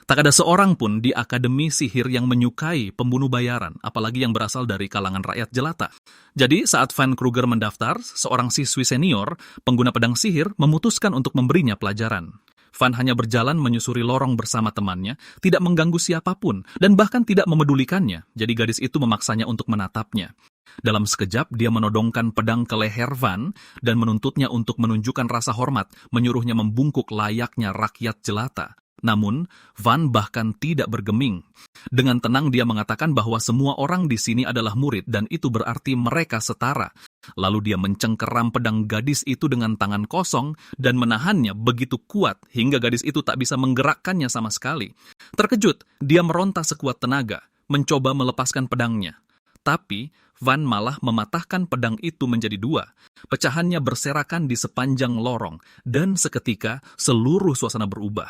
Tak ada seorang pun di Akademi Sihir yang menyukai pembunuh bayaran, apalagi yang berasal dari kalangan rakyat jelata. Jadi, saat Van Kruger mendaftar, seorang siswi senior, pengguna pedang sihir, memutuskan untuk memberinya pelajaran. Van hanya berjalan menyusuri lorong bersama temannya, tidak mengganggu siapapun, dan bahkan tidak memedulikannya, jadi gadis itu memaksanya untuk menatapnya. Dalam sekejap, dia menodongkan pedang ke leher Van dan menuntutnya untuk menunjukkan rasa hormat, menyuruhnya membungkuk layaknya rakyat jelata. Namun, Van bahkan tidak bergeming. Dengan tenang dia mengatakan bahwa semua orang di sini adalah murid dan itu berarti mereka setara. Lalu dia mencengkeram pedang gadis itu dengan tangan kosong dan menahannya begitu kuat hingga gadis itu tak bisa menggerakkannya sama sekali. Terkejut, dia meronta sekuat tenaga, mencoba melepaskan pedangnya. Tapi, Van malah mematahkan pedang itu menjadi dua. Pecahannya berserakan di sepanjang lorong, dan seketika seluruh suasana berubah.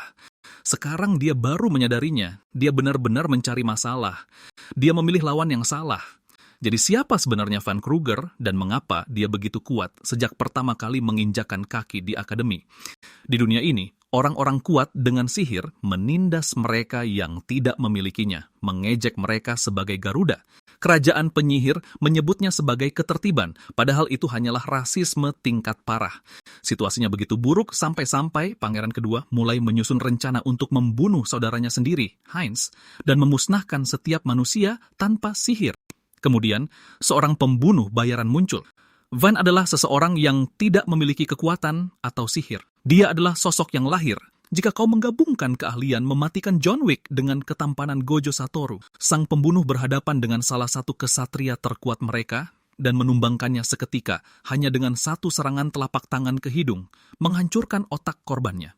Sekarang dia baru menyadarinya, dia benar-benar mencari masalah. Dia memilih lawan yang salah. Jadi siapa sebenarnya Van Kruger dan mengapa dia begitu kuat sejak pertama kali menginjakan kaki di akademi? Di dunia ini, orang-orang kuat dengan sihir menindas mereka yang tidak memilikinya, mengejek mereka sebagai Garuda. Kerajaan penyihir menyebutnya sebagai ketertiban, padahal itu hanyalah rasisme tingkat parah. Situasinya begitu buruk sampai-sampai Pangeran Kedua mulai menyusun rencana untuk membunuh saudaranya sendiri, Heinz, dan memusnahkan setiap manusia tanpa sihir. Kemudian, seorang pembunuh bayaran muncul. Van adalah seseorang yang tidak memiliki kekuatan atau sihir. Dia adalah sosok yang lahir. Jika kau menggabungkan keahlian mematikan John Wick dengan ketampanan Gojo Satoru, sang pembunuh berhadapan dengan salah satu kesatria terkuat mereka dan menumbangkannya seketika hanya dengan satu serangan telapak tangan ke hidung, menghancurkan otak korbannya.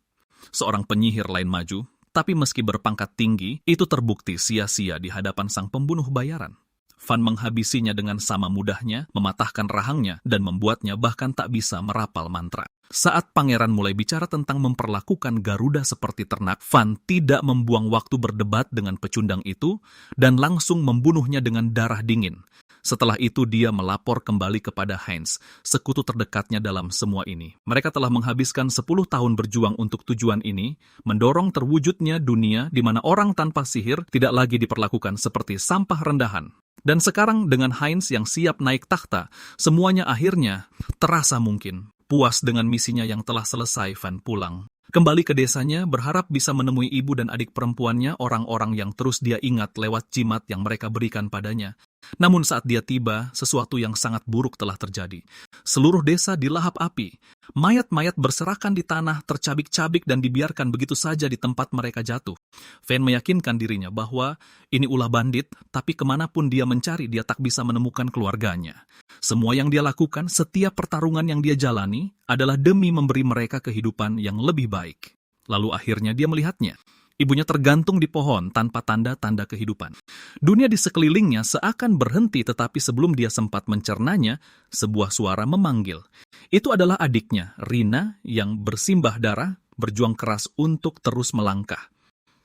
Seorang penyihir lain maju, tapi meski berpangkat tinggi, itu terbukti sia-sia di hadapan sang pembunuh bayaran. Van menghabisinya dengan sama mudahnya, mematahkan rahangnya, dan membuatnya bahkan tak bisa merapal mantra. Saat pangeran mulai bicara tentang memperlakukan Garuda seperti ternak, Van tidak membuang waktu berdebat dengan pecundang itu, dan langsung membunuhnya dengan darah dingin. Setelah itu dia melapor kembali kepada Heinz, sekutu terdekatnya dalam semua ini. Mereka telah menghabiskan 10 tahun berjuang untuk tujuan ini, mendorong terwujudnya dunia di mana orang tanpa sihir tidak lagi diperlakukan seperti sampah rendahan. Dan sekarang dengan Heinz yang siap naik takhta, semuanya akhirnya terasa mungkin. Puas dengan misinya yang telah selesai, Van pulang. Kembali ke desanya, berharap bisa menemui ibu dan adik perempuannya, orang-orang yang terus dia ingat lewat jimat yang mereka berikan padanya. Namun saat dia tiba, sesuatu yang sangat buruk telah terjadi. Seluruh desa dilahap api. Mayat-mayat berserakan di tanah, tercabik-cabik dan dibiarkan begitu saja di tempat mereka jatuh. Van meyakinkan dirinya bahwa ini ulah bandit, tapi kemanapun dia mencari, dia tak bisa menemukan keluarganya. Semua yang dia lakukan, setiap pertarungan yang dia jalani, adalah demi memberi mereka kehidupan yang lebih baik. Lalu akhirnya dia melihatnya. Ibunya tergantung di pohon tanpa tanda-tanda kehidupan. Dunia di sekelilingnya seakan berhenti, tetapi sebelum dia sempat mencernanya, sebuah suara memanggil. Itu adalah adiknya, Rina, yang bersimbah darah, berjuang keras untuk terus melangkah.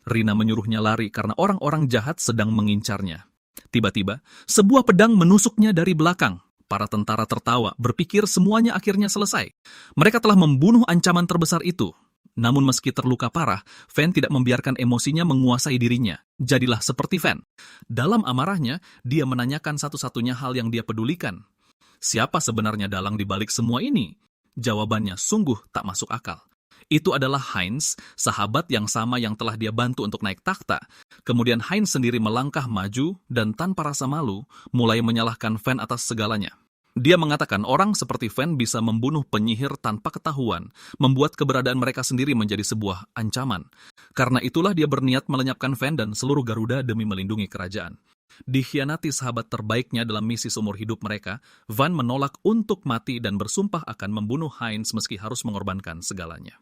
Rina menyuruhnya lari karena orang-orang jahat sedang mengincarnya. Tiba-tiba, sebuah pedang menusuknya dari belakang. Para tentara tertawa, berpikir semuanya akhirnya selesai. Mereka telah membunuh ancaman terbesar itu. Namun meski terluka parah, Van tidak membiarkan emosinya menguasai dirinya. Jadilah seperti Van. Dalam amarahnya, dia menanyakan satu-satunya hal yang dia pedulikan. Siapa sebenarnya dalang di balik semua ini? Jawabannya sungguh tak masuk akal. Itu adalah Heinz, sahabat yang sama yang telah dia bantu untuk naik takhta. Kemudian Heinz sendiri melangkah maju dan tanpa rasa malu, mulai menyalahkan Van atas segalanya. Dia mengatakan orang seperti Van bisa membunuh penyihir tanpa ketahuan, membuat keberadaan mereka sendiri menjadi sebuah ancaman. Karena itulah dia berniat melenyapkan Van dan seluruh Garuda demi melindungi kerajaan. Dikhianati sahabat terbaiknya dalam misi seumur hidup mereka, Van menolak untuk mati dan bersumpah akan membunuh Heinz meski harus mengorbankan segalanya.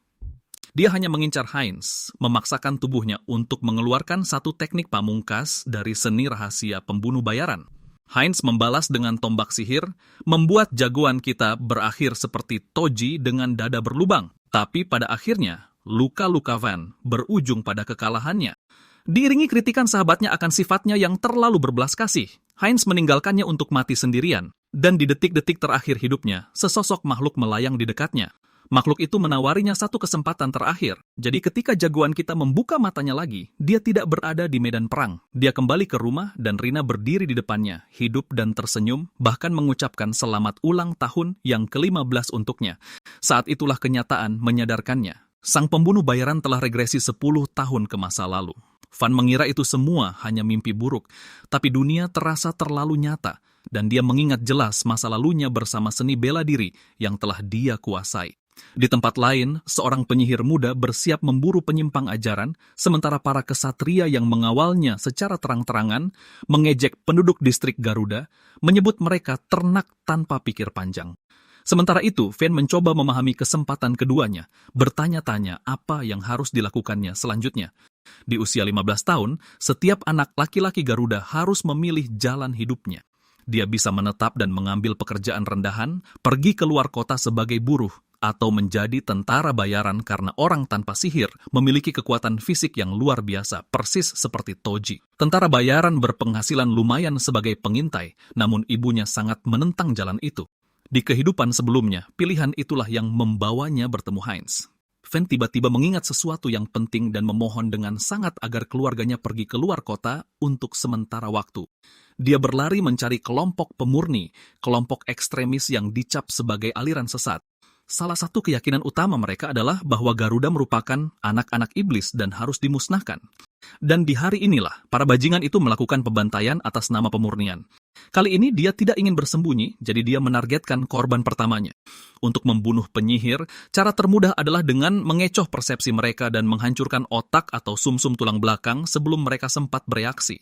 Dia hanya mengincar Heinz, memaksakan tubuhnya untuk mengeluarkan satu teknik pamungkas dari seni rahasia pembunuh bayaran. Heinz membalas dengan tombak sihir, membuat jagoan kita berakhir seperti Toji dengan dada berlubang. Tapi pada akhirnya, luka-luka Van berujung pada kekalahannya. Diiringi kritikan sahabatnya akan sifatnya yang terlalu berbelas kasih, Heinz meninggalkannya untuk mati sendirian. Dan di detik-detik terakhir hidupnya, sesosok makhluk melayang di dekatnya. Makhluk itu menawarinya satu kesempatan terakhir. Jadi ketika jagoan kita membuka matanya lagi, dia tidak berada di medan perang. Dia kembali ke rumah dan Rina berdiri di depannya, hidup dan tersenyum, bahkan mengucapkan selamat ulang tahun yang ke-15 untuknya. Saat itulah kenyataan menyadarkannya. Sang pembunuh bayaran telah regresi 10 tahun ke masa lalu. Van mengira itu semua hanya mimpi buruk, tapi dunia terasa terlalu nyata, dan dia mengingat jelas masa lalunya bersama seni bela diri yang telah dia kuasai. Di tempat lain, seorang penyihir muda bersiap memburu penyimpang ajaran, sementara para kesatria yang mengawalnya secara terang-terangan mengejek penduduk distrik Garuda, menyebut mereka ternak tanpa pikir panjang. Sementara itu, Van mencoba memahami kesempatan keduanya, bertanya-tanya apa yang harus dilakukannya selanjutnya. Di usia 15 tahun, setiap anak laki-laki Garuda harus memilih jalan hidupnya. Dia bisa menetap dan mengambil pekerjaan rendahan, pergi keluar kota sebagai buruh, atau menjadi tentara bayaran karena orang tanpa sihir memiliki kekuatan fisik yang luar biasa, persis seperti Toji. Tentara bayaran berpenghasilan lumayan sebagai pengintai, namun ibunya sangat menentang jalan itu. Di kehidupan sebelumnya, pilihan itulah yang membawanya bertemu Heinz. Van tiba-tiba mengingat sesuatu yang penting dan memohon dengan sangat agar keluarganya pergi keluar kota untuk sementara waktu. Dia berlari mencari kelompok pemurni, kelompok ekstremis yang dicap sebagai aliran sesat. Salah satu keyakinan utama mereka adalah bahwa Garuda merupakan anak-anak iblis dan harus dimusnahkan. Dan di hari inilah, para bajingan itu melakukan pembantaian atas nama pemurnian. Kali ini dia tidak ingin bersembunyi, jadi dia menargetkan korban pertamanya. Untuk membunuh penyihir, cara termudah adalah dengan mengecoh persepsi mereka dan menghancurkan otak atau sumsum tulang belakang sebelum mereka sempat bereaksi.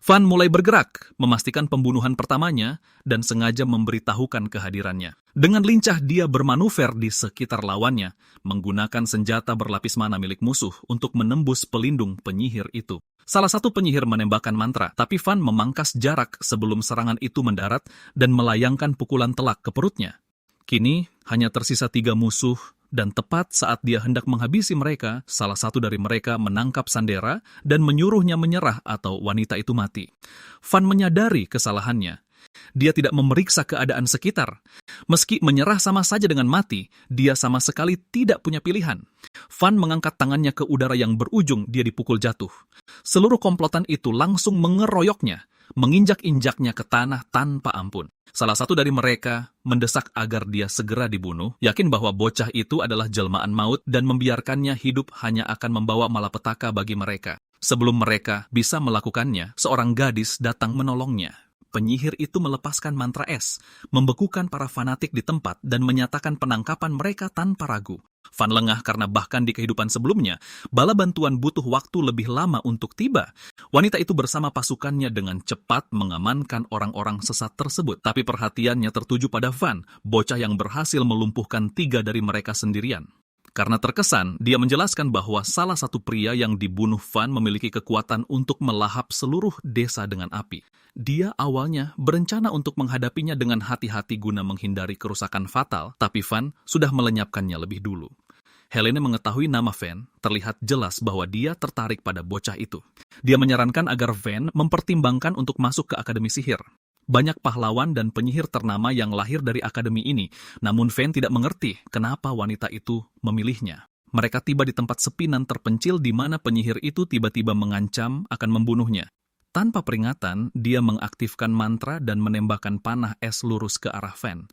Van mulai bergerak, memastikan pembunuhan pertamanya, dan sengaja memberitahukan kehadirannya. Dengan lincah dia bermanuver di sekitar lawannya, menggunakan senjata berlapis mana milik musuh untuk menembus pelindung penyihir itu. Salah satu penyihir menembakkan mantra, tapi Van memangkas jarak sebelum serangan itu mendarat dan melayangkan pukulan telak ke perutnya. Kini hanya tersisa 3 musuh, dan tepat saat dia hendak menghabisi mereka, salah satu dari mereka menangkap Sandera dan menyuruhnya menyerah atau wanita itu mati. Van menyadari kesalahannya. Dia tidak memeriksa keadaan sekitar. Meski menyerah sama saja dengan mati, dia sama sekali tidak punya pilihan. Van mengangkat tangannya ke udara yang berujung dia dipukul jatuh. Seluruh komplotan itu langsung mengeroyoknya, menginjak-injaknya ke tanah tanpa ampun. Salah satu dari mereka mendesak agar dia segera dibunuh, yakin bahwa bocah itu adalah jelmaan maut dan membiarkannya hidup hanya akan membawa malapetaka bagi mereka. Sebelum mereka bisa melakukannya, seorang gadis datang menolongnya. Penyihir itu melepaskan mantra es, membekukan para fanatik di tempat dan menyatakan penangkapan mereka tanpa ragu. Van lengah karena bahkan di kehidupan sebelumnya, bala bantuan butuh waktu lebih lama untuk tiba. Wanita itu bersama pasukannya dengan cepat mengamankan orang-orang sesat tersebut. Tapi perhatiannya tertuju pada Van, bocah yang berhasil melumpuhkan 3 dari mereka sendirian. Karena terkesan, dia menjelaskan bahwa salah satu pria yang dibunuh Van memiliki kekuatan untuk melahap seluruh desa dengan api. Dia awalnya berencana untuk menghadapinya dengan hati-hati guna menghindari kerusakan fatal, tapi Van sudah melenyapkannya lebih dulu. Helene mengetahui nama Van, terlihat jelas bahwa dia tertarik pada bocah itu. Dia menyarankan agar Van mempertimbangkan untuk masuk ke Akademi Sihir. Banyak pahlawan dan penyihir ternama yang lahir dari akademi ini, namun Van tidak mengerti kenapa wanita itu memilihnya. Mereka tiba di tempat sepi dan terpencil di mana penyihir itu tiba-tiba mengancam akan membunuhnya. Tanpa peringatan, dia mengaktifkan mantra dan menembakkan panah es lurus ke arah Van.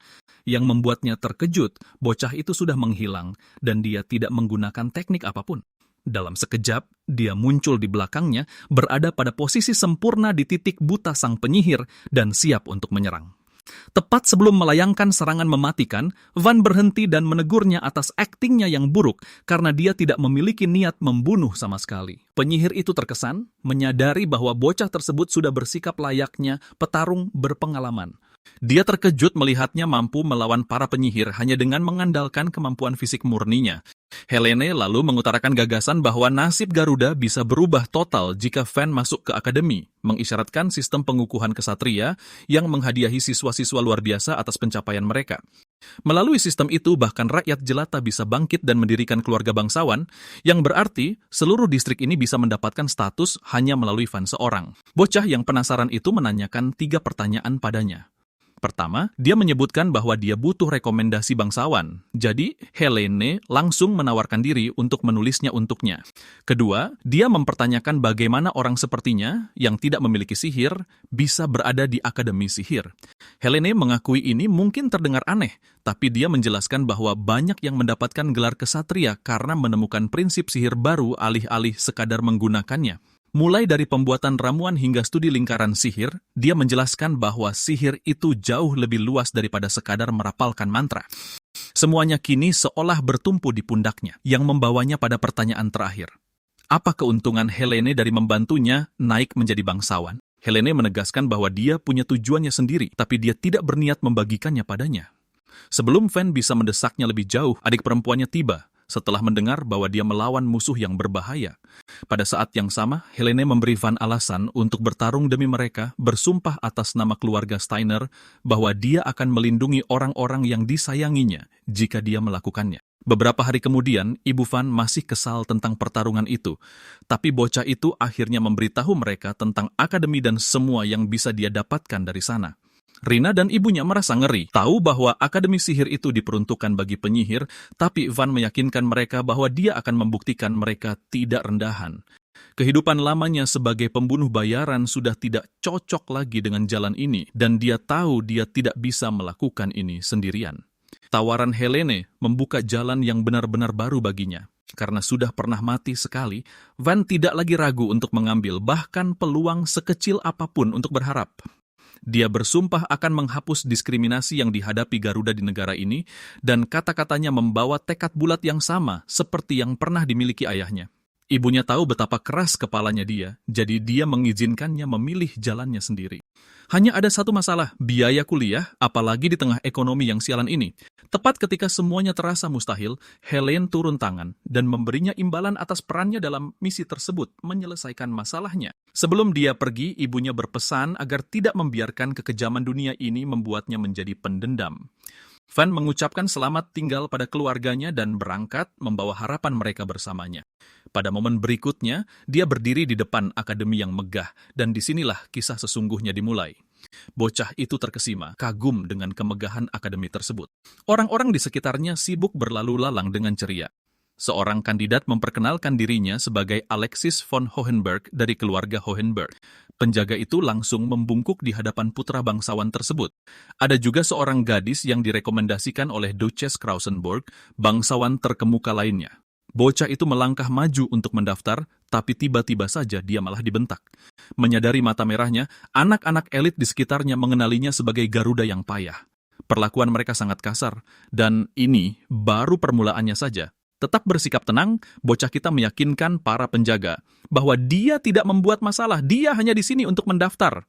Yang membuatnya terkejut, bocah itu sudah menghilang dan dia tidak menggunakan teknik apapun. Dalam sekejap, dia muncul di belakangnya, berada pada posisi sempurna di titik buta sang penyihir dan siap untuk menyerang. Tepat sebelum melayangkan serangan mematikan, Van berhenti dan menegurnya atas aktingnya yang buruk karena dia tidak memiliki niat membunuh sama sekali. Penyihir itu terkesan, menyadari bahwa bocah tersebut sudah bersikap layaknya petarung berpengalaman. Dia terkejut melihatnya mampu melawan para penyihir hanya dengan mengandalkan kemampuan fisik murninya. Helene lalu mengutarakan gagasan bahwa nasib Garuda bisa berubah total jika Van masuk ke akademi, mengisyaratkan sistem pengukuhan kesatria yang menghadiahi siswa-siswa luar biasa atas pencapaian mereka. Melalui sistem itu, bahkan rakyat jelata bisa bangkit dan mendirikan keluarga bangsawan, yang berarti seluruh distrik ini bisa mendapatkan status hanya melalui Van seorang. Bocah yang penasaran itu menanyakan 3 pertanyaan padanya. Pertama, dia menyebutkan bahwa dia butuh rekomendasi bangsawan. Jadi, Helene langsung menawarkan diri untuk menulisnya untuknya. Kedua, dia mempertanyakan bagaimana orang sepertinya yang tidak memiliki sihir bisa berada di Akademi Sihir. Helene mengakui ini mungkin terdengar aneh, tapi dia menjelaskan bahwa banyak yang mendapatkan gelar kesatria karena menemukan prinsip sihir baru alih-alih sekadar menggunakannya. Mulai dari pembuatan ramuan hingga studi lingkaran sihir, dia menjelaskan bahwa sihir itu jauh lebih luas daripada sekadar merapalkan mantra. Semuanya kini seolah bertumpu di pundaknya, yang membawanya pada pertanyaan terakhir. Apa keuntungan Helene dari membantunya naik menjadi bangsawan? Helene menegaskan bahwa dia punya tujuannya sendiri, tapi dia tidak berniat membagikannya padanya. Sebelum Van bisa mendesaknya lebih jauh, adik perempuannya tiba. Setelah mendengar bahwa dia melawan musuh yang berbahaya. Pada saat yang sama, Helene memberi Van alasan untuk bertarung demi mereka, bersumpah atas nama keluarga Steiner bahwa dia akan melindungi orang-orang yang disayanginya jika dia melakukannya. Beberapa hari kemudian, Ibu Van masih kesal tentang pertarungan itu, tapi bocah itu akhirnya memberitahu mereka tentang akademi dan semua yang bisa dia dapatkan dari sana. Rina dan ibunya merasa ngeri, tahu bahwa Akademi Sihir itu diperuntukkan bagi penyihir, tapi Van meyakinkan mereka bahwa dia akan membuktikan mereka tidak rendahan. Kehidupan lamanya sebagai pembunuh bayaran sudah tidak cocok lagi dengan jalan ini, dan dia tahu dia tidak bisa melakukan ini sendirian. Tawaran Helene membuka jalan yang benar-benar baru baginya. Karena sudah pernah mati sekali, Van tidak lagi ragu untuk mengambil bahkan peluang sekecil apapun untuk berharap. Dia bersumpah akan menghapus diskriminasi yang dihadapi Garuda di negara ini, dan kata-katanya membawa tekad bulat yang sama seperti yang pernah dimiliki ayahnya. Ibunya tahu betapa keras kepalanya dia, jadi dia mengizinkannya memilih jalannya sendiri. Hanya ada satu masalah, biaya kuliah, apalagi di tengah ekonomi yang sialan ini. Tepat ketika semuanya terasa mustahil, Helene turun tangan dan memberinya imbalan atas perannya dalam misi tersebut, menyelesaikan masalahnya. Sebelum dia pergi, ibunya berpesan agar tidak membiarkan kekejaman dunia ini membuatnya menjadi pendendam. Van mengucapkan selamat tinggal pada keluarganya dan berangkat membawa harapan mereka bersamanya. Pada momen berikutnya, dia berdiri di depan akademi yang megah, dan disinilah kisah sesungguhnya dimulai. Bocah itu terkesima, kagum dengan kemegahan akademi tersebut. Orang-orang di sekitarnya sibuk berlalu lalang dengan ceria. Seorang kandidat memperkenalkan dirinya sebagai Alexis von Hohenberg dari keluarga Hohenberg. Penjaga itu langsung membungkuk di hadapan putra bangsawan tersebut. Ada juga seorang gadis yang direkomendasikan oleh Duchess Krausenburg, bangsawan terkemuka lainnya. Bocah itu melangkah maju untuk mendaftar, tapi tiba-tiba saja dia malah dibentak. Menyadari mata merahnya, anak-anak elit di sekitarnya mengenalinya sebagai Garuda yang payah. Perlakuan mereka sangat kasar, dan ini baru permulaannya saja. Tetap bersikap tenang, bocah kita meyakinkan para penjaga bahwa dia tidak membuat masalah, dia hanya di sini untuk mendaftar.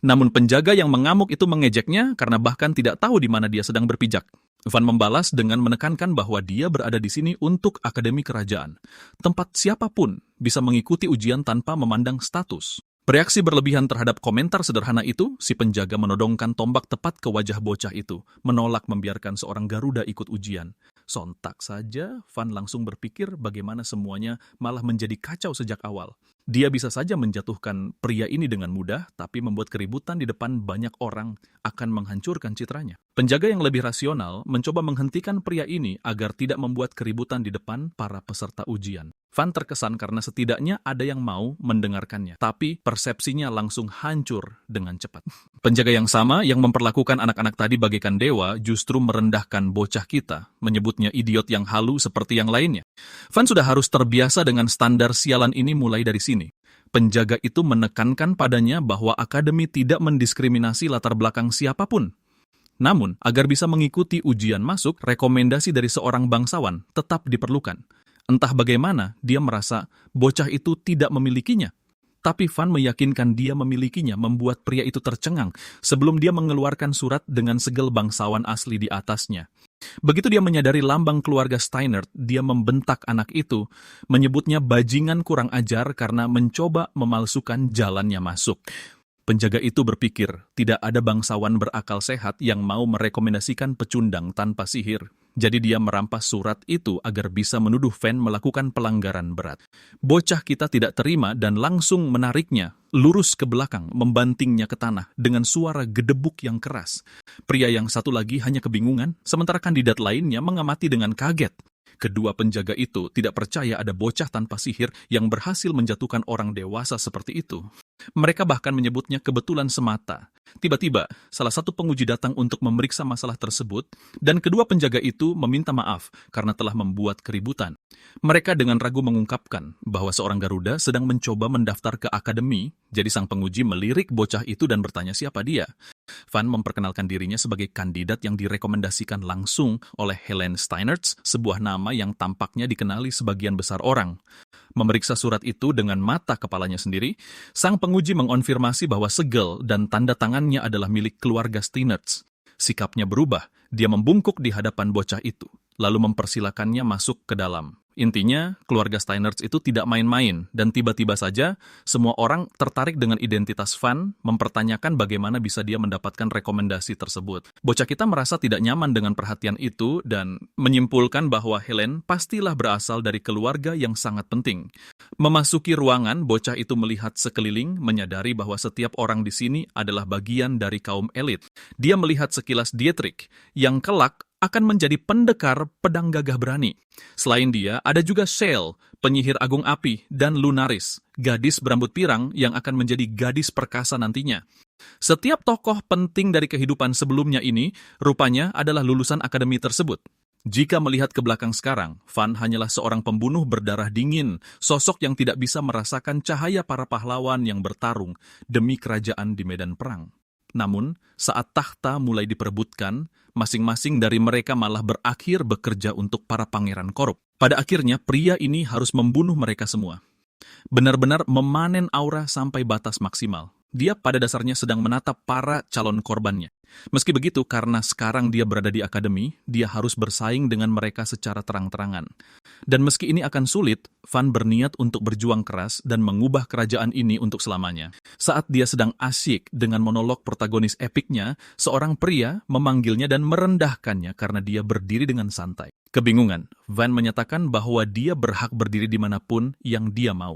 Namun penjaga yang mengamuk itu mengejeknya karena bahkan tidak tahu di mana dia sedang berpijak. Van membalas dengan menekankan bahwa dia berada di sini untuk akademi kerajaan. Tempat siapapun bisa mengikuti ujian tanpa memandang status. Bereaksi berlebihan terhadap komentar sederhana itu, si penjaga menodongkan tombak tepat ke wajah bocah itu, menolak membiarkan seorang Garuda ikut ujian. Sontak saja, Van langsung berpikir bagaimana semuanya malah menjadi kacau sejak awal. Dia bisa saja menjatuhkan pria ini dengan mudah, tapi membuat keributan di depan banyak orang akan menghancurkan citranya. Penjaga yang lebih rasional mencoba menghentikan pria ini agar tidak membuat keributan di depan para peserta ujian. Van terkesan karena setidaknya ada yang mau mendengarkannya, tapi persepsinya langsung hancur dengan cepat. Penjaga yang sama yang memperlakukan anak-anak tadi bagaikan dewa justru merendahkan bocah kita, menyebutnya idiot yang halu seperti yang lainnya. Van sudah harus terbiasa dengan standar sialan ini mulai dari sini. Penjaga itu menekankan padanya bahwa akademi tidak mendiskriminasi latar belakang siapapun. Namun, agar bisa mengikuti ujian masuk, rekomendasi dari seorang bangsawan tetap diperlukan. Entah bagaimana, dia merasa bocah itu tidak memilikinya. Tapi Van meyakinkan dia memilikinya, membuat pria itu tercengang sebelum dia mengeluarkan surat dengan segel bangsawan asli di atasnya. Begitu dia menyadari lambang keluarga Steiner, dia membentak anak itu, menyebutnya bajingan kurang ajar karena mencoba memalsukan jalannya masuk. Penjaga itu berpikir, tidak ada bangsawan berakal sehat yang mau merekomendasikan pecundang tanpa sihir. Jadi dia merampas surat itu agar bisa menuduh Van melakukan pelanggaran berat. Bocah kita tidak terima dan langsung menariknya lurus ke belakang, membantingnya ke tanah dengan suara gedebuk yang keras. Pria yang satu lagi hanya kebingungan, sementara kandidat lainnya mengamati dengan kaget. Kedua penjaga itu tidak percaya ada bocah tanpa sihir yang berhasil menjatuhkan orang dewasa seperti itu. Mereka bahkan menyebutnya kebetulan semata. Tiba-tiba, salah satu penguji datang untuk memeriksa masalah tersebut, dan kedua penjaga itu meminta maaf karena telah membuat keributan. Mereka dengan ragu mengungkapkan bahwa seorang Garuda sedang mencoba mendaftar ke akademi, jadi sang penguji melirik bocah itu dan bertanya siapa dia. Van memperkenalkan dirinya sebagai kandidat yang direkomendasikan langsung oleh Helen Steinertz, sebuah nama yang tampaknya dikenali sebagian besar orang. Memeriksa surat itu dengan mata kepalanya sendiri, sang penguji mengonfirmasi bahwa segel dan tanda tangannya adalah milik keluarga Steinertz. Sikapnya berubah, dia membungkuk di hadapan bocah itu, lalu mempersilakannya masuk ke dalam. Intinya, keluarga Steinertz itu tidak main-main, dan tiba-tiba saja semua orang tertarik dengan identitas Van, mempertanyakan bagaimana bisa dia mendapatkan rekomendasi tersebut. Bocah kita merasa tidak nyaman dengan perhatian itu dan menyimpulkan bahwa Helen pastilah berasal dari keluarga yang sangat penting. Memasuki ruangan, bocah itu melihat sekeliling, menyadari bahwa setiap orang di sini adalah bagian dari kaum elit. Dia melihat sekilas Dietrich, yang kelak akan menjadi pendekar pedang gagah berani. Selain dia, ada juga Shale, penyihir agung api, dan Lunaris, gadis berambut pirang yang akan menjadi gadis perkasa nantinya. Setiap tokoh penting dari kehidupan sebelumnya ini, rupanya adalah lulusan akademi tersebut. Jika melihat ke belakang sekarang, Van hanyalah seorang pembunuh berdarah dingin, sosok yang tidak bisa merasakan cahaya para pahlawan yang bertarung demi kerajaan di medan perang. Namun, saat tahta mulai diperebutkan, masing-masing dari mereka malah berakhir bekerja untuk para pangeran korup. Pada akhirnya, pria ini harus membunuh mereka semua. Benar-benar memanen aura sampai batas maksimal. Dia pada dasarnya sedang menatap para calon korbannya. Meski begitu, karena sekarang dia berada di akademi, dia harus bersaing dengan mereka secara terang-terangan. Dan meski ini akan sulit, Van berniat untuk berjuang keras dan mengubah kerajaan ini untuk selamanya. Saat dia sedang asyik dengan monolog protagonis epiknya, seorang pria memanggilnya dan merendahkannya karena dia berdiri dengan santai. Kebingungan, Van menyatakan bahwa dia berhak berdiri dimanapun yang dia mau.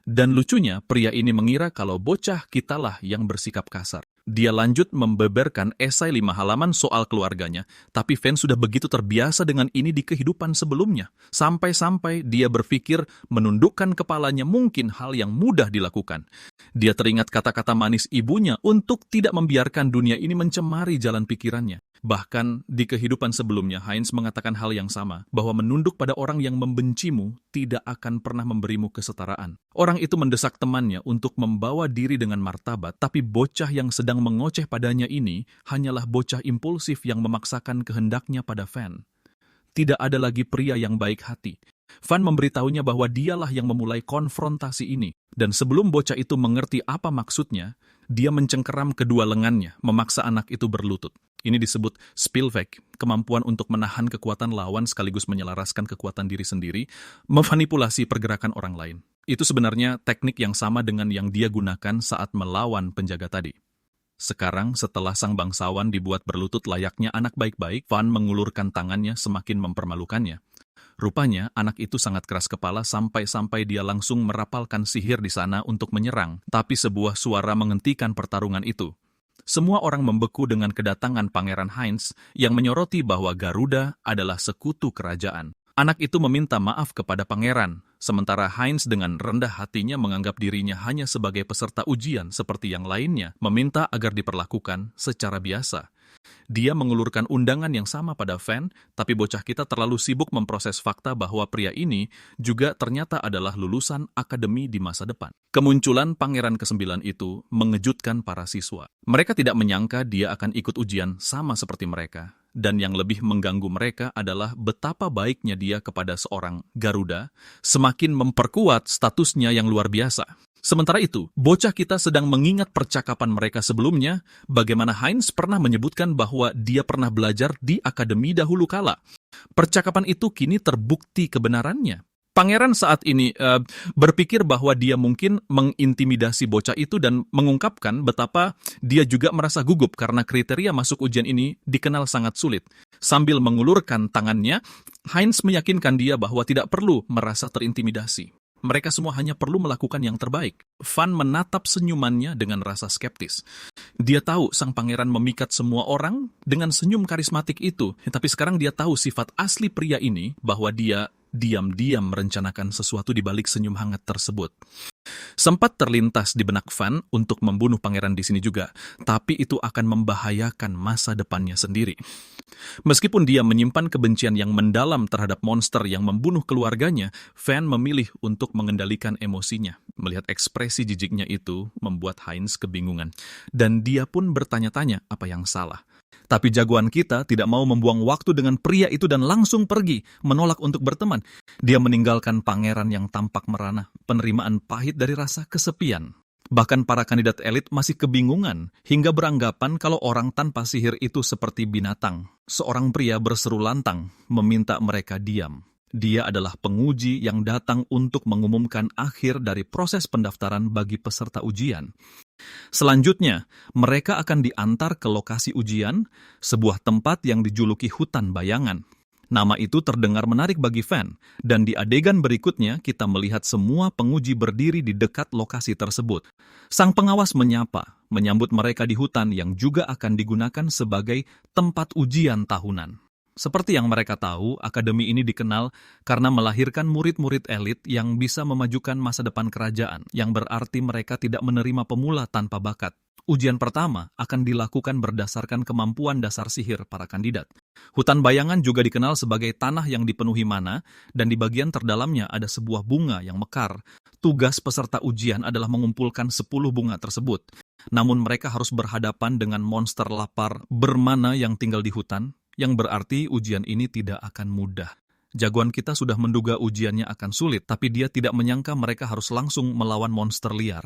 Dan lucunya, pria ini mengira kalau bocah kitalah yang bersikap kasar. Dia lanjut membeberkan esai 5 halaman soal keluarganya, tapi Van sudah begitu terbiasa dengan ini di kehidupan sebelumnya, sampai-sampai dia berpikir menundukkan kepalanya mungkin hal yang mudah dilakukan. Dia teringat kata-kata manis ibunya untuk tidak membiarkan dunia ini mencemari jalan pikirannya. Bahkan di kehidupan sebelumnya, Heinz mengatakan hal yang sama, bahwa menunduk pada orang yang membencimu tidak akan pernah memberimu kesetaraan. Orang itu mendesak temannya untuk membawa diri dengan martabat, tapi bocah yang sedang mengoceh padanya ini hanyalah bocah impulsif yang memaksakan kehendaknya pada Van. Tidak ada lagi pria yang baik hati. Van memberitahunya bahwa dialah yang memulai konfrontasi ini, dan sebelum bocah itu mengerti apa maksudnya, dia mencengkeram kedua lengannya, memaksa anak itu berlutut. Ini disebut Spielweg, kemampuan untuk menahan kekuatan lawan sekaligus menyelaraskan kekuatan diri sendiri, memanipulasi pergerakan orang lain. Itu sebenarnya teknik yang sama dengan yang dia gunakan saat melawan penjaga tadi. Sekarang, setelah sang bangsawan dibuat berlutut layaknya anak baik-baik, Van mengulurkan tangannya semakin mempermalukannya. Rupanya, anak itu sangat keras kepala sampai-sampai dia langsung merapalkan sihir di sana untuk menyerang, tapi sebuah suara menghentikan pertarungan itu. Semua orang membeku dengan kedatangan Pangeran Heinz yang menyoroti bahwa Garuda adalah sekutu kerajaan. Anak itu meminta maaf kepada pangeran, sementara Heinz dengan rendah hatinya menganggap dirinya hanya sebagai peserta ujian seperti yang lainnya, meminta agar diperlakukan secara biasa. Dia mengulurkan undangan yang sama pada Van, tapi bocah kita terlalu sibuk memproses fakta bahwa pria ini juga ternyata adalah lulusan akademi di masa depan. Kemunculan pangeran ke-9 itu mengejutkan para siswa. Mereka tidak menyangka dia akan ikut ujian sama seperti mereka. Dan yang lebih mengganggu mereka adalah betapa baiknya dia kepada seorang Garuda, semakin memperkuat statusnya yang luar biasa. Sementara itu, bocah kita sedang mengingat percakapan mereka sebelumnya, bagaimana Heinz pernah menyebutkan bahwa dia pernah belajar di akademi dahulu kala. Percakapan itu kini terbukti kebenarannya. Pangeran saat ini berpikir bahwa dia mungkin mengintimidasi bocah itu dan mengungkapkan betapa dia juga merasa gugup karena kriteria masuk ujian ini dikenal sangat sulit. Sambil mengulurkan tangannya, Heinz meyakinkan dia bahwa tidak perlu merasa terintimidasi. Mereka semua hanya perlu melakukan yang terbaik. Van menatap senyumannya dengan rasa skeptis. Dia tahu sang pangeran memikat semua orang dengan senyum karismatik itu, tapi sekarang dia tahu sifat asli pria ini bahwa dia diam-diam merencanakan sesuatu di balik senyum hangat tersebut. Sempat terlintas di benak Van untuk membunuh pangeran di sini juga, tapi itu akan membahayakan masa depannya sendiri. Meskipun dia menyimpan kebencian yang mendalam terhadap monster yang membunuh keluarganya, Van memilih untuk mengendalikan emosinya. Melihat ekspresi jijiknya itu membuat Heinz kebingungan, dan dia pun bertanya-tanya apa yang salah. Tapi jagoan kita tidak mau membuang waktu dengan pria itu dan langsung pergi, menolak untuk berteman. Dia meninggalkan pangeran yang tampak merana, penerimaan pahit dari rasa kesepian. Bahkan para kandidat elit masih kebingungan, hingga beranggapan kalau orang tanpa sihir itu seperti binatang. Seorang pria berseru lantang, meminta mereka diam. Dia adalah penguji yang datang untuk mengumumkan akhir dari proses pendaftaran bagi peserta ujian. Selanjutnya, mereka akan diantar ke lokasi ujian, sebuah tempat yang dijuluki hutan bayangan. Nama itu terdengar menarik bagi Van, dan di adegan berikutnya kita melihat semua penguji berdiri di dekat lokasi tersebut. Sang pengawas menyapa, menyambut mereka di hutan yang juga akan digunakan sebagai tempat ujian tahunan. Seperti yang mereka tahu, akademi ini dikenal karena melahirkan murid-murid elit yang bisa memajukan masa depan kerajaan, yang berarti mereka tidak menerima pemula tanpa bakat. Ujian pertama akan dilakukan berdasarkan kemampuan dasar sihir para kandidat. Hutan bayangan juga dikenal sebagai tanah yang dipenuhi mana, dan di bagian terdalamnya ada sebuah bunga yang mekar. Tugas peserta ujian adalah mengumpulkan 10 bunga tersebut. Namun mereka harus berhadapan dengan monster lapar bermana yang tinggal di hutan, yang berarti ujian ini tidak akan mudah. Jagoan kita sudah menduga ujiannya akan sulit, tapi dia tidak menyangka mereka harus langsung melawan monster liar.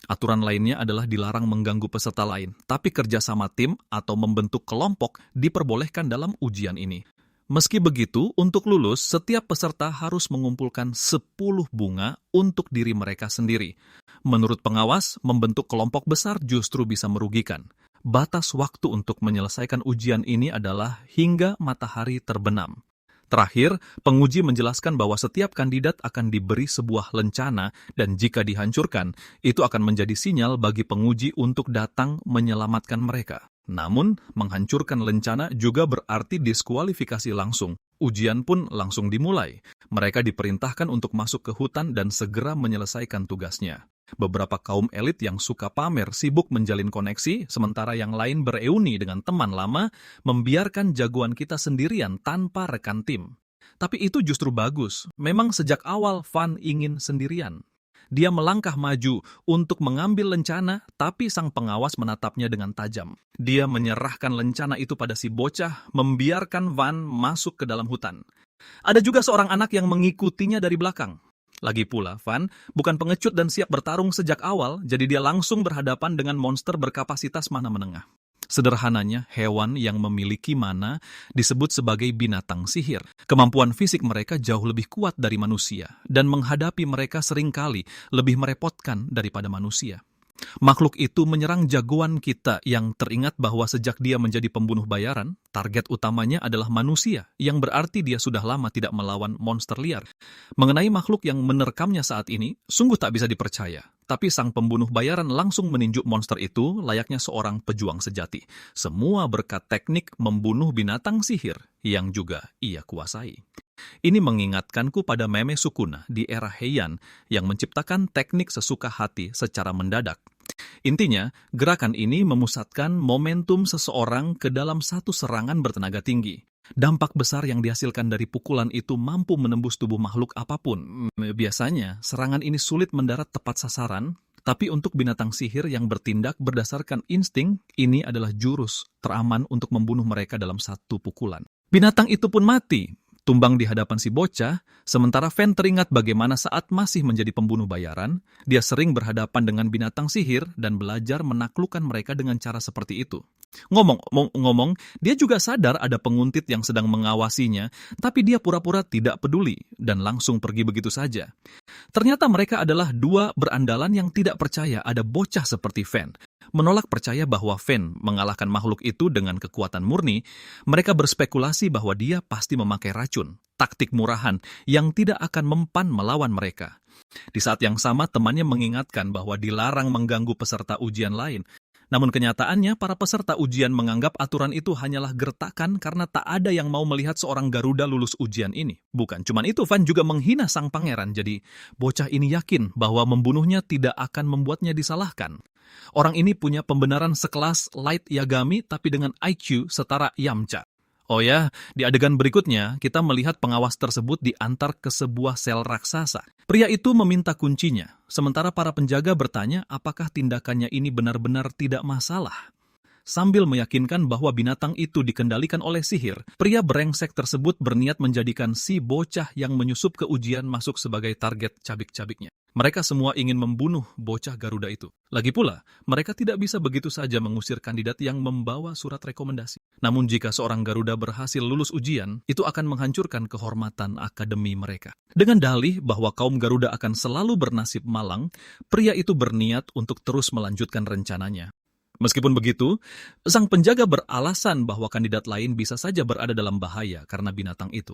Aturan lainnya adalah dilarang mengganggu peserta lain, tapi kerjasama tim atau membentuk kelompok diperbolehkan dalam ujian ini. Meski begitu, untuk lulus, setiap peserta harus mengumpulkan 10 bunga untuk diri mereka sendiri. Menurut pengawas, membentuk kelompok besar justru bisa merugikan. Batas waktu untuk menyelesaikan ujian ini adalah hingga matahari terbenam. Terakhir, penguji menjelaskan bahwa setiap kandidat akan diberi sebuah lencana dan jika dihancurkan, itu akan menjadi sinyal bagi penguji untuk datang menyelamatkan mereka. Namun, menghancurkan lencana juga berarti diskualifikasi langsung. Ujian pun langsung dimulai. Mereka diperintahkan untuk masuk ke hutan dan segera menyelesaikan tugasnya. Beberapa kaum elit yang suka pamer sibuk menjalin koneksi, sementara yang lain bereuni dengan teman lama, membiarkan jagoan kita sendirian tanpa rekan tim. Tapi itu justru bagus. Memang sejak awal Van ingin sendirian. Dia melangkah maju untuk mengambil lencana, tapi sang pengawas menatapnya dengan tajam. Dia menyerahkan lencana itu pada si bocah, membiarkan Van masuk ke dalam hutan. Ada juga seorang anak yang mengikutinya dari belakang. Lagi pula, Van bukan pengecut dan siap bertarung sejak awal, jadi dia langsung berhadapan dengan monster berkapasitas mana menengah. Sederhananya, hewan yang memiliki mana disebut sebagai binatang sihir. Kemampuan fisik mereka jauh lebih kuat dari manusia, dan menghadapi mereka seringkali lebih merepotkan daripada manusia. Makhluk itu menyerang jagoan kita yang teringat bahwa sejak dia menjadi pembunuh bayaran, target utamanya adalah manusia, yang berarti dia sudah lama tidak melawan monster liar. Mengenai makhluk yang menerkamnya saat ini, sungguh tak bisa dipercaya. Tapi sang pembunuh bayaran langsung meninjuk monster itu layaknya seorang pejuang sejati. Semua berkat teknik membunuh binatang sihir yang juga ia kuasai. Ini mengingatkanku pada meme Sukuna di era Heian yang menciptakan teknik sesuka hati secara mendadak. Intinya, gerakan ini memusatkan momentum seseorang ke dalam satu serangan bertenaga tinggi. Dampak besar yang dihasilkan dari pukulan itu mampu menembus tubuh makhluk apapun. Biasanya, serangan ini sulit mendarat tepat sasaran, tapi untuk binatang sihir yang bertindak berdasarkan insting, ini adalah jurus teraman untuk membunuh mereka dalam satu pukulan. Binatang itu pun mati. tumbang di hadapan si bocah, sementara Van teringat bagaimana saat masih menjadi pembunuh bayaran, dia sering berhadapan dengan binatang sihir dan belajar menaklukkan mereka dengan cara seperti itu. Ngomong-ngomong, dia juga sadar ada penguntit yang sedang mengawasinya, tapi dia pura-pura tidak peduli dan langsung pergi begitu saja. Ternyata mereka adalah dua berandalan yang tidak percaya ada bocah seperti Van. Menolak percaya bahwa Van mengalahkan makhluk itu dengan kekuatan murni, mereka berspekulasi bahwa dia pasti memakai racun, taktik murahan yang tidak akan mempan melawan mereka. Di saat yang sama, temannya mengingatkan bahwa dilarang mengganggu peserta ujian lain. Namun kenyataannya, para peserta ujian menganggap aturan itu hanyalah gertakan karena tak ada yang mau melihat seorang Garuda lulus ujian ini. Bukan cuman itu, Van juga menghina sang pangeran, jadi bocah ini yakin bahwa membunuhnya tidak akan membuatnya disalahkan. Orang ini punya pembenaran sekelas Light Yagami tapi dengan IQ setara Yamcha. Oh ya, di adegan berikutnya, kita melihat pengawas tersebut diantar ke sebuah sel raksasa. Pria itu meminta kuncinya, sementara para penjaga bertanya apakah tindakannya ini benar-benar tidak masalah. Sambil meyakinkan bahwa binatang itu dikendalikan oleh sihir, pria brengsek tersebut berniat menjadikan si bocah yang menyusup ke ujian masuk sebagai target cabik-cabiknya. Mereka semua ingin membunuh bocah Garuda itu. Lagi pula, mereka tidak bisa begitu saja mengusir kandidat yang membawa surat rekomendasi. Namun jika seorang Garuda berhasil lulus ujian, itu akan menghancurkan kehormatan akademi mereka. Dengan dalih bahwa kaum Garuda akan selalu bernasib malang, pria itu berniat untuk terus melanjutkan rencananya. Meskipun begitu, sang penjaga beralasan bahwa kandidat lain bisa saja berada dalam bahaya karena binatang itu.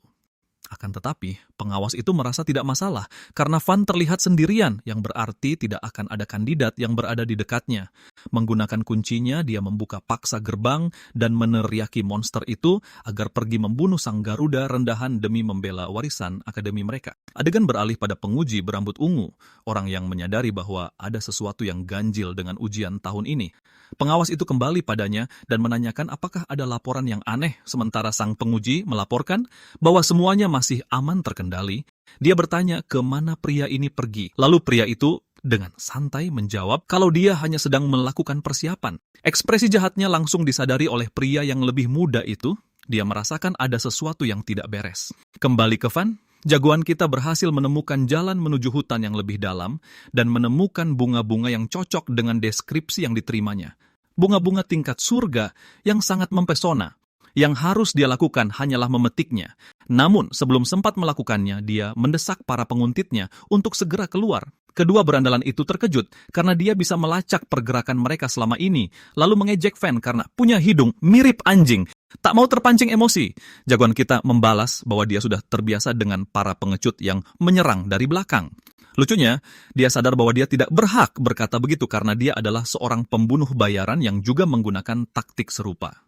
Akan tetapi, pengawas itu merasa tidak masalah karena Van terlihat sendirian, yang berarti tidak akan ada kandidat yang berada di dekatnya. Menggunakan kuncinya, dia membuka paksa gerbang dan meneriaki monster itu agar pergi membunuh sang Garuda rendahan demi membela warisan akademi mereka. Adegan beralih pada penguji berambut ungu, orang yang menyadari bahwa ada sesuatu yang ganjil dengan ujian tahun ini. Pengawas itu kembali padanya dan menanyakan apakah ada laporan yang aneh, sementara sang penguji melaporkan bahwa semuanya masih aman terkendali. Dia bertanya kemana pria ini pergi. Lalu pria itu dengan santai menjawab kalau dia hanya sedang melakukan persiapan. Ekspresi jahatnya langsung disadari oleh pria yang lebih muda itu. Dia merasakan ada sesuatu yang tidak beres. Kembali ke Van, jagoan kita berhasil menemukan jalan menuju hutan yang lebih dalam dan menemukan bunga-bunga yang cocok dengan deskripsi yang diterimanya. Bunga-bunga tingkat surga yang sangat mempesona. Yang harus dia lakukan hanyalah memetiknya. Namun, sebelum sempat melakukannya, dia mendesak para penguntitnya untuk segera keluar. Kedua berandalan itu terkejut karena dia bisa melacak pergerakan mereka selama ini, lalu mengejek Van karena punya hidung mirip anjing. Tak mau terpancing emosi, jagoan kita membalas bahwa dia sudah terbiasa dengan para pengecut yang menyerang dari belakang. Lucunya, dia sadar bahwa dia tidak berhak berkata begitu karena dia adalah seorang pembunuh bayaran yang juga menggunakan taktik serupa.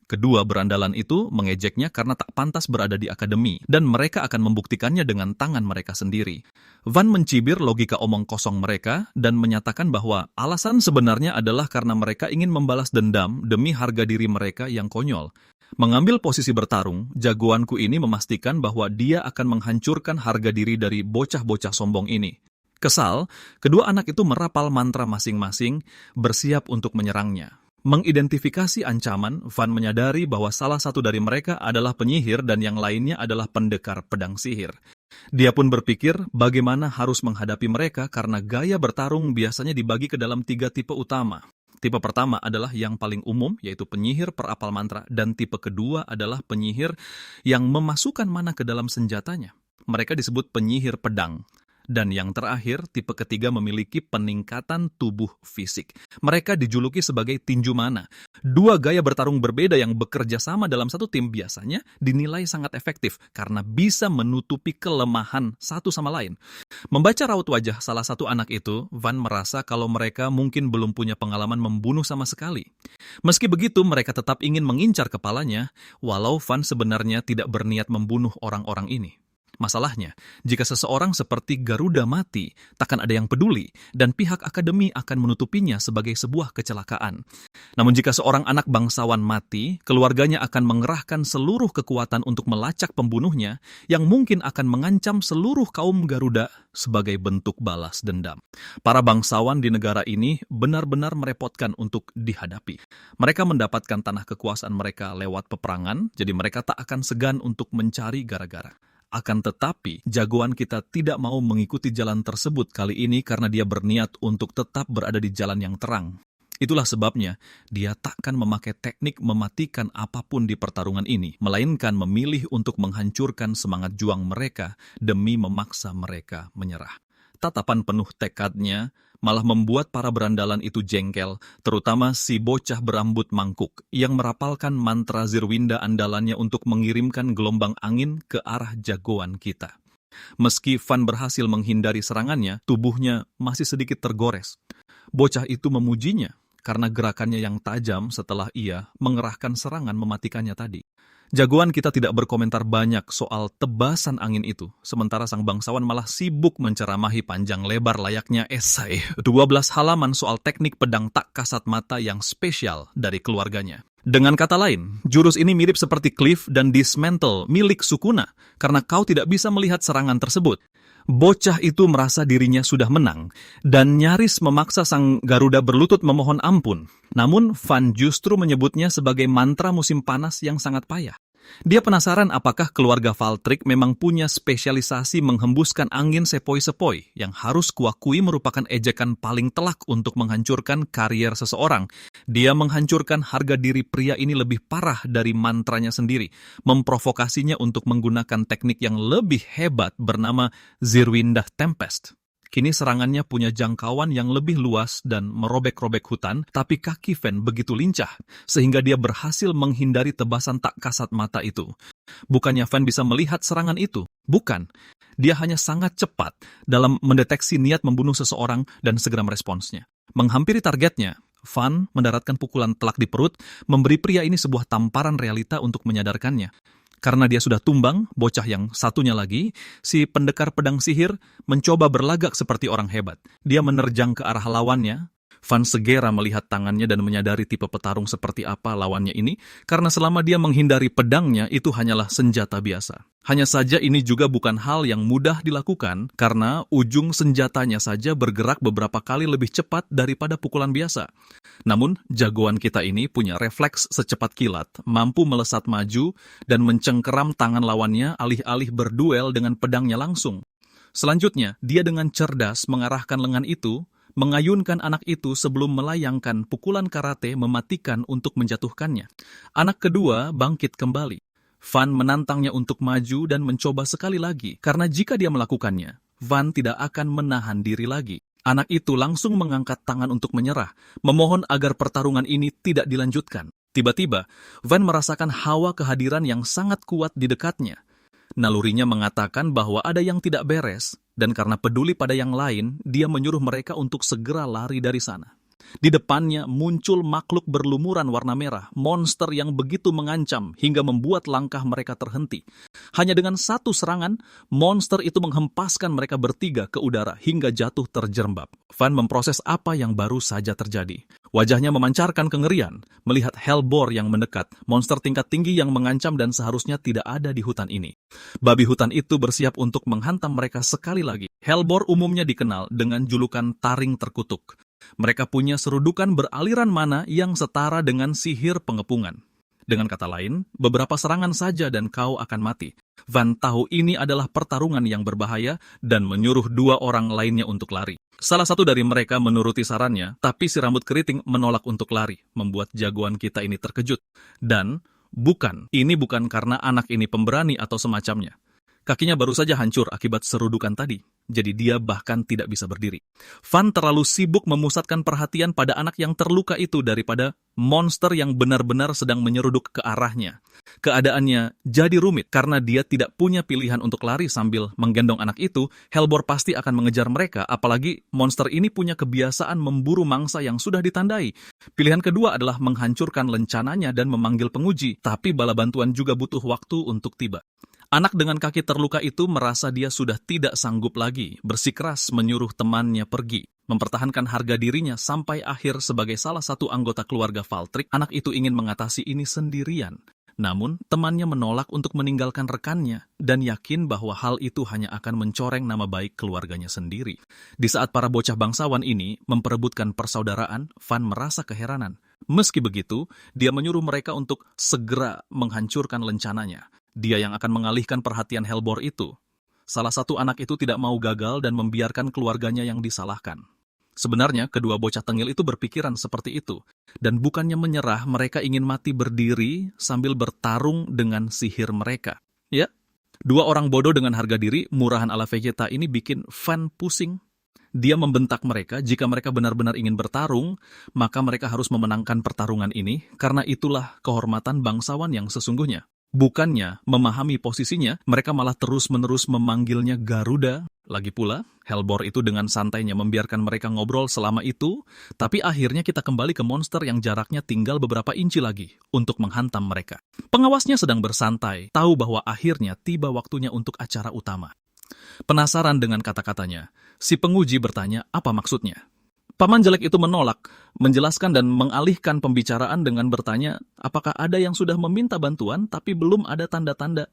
Kedua berandalan itu mengejeknya karena tak pantas berada di akademi, dan mereka akan membuktikannya dengan tangan mereka sendiri. Van mencibir logika omong kosong mereka dan menyatakan bahwa alasan sebenarnya adalah karena mereka ingin membalas dendam demi harga diri mereka yang konyol. Mengambil posisi bertarung, jagoanku ini memastikan bahwa dia akan menghancurkan harga diri dari bocah-bocah sombong ini. Kesal, kedua anak itu merapal mantra masing-masing, bersiap untuk menyerangnya. Mengidentifikasi ancaman, Van menyadari bahwa salah satu dari mereka adalah penyihir dan yang lainnya adalah pendekar pedang sihir. Dia pun berpikir bagaimana harus menghadapi mereka karena gaya bertarung biasanya dibagi ke dalam 3 tipe utama. Tipe pertama adalah yang paling umum, yaitu penyihir perapal mantra, dan tipe kedua adalah penyihir yang memasukkan mana ke dalam senjatanya. Mereka disebut penyihir pedang. Dan yang terakhir, tipe ketiga memiliki peningkatan tubuh fisik. Mereka dijuluki sebagai tinju mana. 2 gaya bertarung berbeda yang bekerja sama dalam satu tim biasanya dinilai sangat efektif karena bisa menutupi kelemahan satu sama lain. Membaca raut wajah salah satu anak itu, Van merasa kalau mereka mungkin belum punya pengalaman membunuh sama sekali. Meski begitu, mereka tetap ingin mengincar kepalanya, walau Van sebenarnya tidak berniat membunuh orang-orang ini. Masalahnya, jika seseorang seperti Garuda mati, takkan ada yang peduli, dan pihak akademi akan menutupinya sebagai sebuah kecelakaan. Namun jika seorang anak bangsawan mati, keluarganya akan mengerahkan seluruh kekuatan untuk melacak pembunuhnya, yang mungkin akan mengancam seluruh kaum Garuda sebagai bentuk balas dendam. Para bangsawan di negara ini benar-benar merepotkan untuk dihadapi. Mereka mendapatkan tanah kekuasaan mereka lewat peperangan, jadi mereka tak akan segan untuk mencari gara-gara. Akan tetapi, jagoan kita tidak mau mengikuti jalan tersebut kali ini karena dia berniat untuk tetap berada di jalan yang terang. Itulah sebabnya dia takkan memakai teknik mematikan apapun di pertarungan ini, melainkan memilih untuk menghancurkan semangat juang mereka demi memaksa mereka menyerah. Tatapan penuh tekadnya malah membuat para berandalan itu jengkel, terutama si bocah berambut mangkuk yang merapalkan mantra Zirwinda andalannya untuk mengirimkan gelombang angin ke arah jagoan kita. Meski Van berhasil menghindari serangannya, tubuhnya masih sedikit tergores. Bocah itu memujinya karena gerakannya yang tajam setelah ia mengerahkan serangan mematikannya tadi. Jagoan kita tidak berkomentar banyak soal tebasan angin itu, sementara sang bangsawan malah sibuk menceramahi panjang lebar layaknya esai 12 halaman soal teknik pedang tak kasat mata yang spesial dari keluarganya. Dengan kata lain, jurus ini mirip seperti Cliff dan Dismantle milik Sukuna, karena kau tidak bisa melihat serangan tersebut. Bocah itu merasa dirinya sudah menang, dan nyaris memaksa sang Garuda berlutut memohon ampun. Namun, Van justru menyebutnya sebagai mantra musim panas yang sangat payah. Dia penasaran apakah keluarga Valtryek memang punya spesialisasi menghembuskan angin sepoi-sepoi yang harus kuakui merupakan ejekan paling telak untuk menghancurkan karier seseorang. Dia menghancurkan harga diri pria ini lebih parah dari mantranya sendiri, memprovokasinya untuk menggunakan teknik yang lebih hebat bernama Zirwinda Tempest. Kini serangannya punya jangkauan yang lebih luas dan merobek-robek hutan, tapi kaki Van begitu lincah, sehingga dia berhasil menghindari tebasan tak kasat mata itu. Bukannya Van bisa melihat serangan itu, bukan. Dia hanya sangat cepat dalam mendeteksi niat membunuh seseorang dan segera meresponsnya. Menghampiri targetnya, Van mendaratkan pukulan telak di perut, memberi pria ini sebuah tamparan realita untuk menyadarkannya. Karena dia sudah tumbang, bocah yang satunya lagi, si pendekar pedang sihir mencoba berlagak seperti orang hebat. Dia menerjang ke arah lawannya. Van segera melihat tangannya dan menyadari tipe petarung seperti apa lawannya ini, karena selama dia menghindari pedangnya itu hanyalah senjata biasa. Hanya saja ini juga bukan hal yang mudah dilakukan, karena ujung senjatanya saja bergerak beberapa kali lebih cepat daripada pukulan biasa. Namun, jagoan kita ini punya refleks secepat kilat, mampu melesat maju dan mencengkeram tangan lawannya alih-alih berduel dengan pedangnya langsung. Selanjutnya, dia dengan cerdas mengarahkan lengan itu, mengayunkan anak itu sebelum melayangkan pukulan karate mematikan untuk menjatuhkannya. Anak kedua bangkit kembali. Van menantangnya untuk maju dan mencoba sekali lagi, karena jika dia melakukannya, Van tidak akan menahan diri lagi. Anak itu langsung mengangkat tangan untuk menyerah, memohon agar pertarungan ini tidak dilanjutkan. Tiba-tiba, Van merasakan hawa kehadiran yang sangat kuat di dekatnya. Nalurinya mengatakan bahwa ada yang tidak beres, dan karena peduli pada yang lain, dia menyuruh mereka untuk segera lari dari sana. Di depannya muncul makhluk berlumuran warna merah, monster yang begitu mengancam hingga membuat langkah mereka terhenti. Hanya dengan satu serangan, monster itu menghempaskan mereka bertiga ke udara hingga jatuh terjerembab. Van memproses apa yang baru saja terjadi. Wajahnya memancarkan kengerian melihat Hellboar yang mendekat, monster tingkat tinggi yang mengancam dan seharusnya tidak ada di hutan ini. Babi hutan itu bersiap untuk menghantam mereka sekali lagi. Hellboar umumnya dikenal dengan julukan taring terkutuk. Mereka punya serudukan beraliran mana yang setara dengan sihir pengepungan. Dengan kata lain, beberapa serangan saja dan kau akan mati. Van tahu ini adalah pertarungan yang berbahaya dan menyuruh dua orang lainnya untuk lari. Salah satu dari mereka menuruti sarannya, tapi si rambut keriting menolak untuk lari, membuat jagoan kita ini terkejut. Dan ini bukan karena anak ini pemberani atau semacamnya. Kakinya baru saja hancur akibat serudukan tadi, jadi dia bahkan tidak bisa berdiri. Van terlalu sibuk memusatkan perhatian pada anak yang terluka itu daripada monster yang benar-benar sedang menyeruduk ke arahnya. Keadaannya jadi rumit karena dia tidak punya pilihan untuk lari sambil menggendong anak itu. Hellboar pasti akan mengejar mereka, apalagi monster ini punya kebiasaan memburu mangsa yang sudah ditandai. Pilihan kedua adalah menghancurkan lencananya dan memanggil penguji, tapi bala bantuan juga butuh waktu untuk tiba. Anak dengan kaki terluka itu merasa dia sudah tidak sanggup lagi, bersikeras menyuruh temannya pergi. Mempertahankan harga dirinya sampai akhir sebagai salah satu anggota keluarga Valtrik, anak itu ingin mengatasi ini sendirian. Namun, temannya menolak untuk meninggalkan rekannya dan yakin bahwa hal itu hanya akan mencoreng nama baik keluarganya sendiri. Di saat para bocah bangsawan ini memperebutkan persaudaraan, Van merasa keheranan. Meski begitu, dia menyuruh mereka untuk segera menghancurkan lencananya. Dia yang akan mengalihkan perhatian Helbor itu. Salah satu anak itu tidak mau gagal dan membiarkan keluarganya yang disalahkan. Sebenarnya, kedua bocah tengil itu berpikiran seperti itu. Dan bukannya menyerah, mereka ingin mati berdiri sambil bertarung dengan sihir mereka. Ya, dua orang bodoh dengan harga diri, murahan ala Vegeta ini bikin Van pusing. Dia membentak mereka, jika mereka benar-benar ingin bertarung, maka mereka harus memenangkan pertarungan ini, karena itulah kehormatan bangsawan yang sesungguhnya. Bukannya memahami posisinya, mereka malah terus-menerus memanggilnya Garuda. Lagi pula, Helbor itu dengan santainya membiarkan mereka ngobrol selama itu, tapi akhirnya kita kembali ke monster yang jaraknya tinggal beberapa inci lagi untuk menghantam mereka. Pengawasnya sedang bersantai, tahu bahwa akhirnya tiba waktunya untuk acara utama. Penasaran dengan kata-katanya, si penguji bertanya apa maksudnya. Paman jelek itu menolak, menjelaskan dan mengalihkan pembicaraan dengan bertanya apakah ada yang sudah meminta bantuan tapi belum ada tanda-tanda.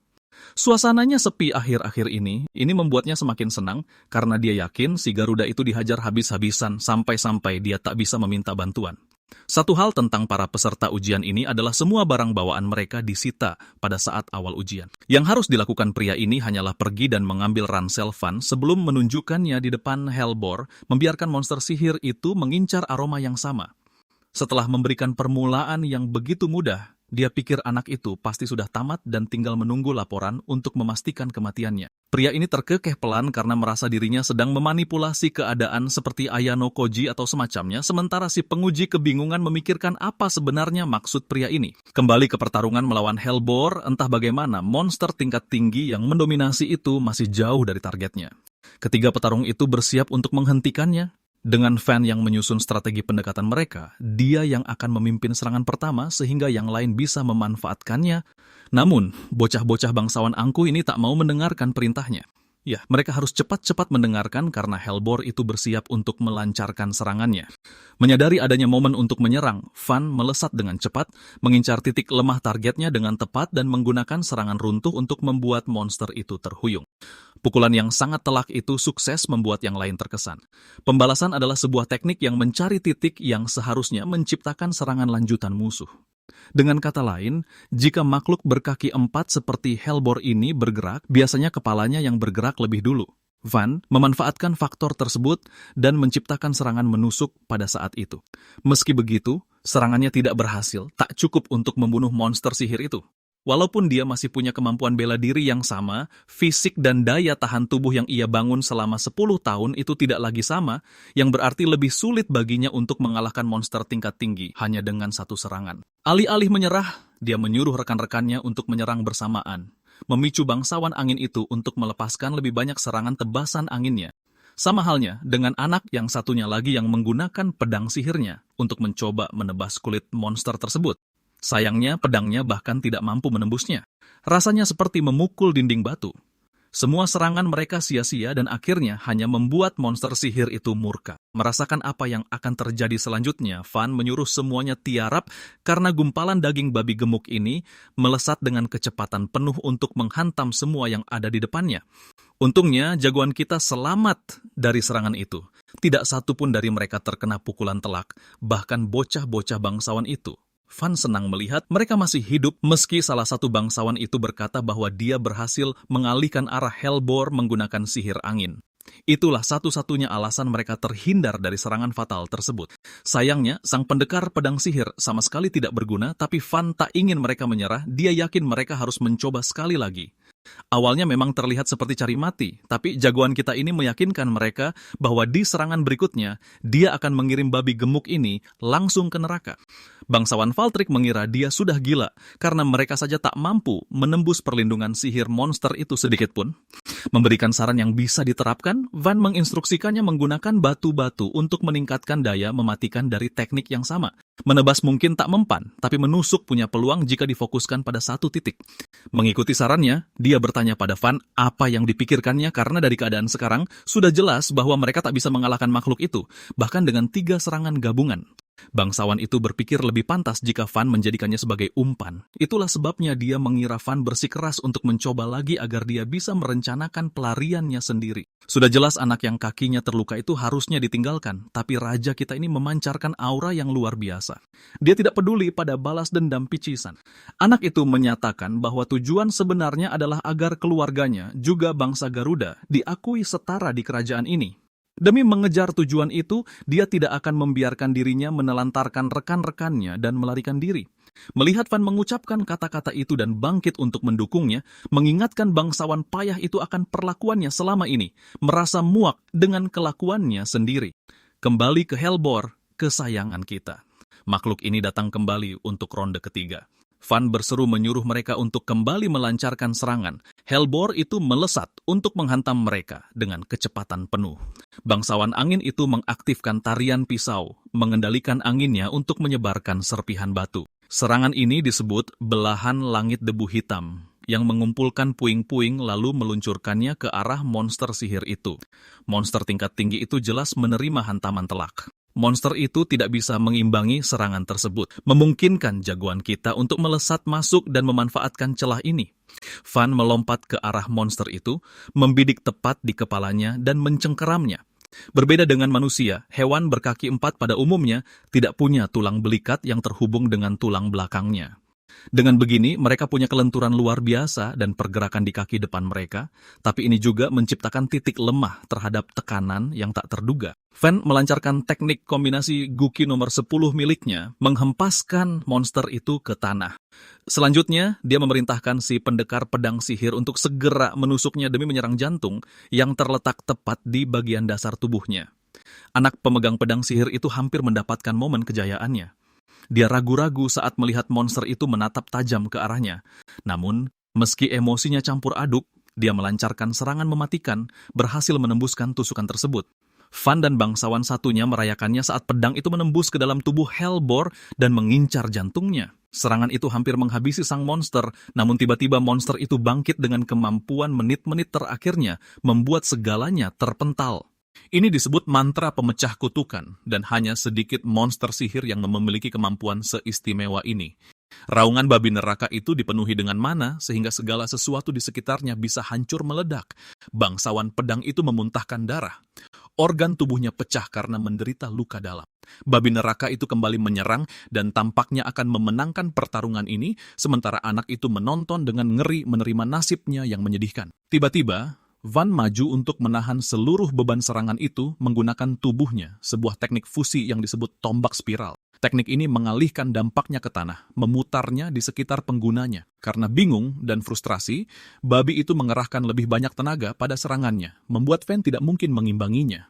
Suasananya sepi akhir-akhir ini membuatnya semakin senang karena dia yakin si Garuda itu dihajar habis-habisan sampai-sampai dia tak bisa meminta bantuan. Satu hal tentang para peserta ujian ini adalah semua barang bawaan mereka disita pada saat awal ujian. Yang harus dilakukan pria ini hanyalah pergi dan mengambil ransel Van sebelum menunjukkannya di depan Helbor, membiarkan monster sihir itu mengincar aroma yang sama. Setelah memberikan permulaan yang begitu mudah, dia pikir anak itu pasti sudah tamat dan tinggal menunggu laporan untuk memastikan kematiannya. Pria ini terkekeh pelan karena merasa dirinya sedang memanipulasi keadaan seperti Ayano Koji atau semacamnya, sementara si penguji kebingungan memikirkan apa sebenarnya maksud pria ini. Kembali ke pertarungan melawan Helbor, entah bagaimana monster tingkat tinggi yang mendominasi itu masih jauh dari targetnya. Ketiga petarung itu bersiap untuk menghentikannya. Dengan Van yang menyusun strategi pendekatan mereka, dia yang akan memimpin serangan pertama sehingga yang lain bisa memanfaatkannya. Namun, bocah-bocah bangsawan angkuh ini tak mau mendengarkan perintahnya. Ya, mereka harus cepat-cepat mendengarkan karena Helbor itu bersiap untuk melancarkan serangannya. Menyadari adanya momen untuk menyerang, Van melesat dengan cepat, mengincar titik lemah targetnya dengan tepat dan menggunakan serangan runtuh untuk membuat monster itu terhuyung. Pukulan yang sangat telak itu sukses membuat yang lain terkesan. Pembalasan adalah sebuah teknik yang mencari titik yang seharusnya menciptakan serangan lanjutan musuh. Dengan kata lain, jika makhluk berkaki 4 seperti Helbor ini bergerak, biasanya kepalanya yang bergerak lebih dulu. Van memanfaatkan faktor tersebut dan menciptakan serangan menusuk pada saat itu. Meski begitu, serangannya tidak berhasil, tak cukup untuk membunuh monster sihir itu. Walaupun dia masih punya kemampuan bela diri yang sama, fisik dan daya tahan tubuh yang ia bangun selama 10 tahun itu tidak lagi sama, yang berarti lebih sulit baginya untuk mengalahkan monster tingkat tinggi hanya dengan satu serangan. Alih-alih menyerah, dia menyuruh rekan-rekannya untuk menyerang bersamaan, memicu bangsawan angin itu untuk melepaskan lebih banyak serangan tebasan anginnya. Sama halnya dengan anak yang satunya lagi yang menggunakan pedang sihirnya untuk mencoba menebas kulit monster tersebut. Sayangnya, pedangnya bahkan tidak mampu menembusnya. Rasanya seperti memukul dinding batu. Semua serangan mereka sia-sia dan akhirnya hanya membuat monster sihir itu murka. Merasakan apa yang akan terjadi selanjutnya, Van menyuruh semuanya tiarap karena gumpalan daging babi gemuk ini melesat dengan kecepatan penuh untuk menghantam semua yang ada di depannya. Untungnya, jagoan kita selamat dari serangan itu. Tidak satu pun dari mereka terkena pukulan telak, bahkan bocah-bocah bangsawan itu. Van senang melihat mereka masih hidup meski salah satu bangsawan itu berkata bahwa dia berhasil mengalihkan arah Helbor menggunakan sihir angin. Itulah satu-satunya alasan mereka terhindar dari serangan fatal tersebut. Sayangnya, sang pendekar pedang sihir sama sekali tidak berguna, tapi Van tak ingin mereka menyerah, dia yakin mereka harus mencoba sekali lagi. Awalnya memang terlihat seperti cari mati, tapi jagoan kita ini meyakinkan mereka bahwa di serangan berikutnya, dia akan mengirim babi gemuk ini langsung ke neraka. Bangsawan Valtrik mengira dia sudah gila, karena mereka saja tak mampu menembus perlindungan sihir monster itu sedikit pun. Memberikan saran yang bisa diterapkan, Van menginstruksikannya menggunakan batu-batu untuk meningkatkan daya mematikan dari teknik yang sama. Menebas mungkin tak mempan, tapi menusuk punya peluang jika difokuskan pada satu titik. Mengikuti sarannya, dia bertanya pada Van apa yang dipikirkannya karena dari keadaan sekarang sudah jelas bahwa mereka tak bisa mengalahkan makhluk itu, bahkan dengan 3 serangan gabungan. Bangsawan itu berpikir lebih pantas jika Van menjadikannya sebagai umpan. Itulah sebabnya dia mengira Van bersikeras untuk mencoba lagi agar dia bisa merencanakan pelariannya sendiri. Sudah jelas anak yang kakinya terluka itu harusnya ditinggalkan, tapi raja kita ini memancarkan aura yang luar biasa. Dia tidak peduli pada balas dendam picisan. Anak itu menyatakan bahwa tujuan sebenarnya adalah agar keluarganya, juga bangsa Garuda, diakui setara di kerajaan ini. Demi mengejar tujuan itu, dia tidak akan membiarkan dirinya menelantarkan rekan-rekannya dan melarikan diri. Melihat Van mengucapkan kata-kata itu dan bangkit untuk mendukungnya, mengingatkan bangsawan payah itu akan perlakuannya selama ini, merasa muak dengan kelakuannya sendiri. Kembali ke Helbor, kesayangan kita. Makhluk ini datang kembali untuk ronde ketiga. Van berseru menyuruh mereka untuk kembali melancarkan serangan. Helbor itu melesat untuk menghantam mereka dengan kecepatan penuh. Bangsawan angin itu mengaktifkan tarian pisau, mengendalikan anginnya untuk menyebarkan serpihan batu. Serangan ini disebut belahan langit debu hitam, yang mengumpulkan puing-puing lalu meluncurkannya ke arah monster sihir itu. Monster tingkat tinggi itu jelas menerima hantaman telak. Monster itu tidak bisa mengimbangi serangan tersebut, memungkinkan jagoan kita untuk melesat masuk dan memanfaatkan celah ini. Van melompat ke arah monster itu, membidik tepat di kepalanya dan mencengkeramnya. Berbeda dengan manusia, hewan berkaki 4 pada umumnya tidak punya tulang belikat yang terhubung dengan tulang belakangnya. Dengan begini, mereka punya kelenturan luar biasa dan pergerakan di kaki depan mereka, tapi ini juga menciptakan titik lemah terhadap tekanan yang tak terduga. Van melancarkan teknik kombinasi Guki nomor 10 miliknya, menghempaskan monster itu ke tanah. Selanjutnya, dia memerintahkan si pendekar pedang sihir untuk segera menusuknya demi menyerang jantung yang terletak tepat di bagian dasar tubuhnya. Anak pemegang pedang sihir itu hampir mendapatkan momen kejayaannya. Dia ragu-ragu saat melihat monster itu menatap tajam ke arahnya. Namun, meski emosinya campur aduk, dia melancarkan serangan mematikan, berhasil menembuskan tusukan tersebut. Van dan bangsawan satunya merayakannya saat pedang itu menembus ke dalam tubuh Helbor dan mengincar jantungnya. Serangan itu hampir menghabisi sang monster, namun tiba-tiba monster itu bangkit dengan kemampuan menit-menit terakhirnya, membuat segalanya terpental. Ini disebut mantra pemecah kutukan, dan hanya sedikit monster sihir yang memiliki kemampuan seistimewa ini. Raungan babi neraka itu dipenuhi dengan mana, sehingga segala sesuatu di sekitarnya bisa hancur meledak. Bangsawan pedang itu memuntahkan darah. Organ tubuhnya pecah karena menderita luka dalam. Babi neraka itu kembali menyerang, dan tampaknya akan memenangkan pertarungan ini, sementara anak itu menonton dengan ngeri menerima nasibnya yang menyedihkan. Tiba-tiba, Van maju untuk menahan seluruh beban serangan itu menggunakan tubuhnya, sebuah teknik fusi yang disebut tombak spiral. Teknik ini mengalihkan dampaknya ke tanah, memutarnya di sekitar penggunanya. Karena bingung dan frustrasi, babi itu mengerahkan lebih banyak tenaga pada serangannya, membuat Van tidak mungkin mengimbanginya.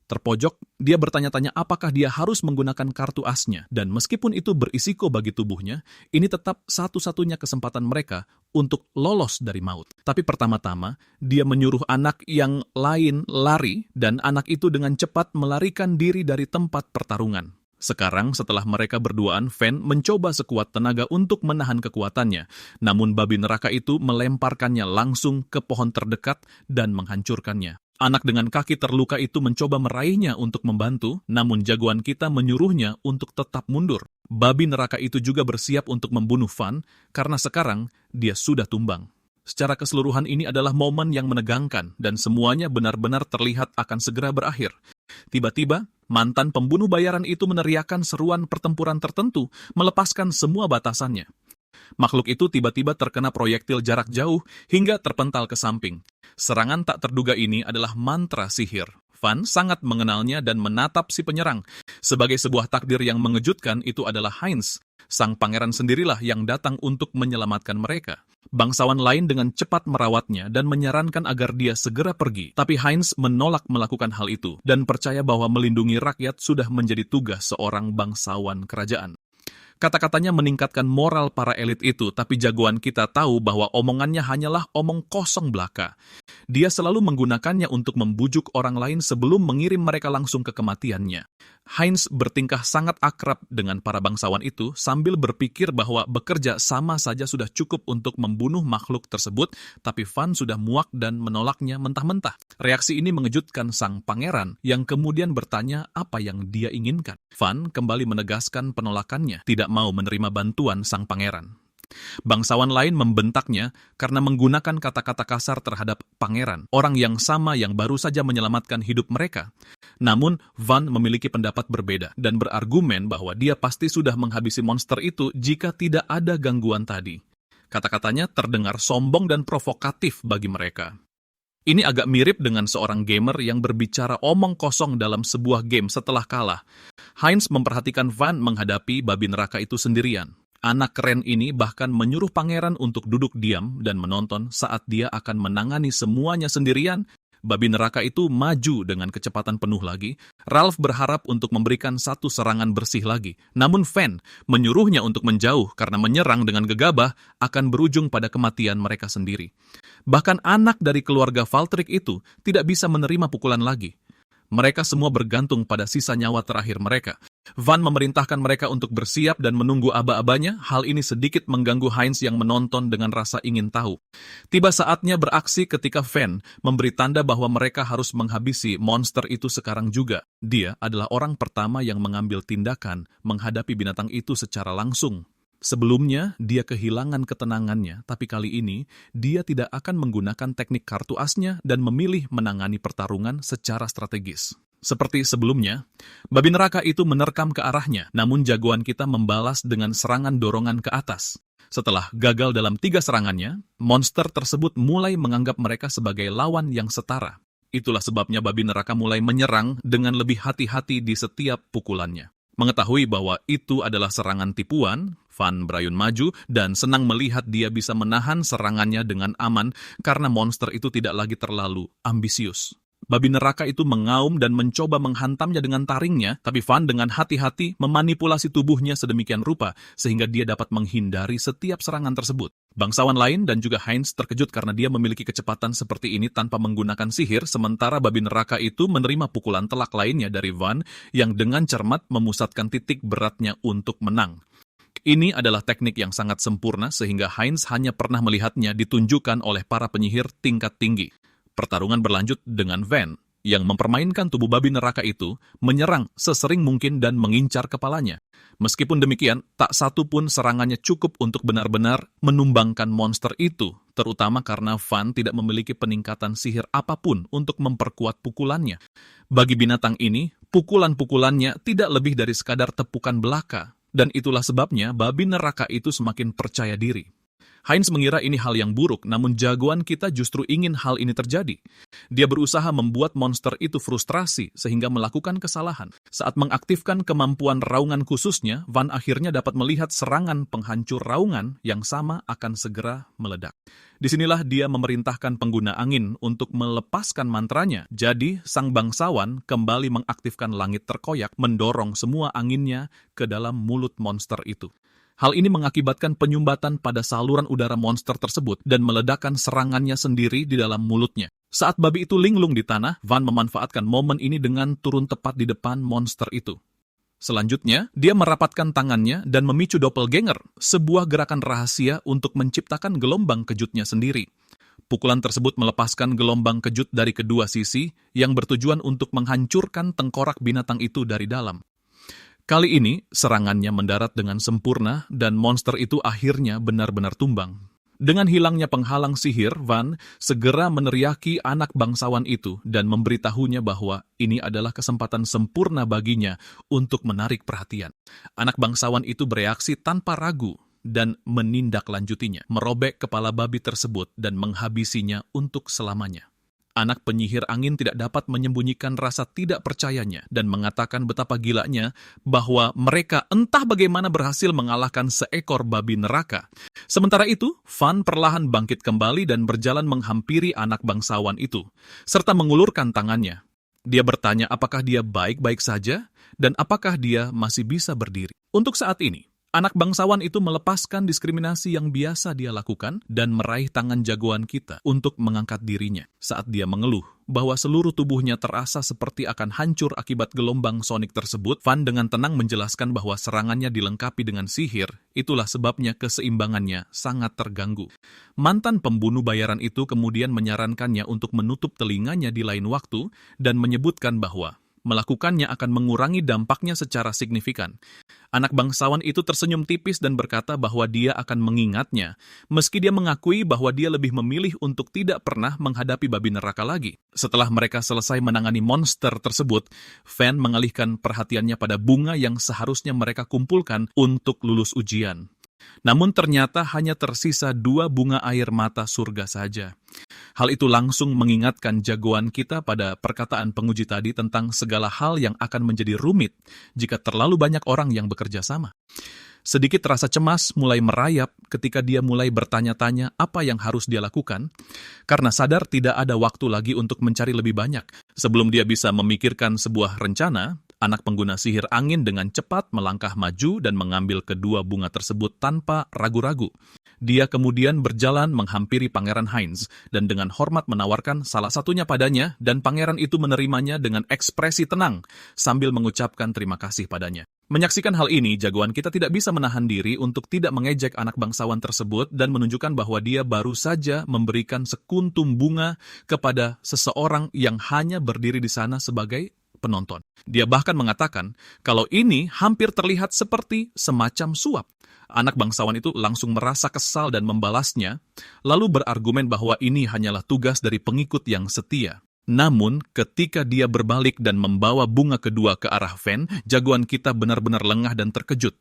Terpojok, dia bertanya-tanya apakah dia harus menggunakan kartu asnya, dan meskipun itu berisiko bagi tubuhnya, ini tetap satu-satunya kesempatan mereka untuk lolos dari maut. Tapi pertama-tama, dia menyuruh anak yang lain lari, dan anak itu dengan cepat melarikan diri dari tempat pertarungan. Sekarang, setelah mereka berduaan, Van mencoba sekuat tenaga untuk menahan kekuatannya, namun babi neraka itu melemparkannya langsung ke pohon terdekat dan menghancurkannya. Anak dengan kaki terluka itu mencoba meraihnya untuk membantu, namun jagoan kita menyuruhnya untuk tetap mundur. Babi neraka itu juga bersiap untuk membunuh Van, karena sekarang dia sudah tumbang. Secara keseluruhan ini adalah momen yang menegangkan, dan semuanya benar-benar terlihat akan segera berakhir. Tiba-tiba, mantan pembunuh bayaran itu meneriakkan seruan pertempuran tertentu, melepaskan semua batasannya. Makhluk itu tiba-tiba terkena proyektil jarak jauh hingga terpental ke samping. Serangan tak terduga ini adalah mantra sihir. Van sangat mengenalnya dan menatap si penyerang. Sebagai sebuah takdir yang mengejutkan, itu adalah Heinz. Sang pangeran sendirilah yang datang untuk menyelamatkan mereka. Bangsawan lain dengan cepat merawatnya dan menyarankan agar dia segera pergi. Tapi Heinz menolak melakukan hal itu dan percaya bahwa melindungi rakyat sudah menjadi tugas seorang bangsawan kerajaan. Kata-katanya meningkatkan moral para elit itu, tapi jagoan kita tahu bahwa omongannya hanyalah omong kosong belaka. Dia selalu menggunakannya untuk membujuk orang lain sebelum mengirim mereka langsung ke kematiannya. Heinz bertingkah sangat akrab dengan para bangsawan itu sambil berpikir bahwa bekerja sama saja sudah cukup untuk membunuh makhluk tersebut, tapi Van sudah muak dan menolaknya mentah-mentah. Reaksi ini mengejutkan sang pangeran yang kemudian bertanya apa yang dia inginkan. Van kembali menegaskan penolakannya, tidak mau menerima bantuan sang pangeran. Bangsawan lain membentaknya karena menggunakan kata-kata kasar terhadap pangeran, orang yang sama yang baru saja menyelamatkan hidup mereka. Namun, Van memiliki pendapat berbeda dan berargumen bahwa dia pasti sudah menghabisi monster itu jika tidak ada gangguan tadi. Kata-katanya terdengar sombong dan provokatif bagi mereka. Ini agak mirip dengan seorang gamer yang berbicara omong kosong dalam sebuah game setelah kalah. Heinz memperhatikan Van menghadapi babi neraka itu sendirian. Anak keren ini bahkan menyuruh pangeran untuk duduk diam dan menonton saat dia akan menangani semuanya sendirian. Babi neraka itu maju dengan kecepatan penuh lagi. Ralph berharap untuk memberikan satu serangan bersih lagi. Namun Van menyuruhnya untuk menjauh karena menyerang dengan gegabah akan berujung pada kematian mereka sendiri. Bahkan anak dari keluarga Valtryek itu tidak bisa menerima pukulan lagi. Mereka semua bergantung pada sisa nyawa terakhir mereka. Van memerintahkan mereka untuk bersiap dan menunggu aba-abanya. Hal ini sedikit mengganggu Heinz yang menonton dengan rasa ingin tahu. Tiba saatnya beraksi ketika Van memberi tanda bahwa mereka harus menghabisi monster itu sekarang juga. Dia adalah orang pertama yang mengambil tindakan menghadapi binatang itu secara langsung. Sebelumnya, dia kehilangan ketenangannya, tapi kali ini dia tidak akan menggunakan teknik kartu asnya dan memilih menangani pertarungan secara strategis. Seperti sebelumnya, babi neraka itu menerkam ke arahnya, namun jagoan kita membalas dengan serangan dorongan ke atas. Setelah gagal dalam 3 serangannya, monster tersebut mulai menganggap mereka sebagai lawan yang setara. Itulah sebabnya babi neraka mulai menyerang dengan lebih hati-hati di setiap pukulannya. Mengetahui bahwa itu adalah serangan tipuan, Van berayun maju dan senang melihat dia bisa menahan serangannya dengan aman karena monster itu tidak lagi terlalu ambisius. Babi neraka itu mengaum dan mencoba menghantamnya dengan taringnya, tapi Van dengan hati-hati memanipulasi tubuhnya sedemikian rupa sehingga dia dapat menghindari setiap serangan tersebut. Bangsawan lain dan juga Heinz terkejut karena dia memiliki kecepatan seperti ini tanpa menggunakan sihir, sementara babi neraka itu menerima pukulan telak lainnya dari Van yang dengan cermat memusatkan titik beratnya untuk menang. Ini adalah teknik yang sangat sempurna sehingga Heinz hanya pernah melihatnya ditunjukkan oleh para penyihir tingkat tinggi. Pertarungan berlanjut dengan Van yang mempermainkan tubuh babi neraka itu, menyerang sesering mungkin dan mengincar kepalanya. Meskipun demikian, tak satu pun serangannya cukup untuk benar-benar menumbangkan monster itu, terutama karena Van tidak memiliki peningkatan sihir apapun untuk memperkuat pukulannya. Bagi binatang ini, pukulan-pukulannya tidak lebih dari sekadar tepukan belaka, dan itulah sebabnya babi neraka itu semakin percaya diri. Heinz mengira ini hal yang buruk, namun jagoan kita justru ingin hal ini terjadi. Dia berusaha membuat monster itu frustrasi sehingga melakukan kesalahan. Saat mengaktifkan kemampuan raungan khususnya, Van akhirnya dapat melihat serangan penghancur raungan yang sama akan segera meledak. Disinilah dia memerintahkan pengguna angin untuk melepaskan mantranya. Jadi, sang bangsawan kembali mengaktifkan langit terkoyak, mendorong semua anginnya ke dalam mulut monster itu. Hal ini mengakibatkan penyumbatan pada saluran udara monster tersebut dan meledakkan serangannya sendiri di dalam mulutnya. Saat babi itu linglung di tanah, Van memanfaatkan momen ini dengan turun tepat di depan monster itu. Selanjutnya, dia merapatkan tangannya dan memicu doppelganger, sebuah gerakan rahasia untuk menciptakan gelombang kejutnya sendiri. Pukulan tersebut melepaskan gelombang kejut dari kedua sisi yang bertujuan untuk menghancurkan tengkorak binatang itu dari dalam. Kali ini, serangannya mendarat dengan sempurna dan monster itu akhirnya benar-benar tumbang. Dengan hilangnya penghalang sihir, Van segera meneriaki anak bangsawan itu dan memberitahunya bahwa ini adalah kesempatan sempurna baginya untuk menarik perhatian. Anak bangsawan itu bereaksi tanpa ragu dan menindaklanjutinya, merobek kepala babi tersebut dan menghabisinya untuk selamanya. Anak penyihir angin tidak dapat menyembunyikan rasa tidak percayanya dan mengatakan betapa gilanya bahwa mereka entah bagaimana berhasil mengalahkan seekor babi neraka. Sementara itu, Van perlahan bangkit kembali dan berjalan menghampiri anak bangsawan itu, serta mengulurkan tangannya. Dia bertanya apakah dia baik-baik saja dan apakah dia masih bisa berdiri. Untuk saat ini, Anak bangsawan itu melepaskan diskriminasi yang biasa dia lakukan dan meraih tangan jagoan kita untuk mengangkat dirinya saat dia mengeluh bahwa seluruh tubuhnya terasa seperti akan hancur akibat gelombang sonik tersebut. Van dengan tenang menjelaskan bahwa serangannya dilengkapi dengan sihir, itulah sebabnya keseimbangannya sangat terganggu. Mantan pembunuh bayaran itu kemudian menyarankannya untuk menutup telinganya di lain waktu dan menyebutkan bahwa melakukannya akan mengurangi dampaknya secara signifikan. Anak bangsawan itu tersenyum tipis dan berkata bahwa dia akan mengingatnya, meski dia mengakui bahwa dia lebih memilih untuk tidak pernah menghadapi babi neraka lagi. Setelah mereka selesai menangani monster tersebut, Van mengalihkan perhatiannya pada bunga yang seharusnya mereka kumpulkan untuk lulus ujian. Namun ternyata hanya tersisa 2 bunga air mata surga saja. Hal itu langsung mengingatkan jagoan kita pada perkataan penguji tadi tentang segala hal yang akan menjadi rumit jika terlalu banyak orang yang bekerja sama. Sedikit rasa cemas mulai merayap ketika dia mulai bertanya-tanya apa yang harus dia lakukan, karena sadar tidak ada waktu lagi untuk mencari lebih banyak. Sebelum dia bisa memikirkan sebuah rencana, anak pengguna sihir angin dengan cepat melangkah maju dan mengambil kedua bunga tersebut tanpa ragu-ragu. Dia kemudian berjalan menghampiri Pangeran Heinz dan dengan hormat menawarkan salah satunya padanya, dan pangeran itu menerimanya dengan ekspresi tenang sambil mengucapkan terima kasih padanya. Menyaksikan hal ini, jagoan kita tidak bisa menahan diri untuk tidak mengejek anak bangsawan tersebut dan menunjukkan bahwa dia baru saja memberikan sekuntum bunga kepada seseorang yang hanya berdiri di sana sebagai penonton. Dia bahkan mengatakan kalau ini hampir terlihat seperti semacam suap. Anak bangsawan itu langsung merasa kesal dan membalasnya, lalu berargumen bahwa ini hanyalah tugas dari pengikut yang setia. Namun, ketika dia berbalik dan membawa bunga kedua ke arah Van, jagoan kita benar-benar lengah dan terkejut.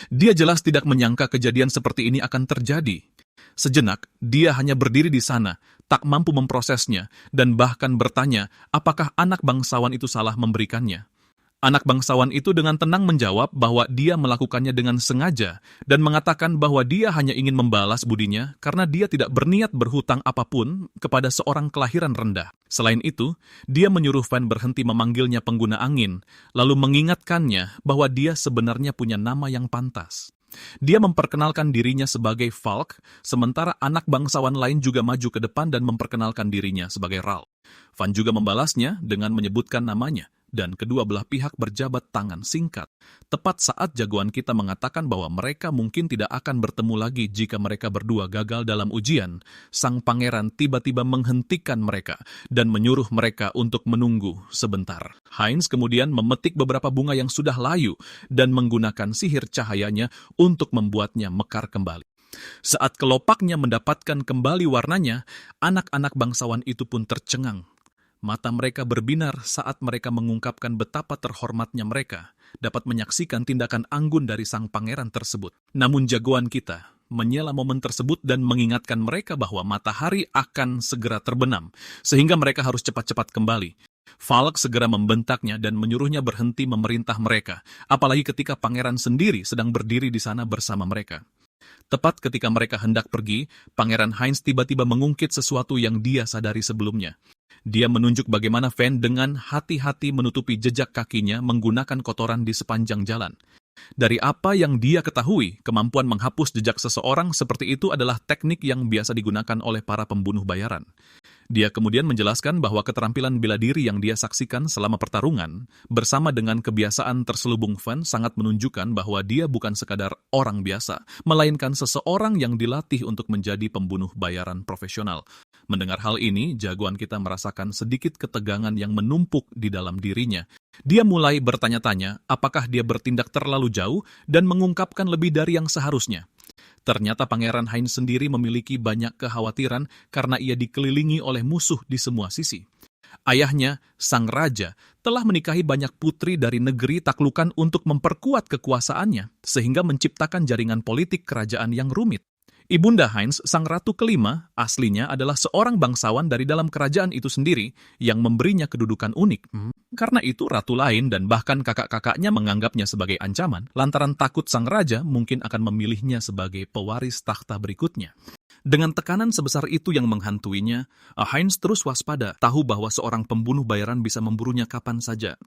Dia jelas tidak menyangka kejadian seperti ini akan terjadi. Sejenak, dia hanya berdiri di sana, tak mampu memprosesnya, dan bahkan bertanya apakah anak bangsawan itu salah memberikannya. Anak bangsawan itu dengan tenang menjawab bahwa dia melakukannya dengan sengaja dan mengatakan bahwa dia hanya ingin membalas budinya karena dia tidak berniat berhutang apapun kepada seorang kelahiran rendah. Selain itu, dia menyuruh Van berhenti memanggilnya pengguna angin, lalu mengingatkannya bahwa dia sebenarnya punya nama yang pantas. Dia memperkenalkan dirinya sebagai Falk, sementara anak bangsawan lain juga maju ke depan dan memperkenalkan dirinya sebagai Ral. Van juga membalasnya dengan menyebutkan namanya, dan kedua belah pihak berjabat tangan singkat. Tepat saat jagoan kita mengatakan bahwa mereka mungkin tidak akan bertemu lagi jika mereka berdua gagal dalam ujian, sang pangeran tiba-tiba menghentikan mereka dan menyuruh mereka untuk menunggu sebentar. Heinz kemudian memetik beberapa bunga yang sudah layu dan menggunakan sihir cahayanya untuk membuatnya mekar kembali. Saat kelopaknya mendapatkan kembali warnanya, anak-anak bangsawan itu pun tercengang. Mata mereka berbinar saat mereka mengungkapkan betapa terhormatnya mereka dapat menyaksikan tindakan anggun dari sang pangeran tersebut. Namun jagoan kita menyela momen tersebut dan mengingatkan mereka bahwa matahari akan segera terbenam, sehingga mereka harus cepat-cepat kembali. Falk segera membentaknya dan menyuruhnya berhenti memerintah mereka, apalagi ketika pangeran sendiri sedang berdiri di sana bersama mereka. Tepat ketika mereka hendak pergi, Pangeran Heinz tiba-tiba mengungkit sesuatu yang dia sadari sebelumnya. Dia menunjuk bagaimana Van dengan hati-hati menutupi jejak kakinya menggunakan kotoran di sepanjang jalan. Dari apa yang dia ketahui, kemampuan menghapus jejak seseorang seperti itu adalah teknik yang biasa digunakan oleh para pembunuh bayaran. Dia kemudian menjelaskan bahwa keterampilan bela diri yang dia saksikan selama pertarungan, bersama dengan kebiasaan terselubung Van sangat menunjukkan bahwa dia bukan sekadar orang biasa, melainkan seseorang yang dilatih untuk menjadi pembunuh bayaran profesional. Mendengar hal ini, jagoan kita merasakan sedikit ketegangan yang menumpuk di dalam dirinya. Dia mulai bertanya-tanya apakah dia bertindak terlalu jauh dan mengungkapkan lebih dari yang seharusnya. Ternyata Pangeran Heinz sendiri memiliki banyak kekhawatiran karena ia dikelilingi oleh musuh di semua sisi. Ayahnya, sang raja, telah menikahi banyak putri dari negeri taklukan untuk memperkuat kekuasaannya, sehingga menciptakan jaringan politik kerajaan yang rumit. Ibunda Heinz, sang ratu kelima, aslinya adalah seorang bangsawan dari dalam kerajaan itu sendiri yang memberinya kedudukan unik. Karena itu ratu lain dan bahkan kakak-kakaknya menganggapnya sebagai ancaman, lantaran takut sang raja mungkin akan memilihnya sebagai pewaris takhta berikutnya. Dengan tekanan sebesar itu yang menghantuinya, Heinz terus waspada, tahu bahwa seorang pembunuh bayaran bisa memburunya kapan saja.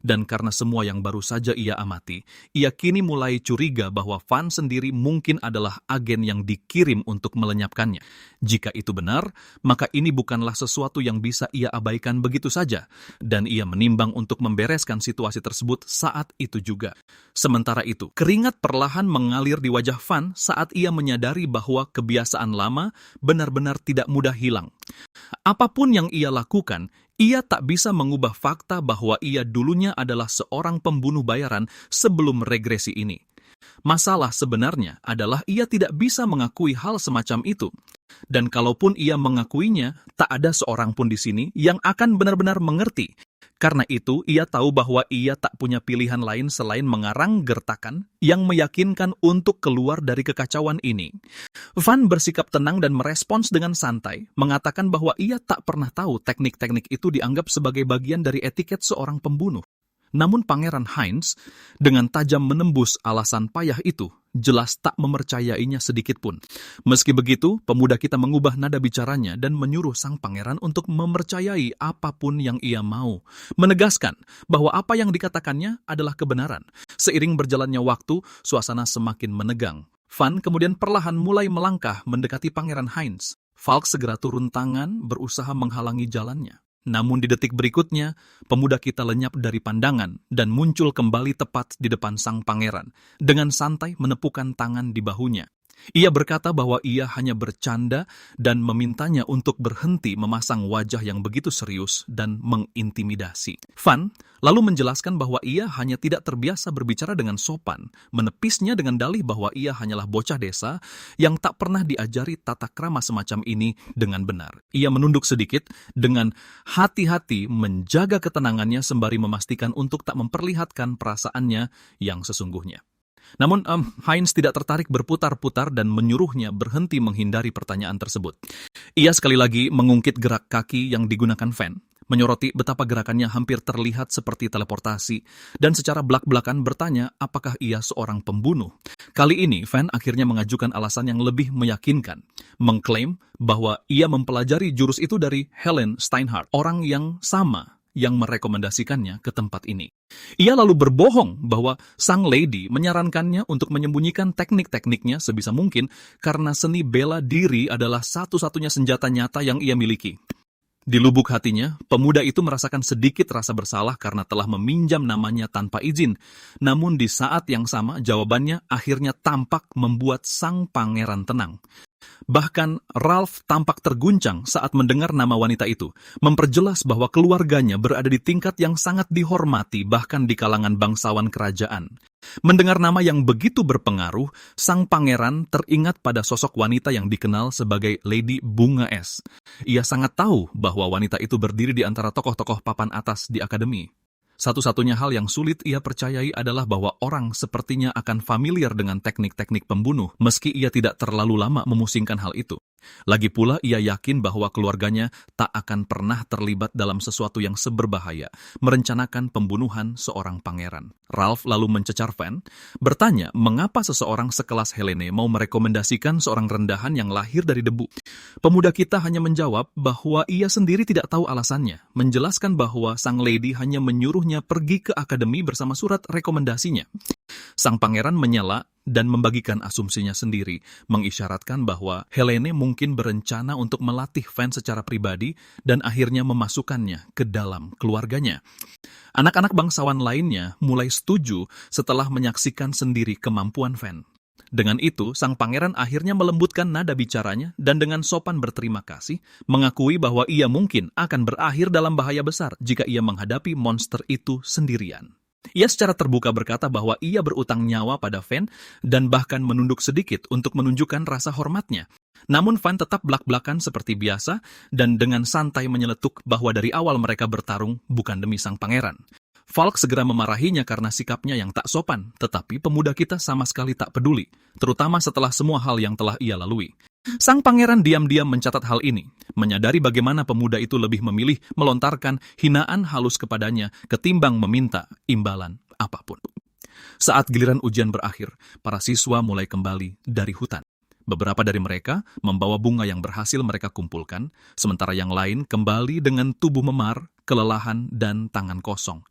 Dan karena semua yang baru saja ia amati, ia kini mulai curiga bahwa Van sendiri mungkin adalah agen yang dikirim untuk melenyapkannya. Jika itu benar, maka ini bukanlah sesuatu yang bisa ia abaikan begitu saja, dan ia menimbang untuk membereskan situasi tersebut saat itu juga. Sementara itu, keringat perlahan mengalir di wajah Van saat ia menyadari bahwa kebiasaan lama benar-benar tidak mudah hilang. Apapun yang ia lakukan, ia tak bisa mengubah fakta bahwa ia dulunya adalah seorang pembunuh bayaran sebelum regresi ini. Masalah sebenarnya adalah ia tidak bisa mengakui hal semacam itu. Dan kalaupun ia mengakuinya, tak ada seorang pun di sini yang akan benar-benar mengerti. Karena itu, ia tahu bahwa ia tak punya pilihan lain selain mengarang gertakan yang meyakinkan untuk keluar dari kekacauan ini. Van bersikap tenang dan merespons dengan santai, mengatakan bahwa ia tak pernah tahu teknik-teknik itu dianggap sebagai bagian dari etiket seorang pembunuh. Namun Pangeran Heinz, dengan tajam menembus alasan payah itu, jelas tak mempercayainya sedikit pun. Meski begitu, pemuda kita mengubah nada bicaranya dan menyuruh sang pangeran untuk mempercayai apapun yang ia mau. Menegaskan bahwa apa yang dikatakannya adalah kebenaran. Seiring berjalannya waktu, suasana semakin menegang. Van kemudian perlahan mulai melangkah mendekati Pangeran Heinz. Falk segera turun tangan berusaha menghalangi jalannya. Namun di detik berikutnya, pemuda kita lenyap dari pandangan dan muncul kembali tepat di depan sang pangeran, dengan santai menepukkan tangan di bahunya. Ia berkata bahwa ia hanya bercanda dan memintanya untuk berhenti memasang wajah yang begitu serius dan mengintimidasi. Van lalu menjelaskan bahwa ia hanya tidak terbiasa berbicara dengan sopan, menepisnya dengan dalih bahwa ia hanyalah bocah desa yang tak pernah diajari tata krama semacam ini dengan benar. Ia menunduk sedikit dengan hati-hati menjaga ketenangannya sembari memastikan untuk tak memperlihatkan perasaannya yang sesungguhnya. Namun Heinz tidak tertarik berputar-putar dan menyuruhnya berhenti menghindari pertanyaan tersebut. Ia sekali lagi mengungkit gerak kaki yang digunakan Van, menyoroti betapa gerakannya hampir terlihat seperti teleportasi, dan secara belak-belakan bertanya apakah ia seorang pembunuh. Kali ini Van akhirnya mengajukan alasan yang lebih meyakinkan, mengklaim bahwa ia mempelajari jurus itu dari Helen Steinhardt, orang yang sama yang merekomendasikannya ke tempat ini. Ia lalu berbohong bahwa sang lady menyarankannya untuk menyembunyikan teknik-tekniknya sebisa mungkin karena seni bela diri adalah satu-satunya senjata nyata yang ia miliki. Di lubuk hatinya, pemuda itu merasakan sedikit rasa bersalah karena telah meminjam namanya tanpa izin. Namun di saat yang sama, jawabannya akhirnya tampak membuat sang pangeran tenang. Bahkan Ralph tampak terguncang saat mendengar nama wanita itu, memperjelas bahwa keluarganya berada di tingkat yang sangat dihormati bahkan di kalangan bangsawan kerajaan. Mendengar nama yang begitu berpengaruh, sang pangeran teringat pada sosok wanita yang dikenal sebagai Lady Bunga Es. Ia sangat tahu bahwa wanita itu berdiri di antara tokoh-tokoh papan atas di akademi. Satu-satunya hal yang sulit ia percayai adalah bahwa orang sepertinya akan familiar dengan teknik-teknik pembunuh, meski ia tidak terlalu lama memusingkan hal itu. Lagi pula ia yakin bahwa keluarganya tak akan pernah terlibat dalam sesuatu yang seberbahaya, merencanakan pembunuhan seorang pangeran. Ralph lalu mencecar Van, bertanya mengapa seseorang sekelas Helene mau merekomendasikan seorang rendahan yang lahir dari debu. Pemuda kita hanya menjawab bahwa ia sendiri tidak tahu alasannya, menjelaskan bahwa sang lady hanya menyuruhnya pergi ke akademi bersama surat rekomendasinya. Sang pangeran menyela dan membagikan asumsinya sendiri, mengisyaratkan bahwa Helene mungkin berencana untuk melatih Van secara pribadi dan akhirnya memasukkannya ke dalam keluarganya. Anak-anak bangsawan lainnya mulai setuju setelah menyaksikan sendiri kemampuan Van. Dengan itu, sang pangeran akhirnya melembutkan nada bicaranya dan dengan sopan berterima kasih, mengakui bahwa ia mungkin akan berakhir dalam bahaya besar jika ia menghadapi monster itu sendirian. Ia secara terbuka berkata bahwa ia berutang nyawa pada Van dan bahkan menunduk sedikit untuk menunjukkan rasa hormatnya. Namun Van tetap blak-blakan seperti biasa dan dengan santai menyeletuk bahwa dari awal mereka bertarung bukan demi sang pangeran. Falk segera memarahinya karena sikapnya yang tak sopan, tetapi pemuda kita sama sekali tak peduli, terutama setelah semua hal yang telah ia lalui. Sang pangeran diam-diam mencatat hal ini, menyadari bagaimana pemuda itu lebih memilih melontarkan hinaan halus kepadanya ketimbang meminta imbalan apapun. Saat giliran ujian berakhir, para siswa mulai kembali dari hutan. Beberapa dari mereka membawa bunga yang berhasil mereka kumpulkan, sementara yang lain kembali dengan tubuh memar, kelelahan, dan tangan kosong.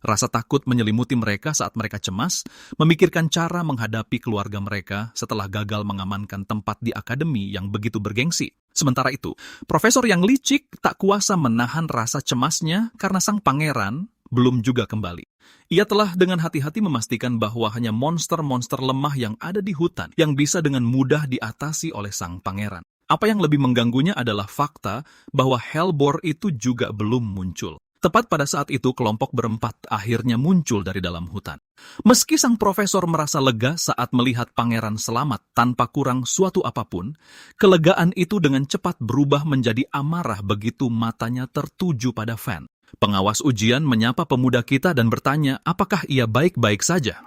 Rasa takut menyelimuti mereka saat mereka cemas, memikirkan cara menghadapi keluarga mereka setelah gagal mengamankan tempat di akademi yang begitu bergengsi. Sementara itu, profesor yang licik tak kuasa menahan rasa cemasnya karena sang pangeran belum juga kembali. Ia telah dengan hati-hati memastikan bahwa hanya monster-monster lemah yang ada di hutan yang bisa dengan mudah diatasi oleh sang pangeran. Apa yang lebih mengganggunya adalah fakta bahwa Hellbore itu juga belum muncul. Tepat pada saat itu, kelompok berempat akhirnya muncul dari dalam hutan. Meski sang profesor merasa lega saat melihat pangeran selamat tanpa kurang suatu apapun, kelegaan itu dengan cepat berubah menjadi amarah begitu matanya tertuju pada Fan. Pengawas ujian menyapa pemuda kita dan bertanya apakah ia baik-baik saja.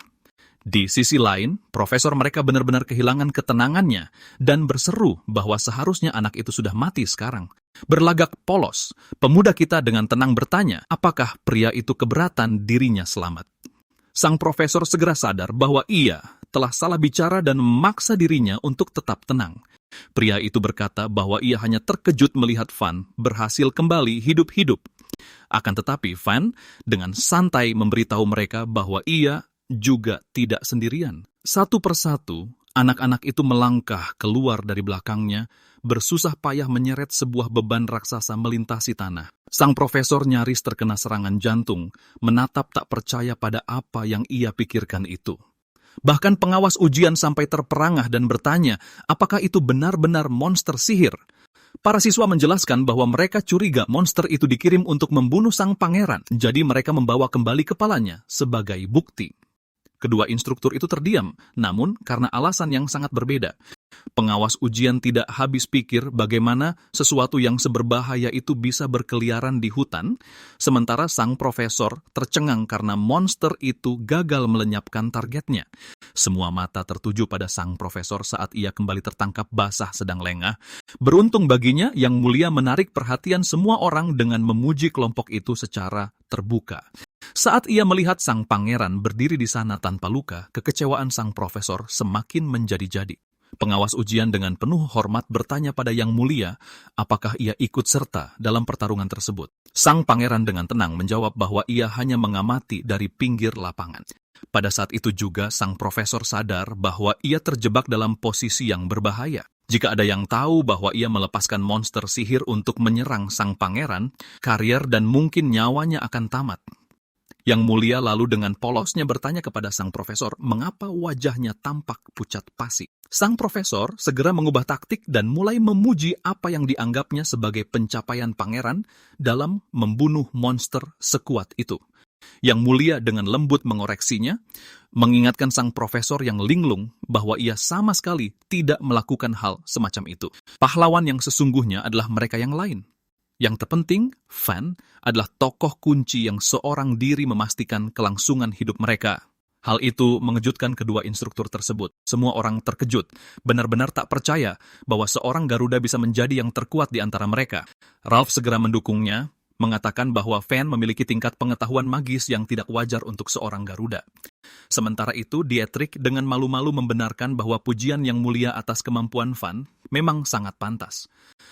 Di sisi lain, profesor mereka benar-benar kehilangan ketenangannya dan berseru bahwa seharusnya anak itu sudah mati sekarang. Berlagak polos, pemuda kita dengan tenang bertanya apakah pria itu keberatan dirinya selamat. Sang profesor segera sadar bahwa ia telah salah bicara dan memaksa dirinya untuk tetap tenang. Pria itu berkata bahwa ia hanya terkejut melihat Van berhasil kembali hidup-hidup. Akan tetapi Van dengan santai memberitahu mereka bahwa ia juga tidak sendirian. Satu persatu, anak-anak itu melangkah keluar dari belakangnya, bersusah payah menyeret sebuah beban raksasa melintasi tanah. Sang profesor nyaris terkena serangan jantung, menatap tak percaya pada apa yang ia pikirkan itu. Bahkan pengawas ujian sampai terperangah dan bertanya, apakah itu benar-benar monster sihir? Para siswa menjelaskan bahwa mereka curiga monster itu dikirim untuk membunuh sang pangeran, jadi mereka membawa kembali kepalanya sebagai bukti. Kedua instruktur itu terdiam, namun karena alasan yang sangat berbeda. Pengawas ujian tidak habis pikir bagaimana sesuatu yang seberbahaya itu bisa berkeliaran di hutan, sementara sang profesor tercengang karena monster itu gagal melenyapkan targetnya. Semua mata tertuju pada sang profesor saat ia kembali tertangkap basah sedang lengah. Beruntung baginya, Yang Mulia menarik perhatian semua orang dengan memuji kelompok itu secara terbuka. Saat ia melihat sang pangeran berdiri di sana tanpa luka, kekecewaan sang profesor semakin menjadi-jadi. Pengawas ujian dengan penuh hormat bertanya pada Yang Mulia, apakah ia ikut serta dalam pertarungan tersebut. Sang pangeran dengan tenang menjawab bahwa ia hanya mengamati dari pinggir lapangan. Pada saat itu juga sang profesor sadar bahwa ia terjebak dalam posisi yang berbahaya. Jika ada yang tahu bahwa ia melepaskan monster sihir untuk menyerang sang pangeran, karier dan mungkin nyawanya akan tamat. Yang Mulia lalu dengan polosnya bertanya kepada sang profesor mengapa wajahnya tampak pucat pasi. Sang profesor segera mengubah taktik dan mulai memuji apa yang dianggapnya sebagai pencapaian pangeran dalam membunuh monster sekuat itu. Yang Mulia dengan lembut mengoreksinya, mengingatkan sang profesor yang linglung bahwa ia sama sekali tidak melakukan hal semacam itu. Pahlawan yang sesungguhnya adalah mereka yang lain. Yang terpenting, Van adalah tokoh kunci yang seorang diri memastikan kelangsungan hidup mereka. Hal itu mengejutkan kedua instruktur tersebut. Semua orang terkejut, benar-benar tak percaya bahwa seorang Garuda bisa menjadi yang terkuat di antara mereka. Ralph segera mendukungnya, mengatakan bahwa Van memiliki tingkat pengetahuan magis yang tidak wajar untuk seorang Garuda. Sementara itu, Dietrich dengan malu-malu membenarkan bahwa pujian Yang Mulia atas kemampuan Van memang sangat pantas.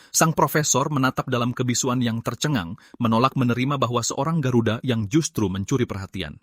Sang profesor menatap dalam kebisuan yang tercengang, menolak menerima bahwa seorang Garuda yang justru mencuri perhatian.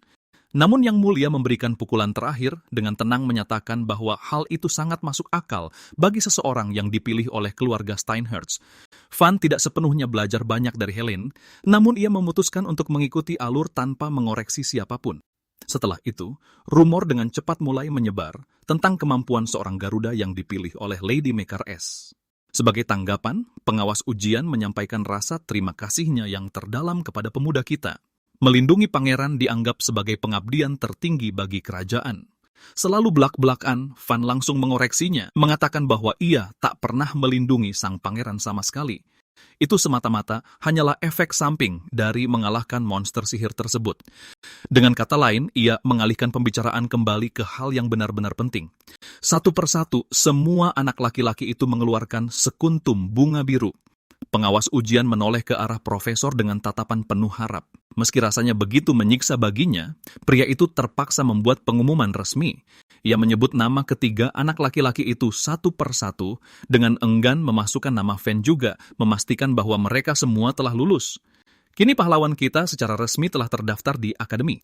Namun Yang Mulia memberikan pukulan terakhir dengan tenang menyatakan bahwa hal itu sangat masuk akal bagi seseorang yang dipilih oleh keluarga Steinherz. Van tidak sepenuhnya belajar banyak dari Helen, namun ia memutuskan untuk mengikuti alur tanpa mengoreksi siapapun. Setelah itu, rumor dengan cepat mulai menyebar tentang kemampuan seorang Garuda yang dipilih oleh Lady Maker S. Sebagai tanggapan, pengawas ujian menyampaikan rasa terima kasihnya yang terdalam kepada pemuda kita. Melindungi pangeran dianggap sebagai pengabdian tertinggi bagi kerajaan. Selalu belak-belakan, Van langsung mengoreksinya, mengatakan bahwa ia tak pernah melindungi sang pangeran sama sekali. Itu semata-mata hanyalah efek samping dari mengalahkan monster sihir tersebut. Dengan kata lain, ia mengalihkan pembicaraan kembali ke hal yang benar-benar penting. Satu persatu, semua anak laki-laki itu mengeluarkan sekuntum bunga biru. Pengawas ujian menoleh ke arah profesor dengan tatapan penuh harap. Meski rasanya begitu menyiksa baginya, pria itu terpaksa membuat pengumuman resmi. Ia menyebut nama ketiga anak laki-laki itu satu persatu, dengan enggan memasukkan nama Van juga, memastikan bahwa mereka semua telah lulus. Kini pahlawan kita secara resmi telah terdaftar di akademi.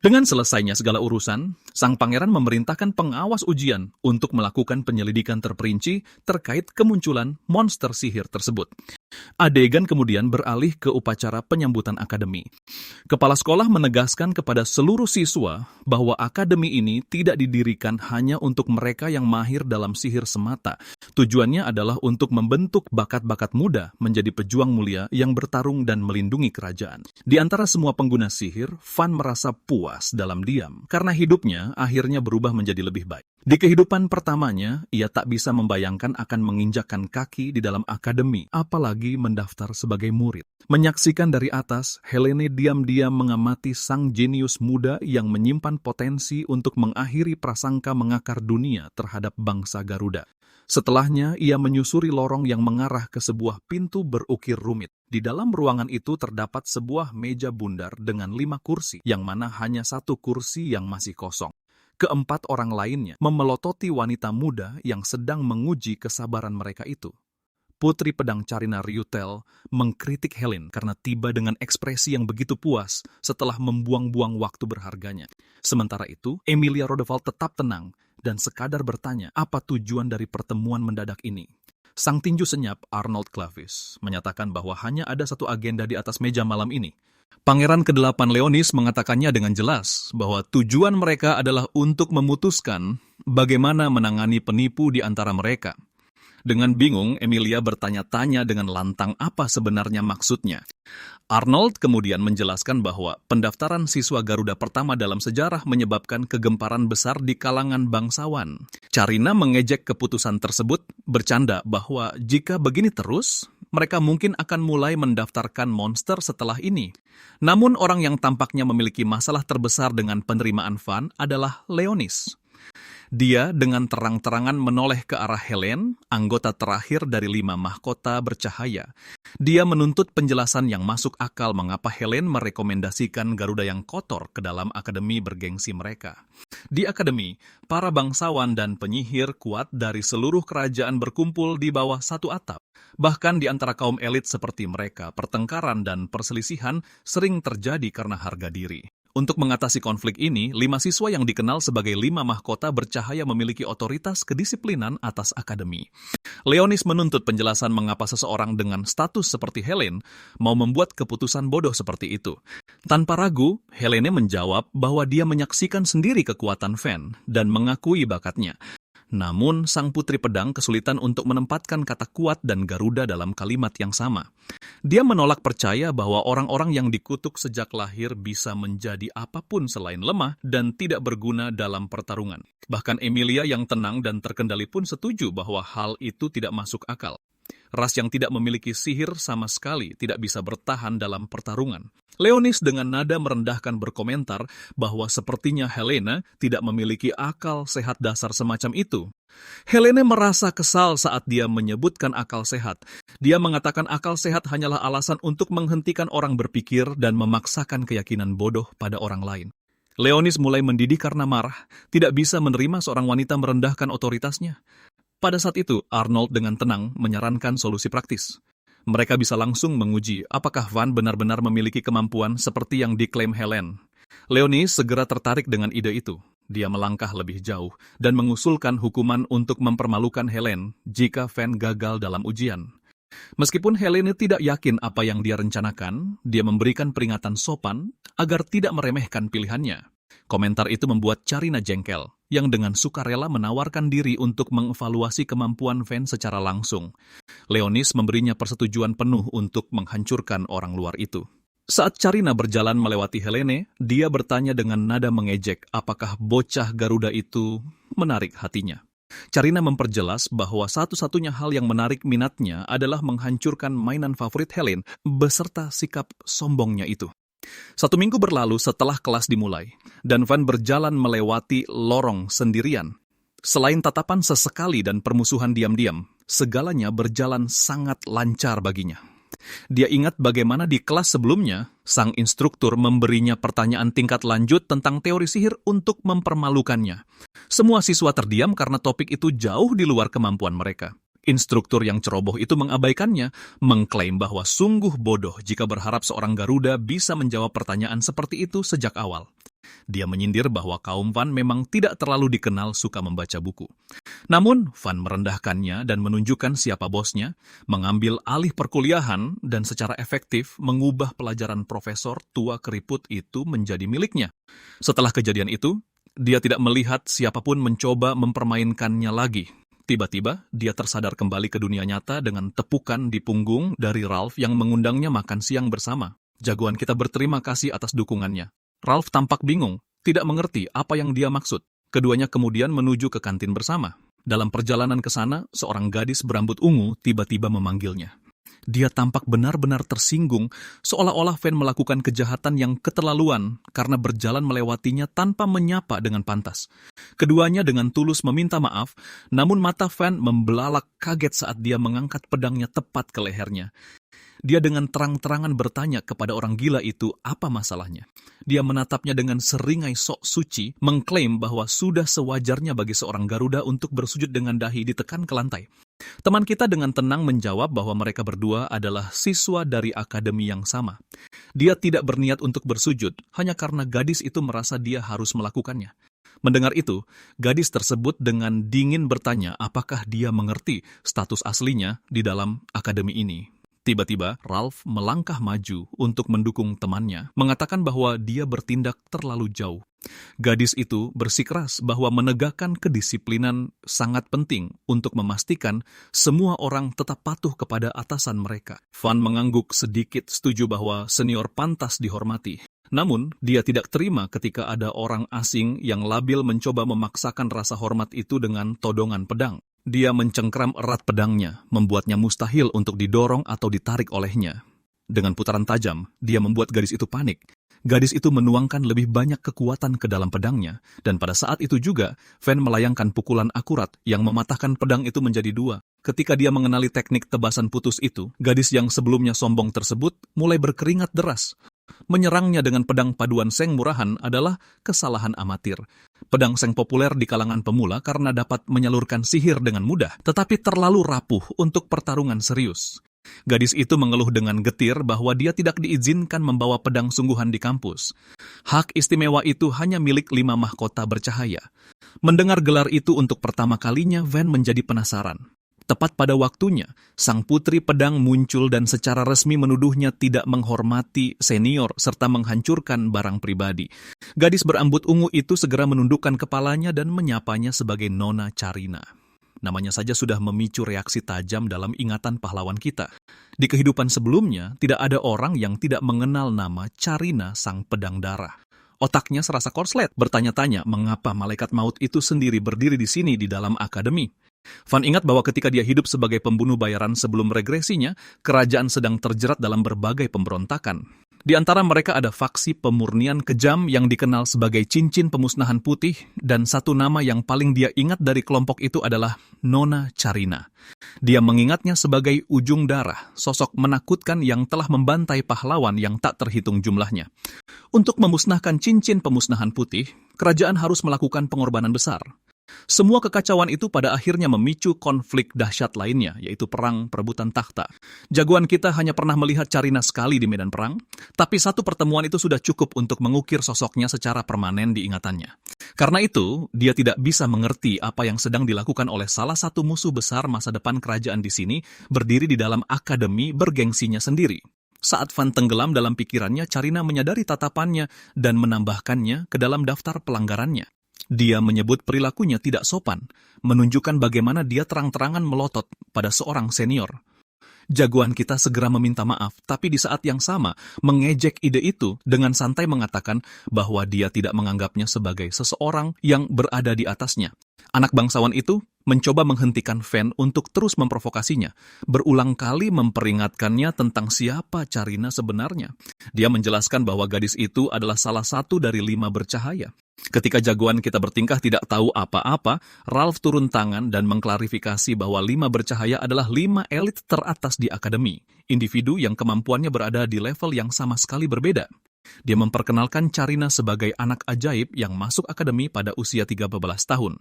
Dengan selesainya segala urusan, sang pangeran memerintahkan pengawas ujian untuk melakukan penyelidikan terperinci terkait kemunculan monster sihir tersebut. Adegan kemudian beralih ke upacara penyambutan akademi. Kepala sekolah menegaskan kepada seluruh siswa bahwa akademi ini tidak didirikan hanya untuk mereka yang mahir dalam sihir semata. Tujuannya adalah untuk membentuk bakat-bakat muda menjadi pejuang mulia yang bertarung dan melindungi kerajaan. Di antara semua pengguna sihir, Van merasa puas dalam diam karena hidupnya akhirnya berubah menjadi lebih baik. Di kehidupan pertamanya, ia tak bisa membayangkan akan menginjakkan kaki di dalam akademi, apalagi mendaftar sebagai murid. Menyaksikan dari atas, Helene diam-diam mengamati sang jenius muda yang menyimpan potensi untuk mengakhiri prasangka mengakar dunia terhadap bangsa Garuda. Setelahnya, ia menyusuri lorong yang mengarah ke sebuah pintu berukir rumit. Di dalam ruangan itu terdapat sebuah meja bundar dengan 5 kursi, yang mana hanya 1 kursi yang masih kosong. Keempat orang lainnya memelototi wanita muda yang sedang menguji kesabaran mereka itu. Putri pedang Carina Ryutel mengkritik Helen karena tiba dengan ekspresi yang begitu puas setelah membuang-buang waktu berharganya. Sementara itu, Emilia Rodewald tetap tenang dan sekadar bertanya apa tujuan dari pertemuan mendadak ini. Sang tinju senyap Arnold Clavis menyatakan bahwa hanya ada satu agenda di atas meja malam ini. Pangeran ke-8 Leonis mengatakannya dengan jelas bahwa tujuan mereka adalah untuk memutuskan bagaimana menangani penipu di antara mereka. Dengan bingung, Emilia bertanya-tanya dengan lantang apa sebenarnya maksudnya. Arnold kemudian menjelaskan bahwa pendaftaran siswa Garuda pertama dalam sejarah menyebabkan kegemparan besar di kalangan bangsawan. Carina mengejek keputusan tersebut, bercanda bahwa jika begini terus, mereka mungkin akan mulai mendaftarkan monster setelah ini. Namun orang yang tampaknya memiliki masalah terbesar dengan penerimaan Van adalah Leonis. Dia dengan terang-terangan menoleh ke arah Helen, anggota terakhir dari 5 mahkota bercahaya. Dia menuntut penjelasan yang masuk akal mengapa Helen merekomendasikan Garuda yang kotor ke dalam akademi bergengsi mereka. Di akademi, para bangsawan dan penyihir kuat dari seluruh kerajaan berkumpul di bawah satu atap. Bahkan di antara kaum elit seperti mereka, pertengkaran dan perselisihan sering terjadi karena harga diri. Untuk mengatasi konflik ini, 5 siswa yang dikenal sebagai 5 mahkota bercahaya memiliki otoritas kedisiplinan atas akademi. Leonis menuntut penjelasan mengapa seseorang dengan status seperti Helen mau membuat keputusan bodoh seperti itu. Tanpa ragu, Helene menjawab bahwa dia menyaksikan sendiri kekuatan Van dan mengakui bakatnya. Namun, sang putri pedang kesulitan untuk menempatkan kata kuat dan Garuda dalam kalimat yang sama. Dia menolak percaya bahwa orang-orang yang dikutuk sejak lahir bisa menjadi apapun selain lemah dan tidak berguna dalam pertarungan. Bahkan Emilia yang tenang dan terkendali pun setuju bahwa hal itu tidak masuk akal. Ras yang tidak memiliki sihir sama sekali tidak bisa bertahan dalam pertarungan. Leonis dengan nada merendahkan berkomentar bahwa sepertinya Helena tidak memiliki akal sehat dasar semacam itu. Helena merasa kesal saat dia menyebutkan akal sehat. Dia mengatakan akal sehat hanyalah alasan untuk menghentikan orang berpikir dan memaksakan keyakinan bodoh pada orang lain. Leonis mulai mendidih karena marah, tidak bisa menerima seorang wanita merendahkan otoritasnya. Pada saat itu, Arnold dengan tenang menyarankan solusi praktis. Mereka bisa langsung menguji apakah Van benar-benar memiliki kemampuan seperti yang diklaim Helen. Leonis segera tertarik dengan ide itu. Dia melangkah lebih jauh dan mengusulkan hukuman untuk mempermalukan Helen jika Van gagal dalam ujian. Meskipun Helene tidak yakin apa yang dia rencanakan, dia memberikan peringatan sopan agar tidak meremehkan pilihannya. Komentar itu membuat Carina jengkel, yang dengan sukarela menawarkan diri untuk mengevaluasi kemampuan Van secara langsung. Leonis memberinya persetujuan penuh untuk menghancurkan orang luar itu. Saat Carina berjalan melewati Helene, dia bertanya dengan nada mengejek apakah bocah Garuda itu menarik hatinya. Carina memperjelas bahwa satu-satunya hal yang menarik minatnya adalah menghancurkan mainan favorit Helen beserta sikap sombongnya itu. 1 minggu berlalu setelah kelas dimulai, dan Van berjalan melewati lorong sendirian. Selain tatapan sesekali dan permusuhan diam-diam, segalanya berjalan sangat lancar baginya. Dia ingat bagaimana di kelas sebelumnya, sang instruktur memberinya pertanyaan tingkat lanjut tentang teori sihir untuk mempermalukannya. Semua siswa terdiam karena topik itu jauh di luar kemampuan mereka. Instruktur yang ceroboh itu mengabaikannya, mengklaim bahwa sungguh bodoh jika berharap seorang Garuda bisa menjawab pertanyaan seperti itu sejak awal. Dia menyindir bahwa kaum Van memang tidak terlalu dikenal suka membaca buku. Namun, Van merendahkannya dan menunjukkan siapa bosnya, mengambil alih perkuliahan dan secara efektif mengubah pelajaran profesor tua keriput itu menjadi miliknya. Setelah kejadian itu, dia tidak melihat siapapun mencoba mempermainkannya lagi. Tiba-tiba, dia tersadar kembali ke dunia nyata dengan tepukan di punggung dari Ralph yang mengundangnya makan siang bersama. Jagoan kita berterima kasih atas dukungannya. Ralph tampak bingung, tidak mengerti apa yang dia maksud. Keduanya kemudian menuju ke kantin bersama. Dalam perjalanan ke sana, seorang gadis berambut ungu tiba-tiba memanggilnya. Dia tampak benar-benar tersinggung, seolah-olah Van melakukan kejahatan yang keterlaluan karena berjalan melewatinya tanpa menyapa dengan pantas. Keduanya dengan tulus meminta maaf, namun mata Van membelalak kaget saat dia mengangkat pedangnya tepat ke lehernya. Dia dengan terang-terangan bertanya kepada orang gila itu apa masalahnya. Dia menatapnya dengan seringai sok suci, mengklaim bahwa sudah sewajarnya bagi seorang Garuda untuk bersujud dengan dahi ditekan ke lantai. Teman kita dengan tenang menjawab bahwa mereka berdua adalah siswa dari akademi yang sama. Dia tidak berniat untuk bersujud, hanya karena gadis itu merasa dia harus melakukannya. Mendengar itu, gadis tersebut dengan dingin bertanya apakah dia mengerti status aslinya di dalam akademi ini. Tiba-tiba, Ralph melangkah maju untuk mendukung temannya, mengatakan bahwa dia bertindak terlalu jauh. Gadis itu bersikeras bahwa menegakkan kedisiplinan sangat penting untuk memastikan semua orang tetap patuh kepada atasan mereka. Van mengangguk sedikit setuju bahwa senior pantas dihormati. Namun, dia tidak terima ketika ada orang asing yang labil mencoba memaksakan rasa hormat itu dengan todongan pedang. Dia mencengkram erat pedangnya, membuatnya mustahil untuk didorong atau ditarik olehnya. Dengan putaran tajam, dia membuat gadis itu panik. Gadis itu menuangkan lebih banyak kekuatan ke dalam pedangnya, dan pada saat itu juga, Van melayangkan pukulan akurat yang mematahkan pedang itu menjadi dua. Ketika dia mengenali teknik tebasan putus itu, gadis yang sebelumnya sombong tersebut mulai berkeringat deras. Menyerangnya dengan pedang paduan seng murahan adalah kesalahan amatir. Pedang seng populer di kalangan pemula karena dapat menyalurkan sihir dengan mudah, tetapi terlalu rapuh untuk pertarungan serius. Gadis itu mengeluh dengan getir bahwa dia tidak diizinkan membawa pedang sungguhan di kampus. Hak istimewa itu hanya milik 5 mahkota bercahaya. Mendengar gelar itu untuk pertama kalinya, Van menjadi penasaran. Tepat pada waktunya, sang putri pedang muncul dan secara resmi menuduhnya tidak menghormati senior serta menghancurkan barang pribadi. Gadis berambut ungu itu segera menundukkan kepalanya dan menyapanya sebagai Nona Carina. Namanya saja sudah memicu reaksi tajam dalam ingatan pahlawan kita. Di kehidupan sebelumnya, tidak ada orang yang tidak mengenal nama Carina sang pedang darah. Otaknya serasa korslet, bertanya-tanya mengapa malaikat maut itu sendiri berdiri di sini di dalam akademi. Van ingat bahwa ketika dia hidup sebagai pembunuh bayaran sebelum regresinya, kerajaan sedang terjerat dalam berbagai pemberontakan. Di antara mereka ada faksi pemurnian kejam yang dikenal sebagai cincin pemusnahan putih, dan satu nama yang paling dia ingat dari kelompok itu adalah Nona Carina. Dia mengingatnya sebagai ujung darah, sosok menakutkan yang telah membantai pahlawan yang tak terhitung jumlahnya. Untuk memusnahkan cincin pemusnahan putih, kerajaan harus melakukan pengorbanan besar. Semua kekacauan itu pada akhirnya memicu konflik dahsyat lainnya, yaitu perang perebutan takhta. Jagoan kita hanya pernah melihat Carina sekali di medan perang, tapi satu pertemuan itu sudah cukup untuk mengukir sosoknya secara permanen di ingatannya. Karena itu, dia tidak bisa mengerti apa yang sedang dilakukan oleh salah satu musuh besar masa depan kerajaan di sini, berdiri di dalam akademi bergengsinya sendiri. Saat Van tenggelam dalam pikirannya, Carina menyadari tatapannya dan menambahkannya ke dalam daftar pelanggarannya. Dia menyebut perilakunya tidak sopan, menunjukkan bagaimana dia terang-terangan melotot pada seorang senior. Jagoan kita segera meminta maaf, tapi di saat yang sama mengejek ide itu dengan santai mengatakan bahwa dia tidak menganggapnya sebagai seseorang yang berada di atasnya. Anak bangsawan itu mencoba menghentikan Van untuk terus memprovokasinya, berulang kali memperingatkannya tentang siapa Carina sebenarnya. Dia menjelaskan bahwa gadis itu adalah salah satu dari 5 bercahaya. Ketika jagoan kita bertingkah tidak tahu apa-apa, Ralph turun tangan dan mengklarifikasi bahwa 5 bercahaya adalah 5 elit teratas di akademi, individu yang kemampuannya berada di level yang sama sekali berbeda. Dia memperkenalkan Carina sebagai anak ajaib yang masuk akademi pada usia 13 tahun.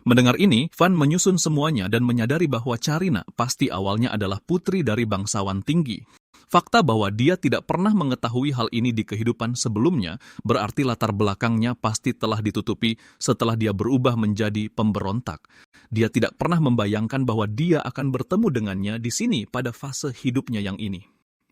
Mendengar ini, Van menyusun semuanya dan menyadari bahwa Carina pasti awalnya adalah putri dari bangsawan tinggi. Fakta bahwa dia tidak pernah mengetahui hal ini di kehidupan sebelumnya berarti latar belakangnya pasti telah ditutupi setelah dia berubah menjadi pemberontak. Dia tidak pernah membayangkan bahwa dia akan bertemu dengannya di sini pada fase hidupnya yang ini.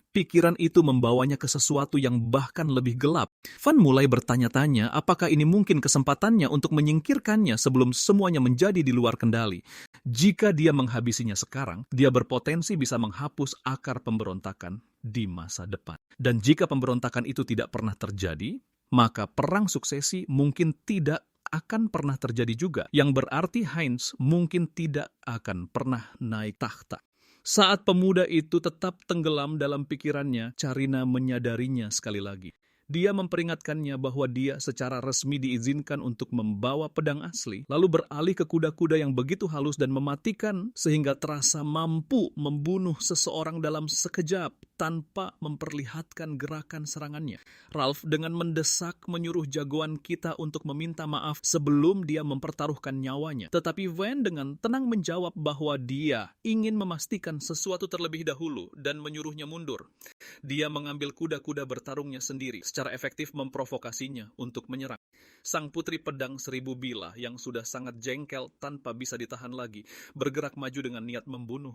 Pikiran itu membawanya ke sesuatu yang bahkan lebih gelap. Van mulai bertanya-tanya apakah ini mungkin kesempatannya untuk menyingkirkannya sebelum semuanya menjadi di luar kendali. Jika dia menghabisinya sekarang, dia berpotensi bisa menghapus akar pemberontakan di masa depan. Dan jika pemberontakan itu tidak pernah terjadi, maka perang suksesi mungkin tidak akan pernah terjadi juga, yang berarti Heinz mungkin tidak akan pernah naik takhta. Saat pemuda itu tetap tenggelam dalam pikirannya, Carina menyadarinya sekali lagi. Dia memperingatkannya bahwa dia secara resmi diizinkan untuk membawa pedang asli, lalu beralih ke kuda-kuda yang begitu halus dan mematikan sehingga terasa mampu membunuh seseorang dalam sekejap tanpa memperlihatkan gerakan serangannya. Ralph dengan mendesak menyuruh jagoan kita untuk meminta maaf sebelum dia mempertaruhkan nyawanya. Tetapi Van dengan tenang menjawab bahwa dia ingin memastikan sesuatu terlebih dahulu dan menyuruhnya mundur. Dia mengambil kuda-kuda bertarungnya sendiri, secara efektif memprovokasinya untuk menyerang. Sang putri pedang 1000 bilah yang sudah sangat jengkel tanpa bisa ditahan lagi, bergerak maju dengan niat membunuh.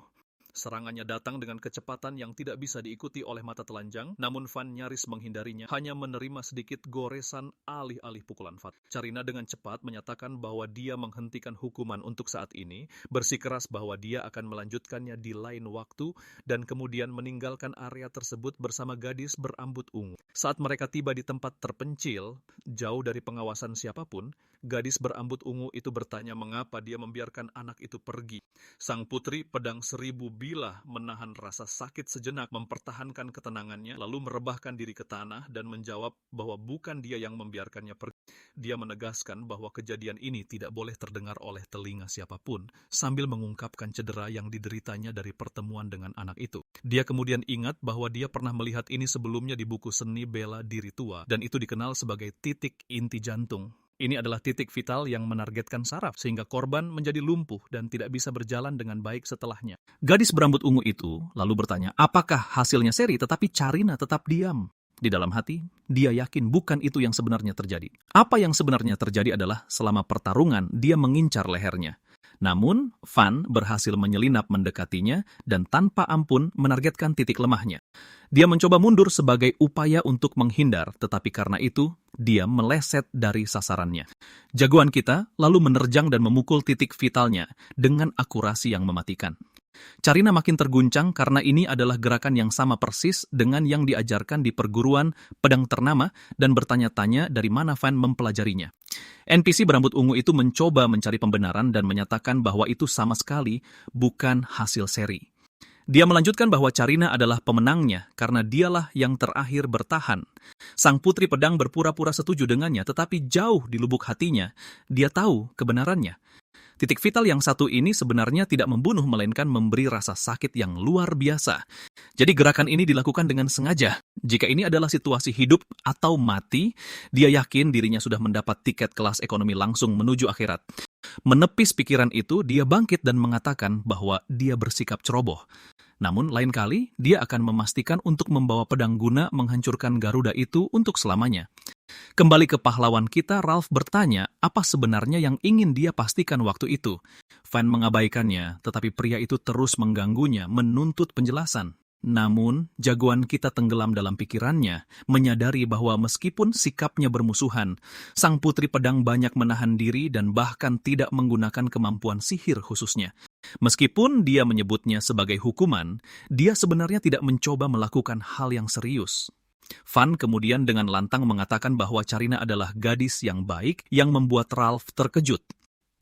Serangannya datang dengan kecepatan yang tidak bisa diikuti oleh mata telanjang, namun Van nyaris menghindarinya, hanya menerima sedikit goresan alih-alih pukulan Van. Carina dengan cepat menyatakan bahwa dia menghentikan hukuman untuk saat ini, bersikeras bahwa dia akan melanjutkannya di lain waktu, dan kemudian meninggalkan area tersebut bersama gadis berambut ungu. Saat mereka tiba di tempat terpencil, jauh dari pengawasan siapapun, gadis berambut ungu itu bertanya mengapa dia membiarkan anak itu pergi. Sang putri pedang 1000 bilah menahan rasa sakit sejenak, mempertahankan ketenangannya, lalu merebahkan diri ke tanah dan menjawab bahwa bukan dia yang membiarkannya pergi. Dia menegaskan bahwa kejadian ini tidak boleh terdengar oleh telinga siapapun, sambil mengungkapkan cedera yang dideritanya dari pertemuan dengan anak itu. Dia kemudian ingat bahwa dia pernah melihat ini sebelumnya di buku seni bela diri tua, dan itu dikenal sebagai titik inti jantung. Ini adalah titik vital yang menargetkan saraf, sehingga korban menjadi lumpuh dan tidak bisa berjalan dengan baik setelahnya. Gadis berambut ungu itu lalu bertanya, apakah hasilnya seri tetapi Carina tetap diam? Di dalam hati, dia yakin bukan itu yang sebenarnya terjadi. Apa yang sebenarnya terjadi adalah selama pertarungan, dia mengincar lehernya. Namun, Van berhasil menyelinap mendekatinya dan tanpa ampun menargetkan titik lemahnya. Dia mencoba mundur sebagai upaya untuk menghindar, tetapi karena itu, dia meleset dari sasarannya. Jagoan kita lalu menerjang dan memukul titik vitalnya dengan akurasi yang mematikan. Carina makin terguncang karena ini adalah gerakan yang sama persis dengan yang diajarkan di perguruan pedang ternama dan bertanya-tanya dari mana Van mempelajarinya. NPC berambut ungu itu mencoba mencari pembenaran dan menyatakan bahwa itu sama sekali bukan hasil seri. Dia melanjutkan bahwa Carina adalah pemenangnya karena dialah yang terakhir bertahan. Sang putri pedang berpura-pura setuju dengannya, tetapi jauh di lubuk hatinya, dia tahu kebenarannya. Titik vital yang satu ini sebenarnya tidak membunuh, melainkan memberi rasa sakit yang luar biasa. Jadi gerakan ini dilakukan dengan sengaja. Jika ini adalah situasi hidup atau mati, dia yakin dirinya sudah mendapat tiket kelas ekonomi langsung menuju akhirat. Menepis pikiran itu, dia bangkit dan mengatakan bahwa dia bersikap ceroboh. Namun lain kali, dia akan memastikan untuk membawa pedang guna menghancurkan Garuda itu untuk selamanya. Kembali ke pahlawan kita, Ralph bertanya apa sebenarnya yang ingin dia pastikan waktu itu. Van mengabaikannya, tetapi pria itu terus mengganggunya, menuntut penjelasan. Namun, jagoan kita tenggelam dalam pikirannya, menyadari bahwa meskipun sikapnya bermusuhan, sang putri pedang banyak menahan diri dan bahkan tidak menggunakan kemampuan sihir khususnya. Meskipun dia menyebutnya sebagai hukuman, dia sebenarnya tidak mencoba melakukan hal yang serius. Van kemudian dengan lantang mengatakan bahwa Carina adalah gadis yang baik yang membuat Ralph terkejut.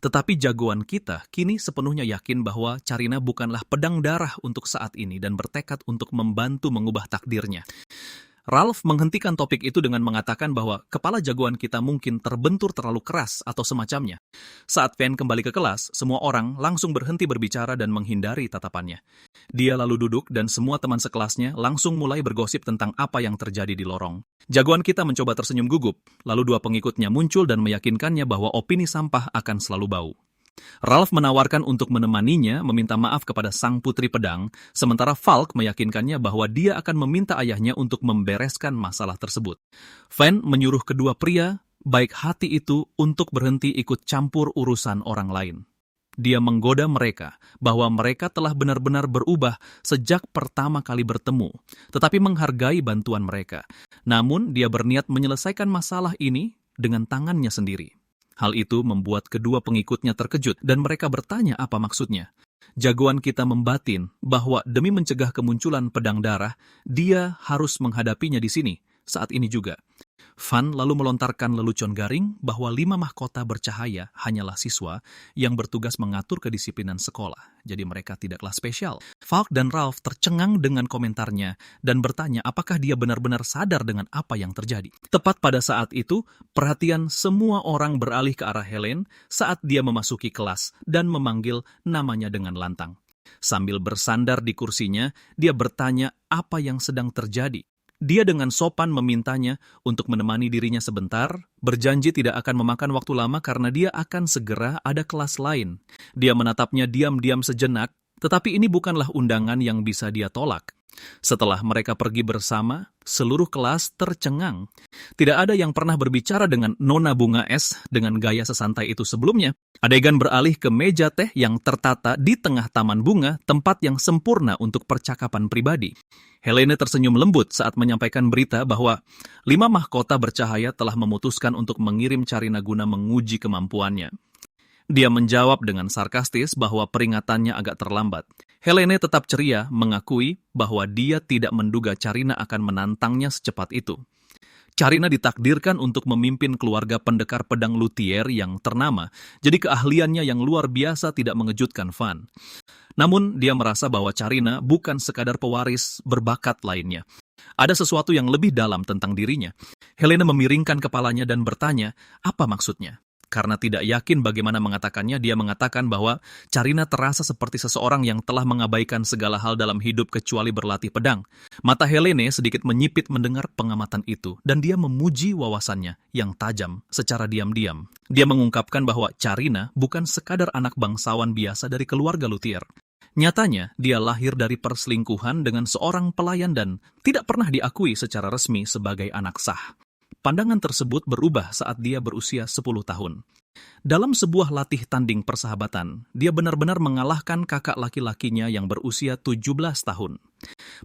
Tetapi jagoan kita kini sepenuhnya yakin bahwa Carina bukanlah pedang darah untuk saat ini dan bertekad untuk membantu mengubah takdirnya. Ralph menghentikan topik itu dengan mengatakan bahwa kepala jagoan kita mungkin terbentur terlalu keras atau semacamnya. Saat Van kembali ke kelas, semua orang langsung berhenti berbicara dan menghindari tatapannya. Dia lalu duduk dan semua teman sekelasnya langsung mulai bergosip tentang apa yang terjadi di lorong. Jagoan kita mencoba tersenyum gugup, lalu dua pengikutnya muncul dan meyakinkannya bahwa opini sampah akan selalu bau. Ralph menawarkan untuk menemaninya meminta maaf kepada sang putri pedang, sementara Falk meyakinkannya bahwa dia akan meminta ayahnya untuk membereskan masalah tersebut. Van menyuruh kedua pria baik hati itu untuk berhenti ikut campur urusan orang lain. Dia menggoda mereka bahwa mereka telah benar-benar berubah sejak pertama kali bertemu, tetapi menghargai bantuan mereka. Namun dia berniat menyelesaikan masalah ini dengan tangannya sendiri. Hal itu membuat kedua pengikutnya terkejut dan mereka bertanya apa maksudnya. Jagoan kita membatin bahwa demi mencegah kemunculan pedang darah, dia harus menghadapinya di sini, saat ini juga. Van lalu melontarkan lelucon garing bahwa 5 mahkota bercahaya hanyalah siswa yang bertugas mengatur kedisiplinan sekolah, jadi mereka tidaklah spesial. Falk dan Ralph tercengang dengan komentarnya dan bertanya apakah dia benar-benar sadar dengan apa yang terjadi. Tepat pada saat itu, perhatian semua orang beralih ke arah Helen saat dia memasuki kelas dan memanggil namanya dengan lantang. Sambil bersandar di kursinya, dia bertanya apa yang sedang terjadi. Dia dengan sopan memintanya untuk menemani dirinya sebentar, berjanji tidak akan memakan waktu lama karena dia akan segera ada kelas lain. Dia menatapnya diam-diam sejenak, tetapi ini bukanlah undangan yang bisa dia tolak. Setelah mereka pergi bersama, seluruh kelas tercengang. Tidak ada yang pernah berbicara dengan Nona Bunga Es dengan gaya sesantai itu sebelumnya. Adegan beralih ke meja teh yang tertata di tengah taman bunga, tempat yang sempurna untuk percakapan pribadi. Helene tersenyum lembut saat menyampaikan berita bahwa 5 mahkota bercahaya telah memutuskan untuk mengirim Carina guna menguji kemampuannya. Dia menjawab dengan sarkastis bahwa peringatannya agak terlambat. Helene tetap ceria mengakui bahwa dia tidak menduga Carina akan menantangnya secepat itu. Carina ditakdirkan untuk memimpin keluarga pendekar pedang luthier yang ternama, jadi keahliannya yang luar biasa tidak mengejutkan Van. Namun dia merasa bahwa Carina bukan sekadar pewaris berbakat lainnya. Ada sesuatu yang lebih dalam tentang dirinya. Helena memiringkan kepalanya dan bertanya, apa maksudnya? Karena tidak yakin bagaimana mengatakannya, dia mengatakan bahwa Carina terasa seperti seseorang yang telah mengabaikan segala hal dalam hidup kecuali berlatih pedang. Mata Helene sedikit menyipit mendengar pengamatan itu, dan dia memuji wawasannya yang tajam secara diam-diam. Dia mengungkapkan bahwa Carina bukan sekadar anak bangsawan biasa dari keluarga luthier. Nyatanya, dia lahir dari perselingkuhan dengan seorang pelayan dan tidak pernah diakui secara resmi sebagai anak sah. Pandangan tersebut berubah saat dia berusia 10 tahun. Dalam sebuah latih tanding persahabatan, dia benar-benar mengalahkan kakak laki-lakinya yang berusia 17 tahun.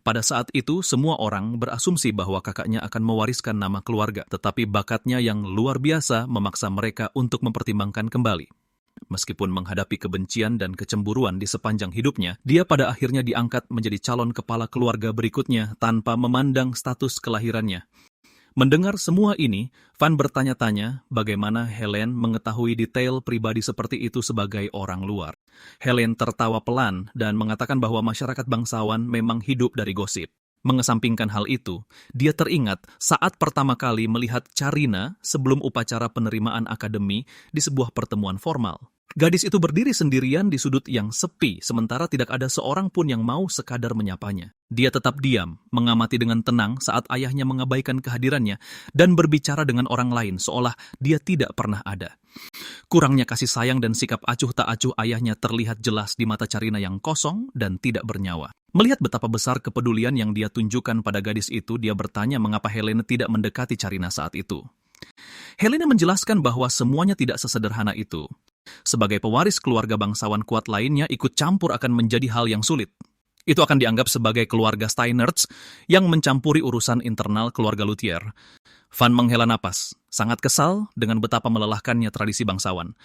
Pada saat itu, semua orang berasumsi bahwa kakaknya akan mewariskan nama keluarga, tetapi bakatnya yang luar biasa memaksa mereka untuk mempertimbangkan kembali. Meskipun menghadapi kebencian dan kecemburuan di sepanjang hidupnya, dia pada akhirnya diangkat menjadi calon kepala keluarga berikutnya tanpa memandang status kelahirannya. Mendengar semua ini, Van bertanya-tanya bagaimana Helen mengetahui detail pribadi seperti itu sebagai orang luar. Helen tertawa pelan dan mengatakan bahwa masyarakat bangsawan memang hidup dari gosip. Mengesampingkan hal itu, dia teringat saat pertama kali melihat Carina sebelum upacara penerimaan akademi di sebuah pertemuan formal. Gadis itu berdiri sendirian di sudut yang sepi, sementara tidak ada seorang pun yang mau sekadar menyapanya. Dia tetap diam, mengamati dengan tenang saat ayahnya mengabaikan kehadirannya, dan berbicara dengan orang lain seolah dia tidak pernah ada. Kurangnya kasih sayang dan sikap acuh tak acuh ayahnya terlihat jelas di mata Carina yang kosong dan tidak bernyawa. Melihat betapa besar kepedulian yang dia tunjukkan pada gadis itu, dia bertanya mengapa Helena tidak mendekati Carina saat itu. Helena menjelaskan bahwa semuanya tidak sesederhana itu. Sebagai pewaris keluarga bangsawan kuat lainnya, ikut campur akan menjadi hal yang sulit. Itu akan dianggap sebagai keluarga Steinerts yang mencampuri urusan internal keluarga luthier. Van menghela napas, sangat kesal dengan betapa melelahkannya tradisi bangsawan.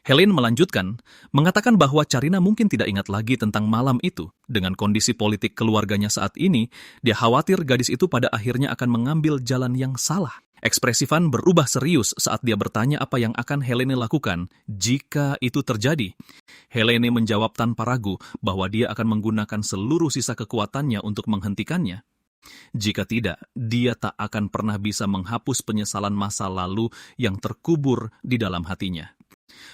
Helen melanjutkan, mengatakan bahwa Carina mungkin tidak ingat lagi tentang malam itu. Dengan kondisi politik keluarganya saat ini, dia khawatir gadis itu pada akhirnya akan mengambil jalan yang salah. Ekspresi Van berubah serius saat dia bertanya apa yang akan Helene lakukan jika itu terjadi. Helene menjawab tanpa ragu bahwa dia akan menggunakan seluruh sisa kekuatannya untuk menghentikannya. Jika tidak, dia tak akan pernah bisa menghapus penyesalan masa lalu yang terkubur di dalam hatinya.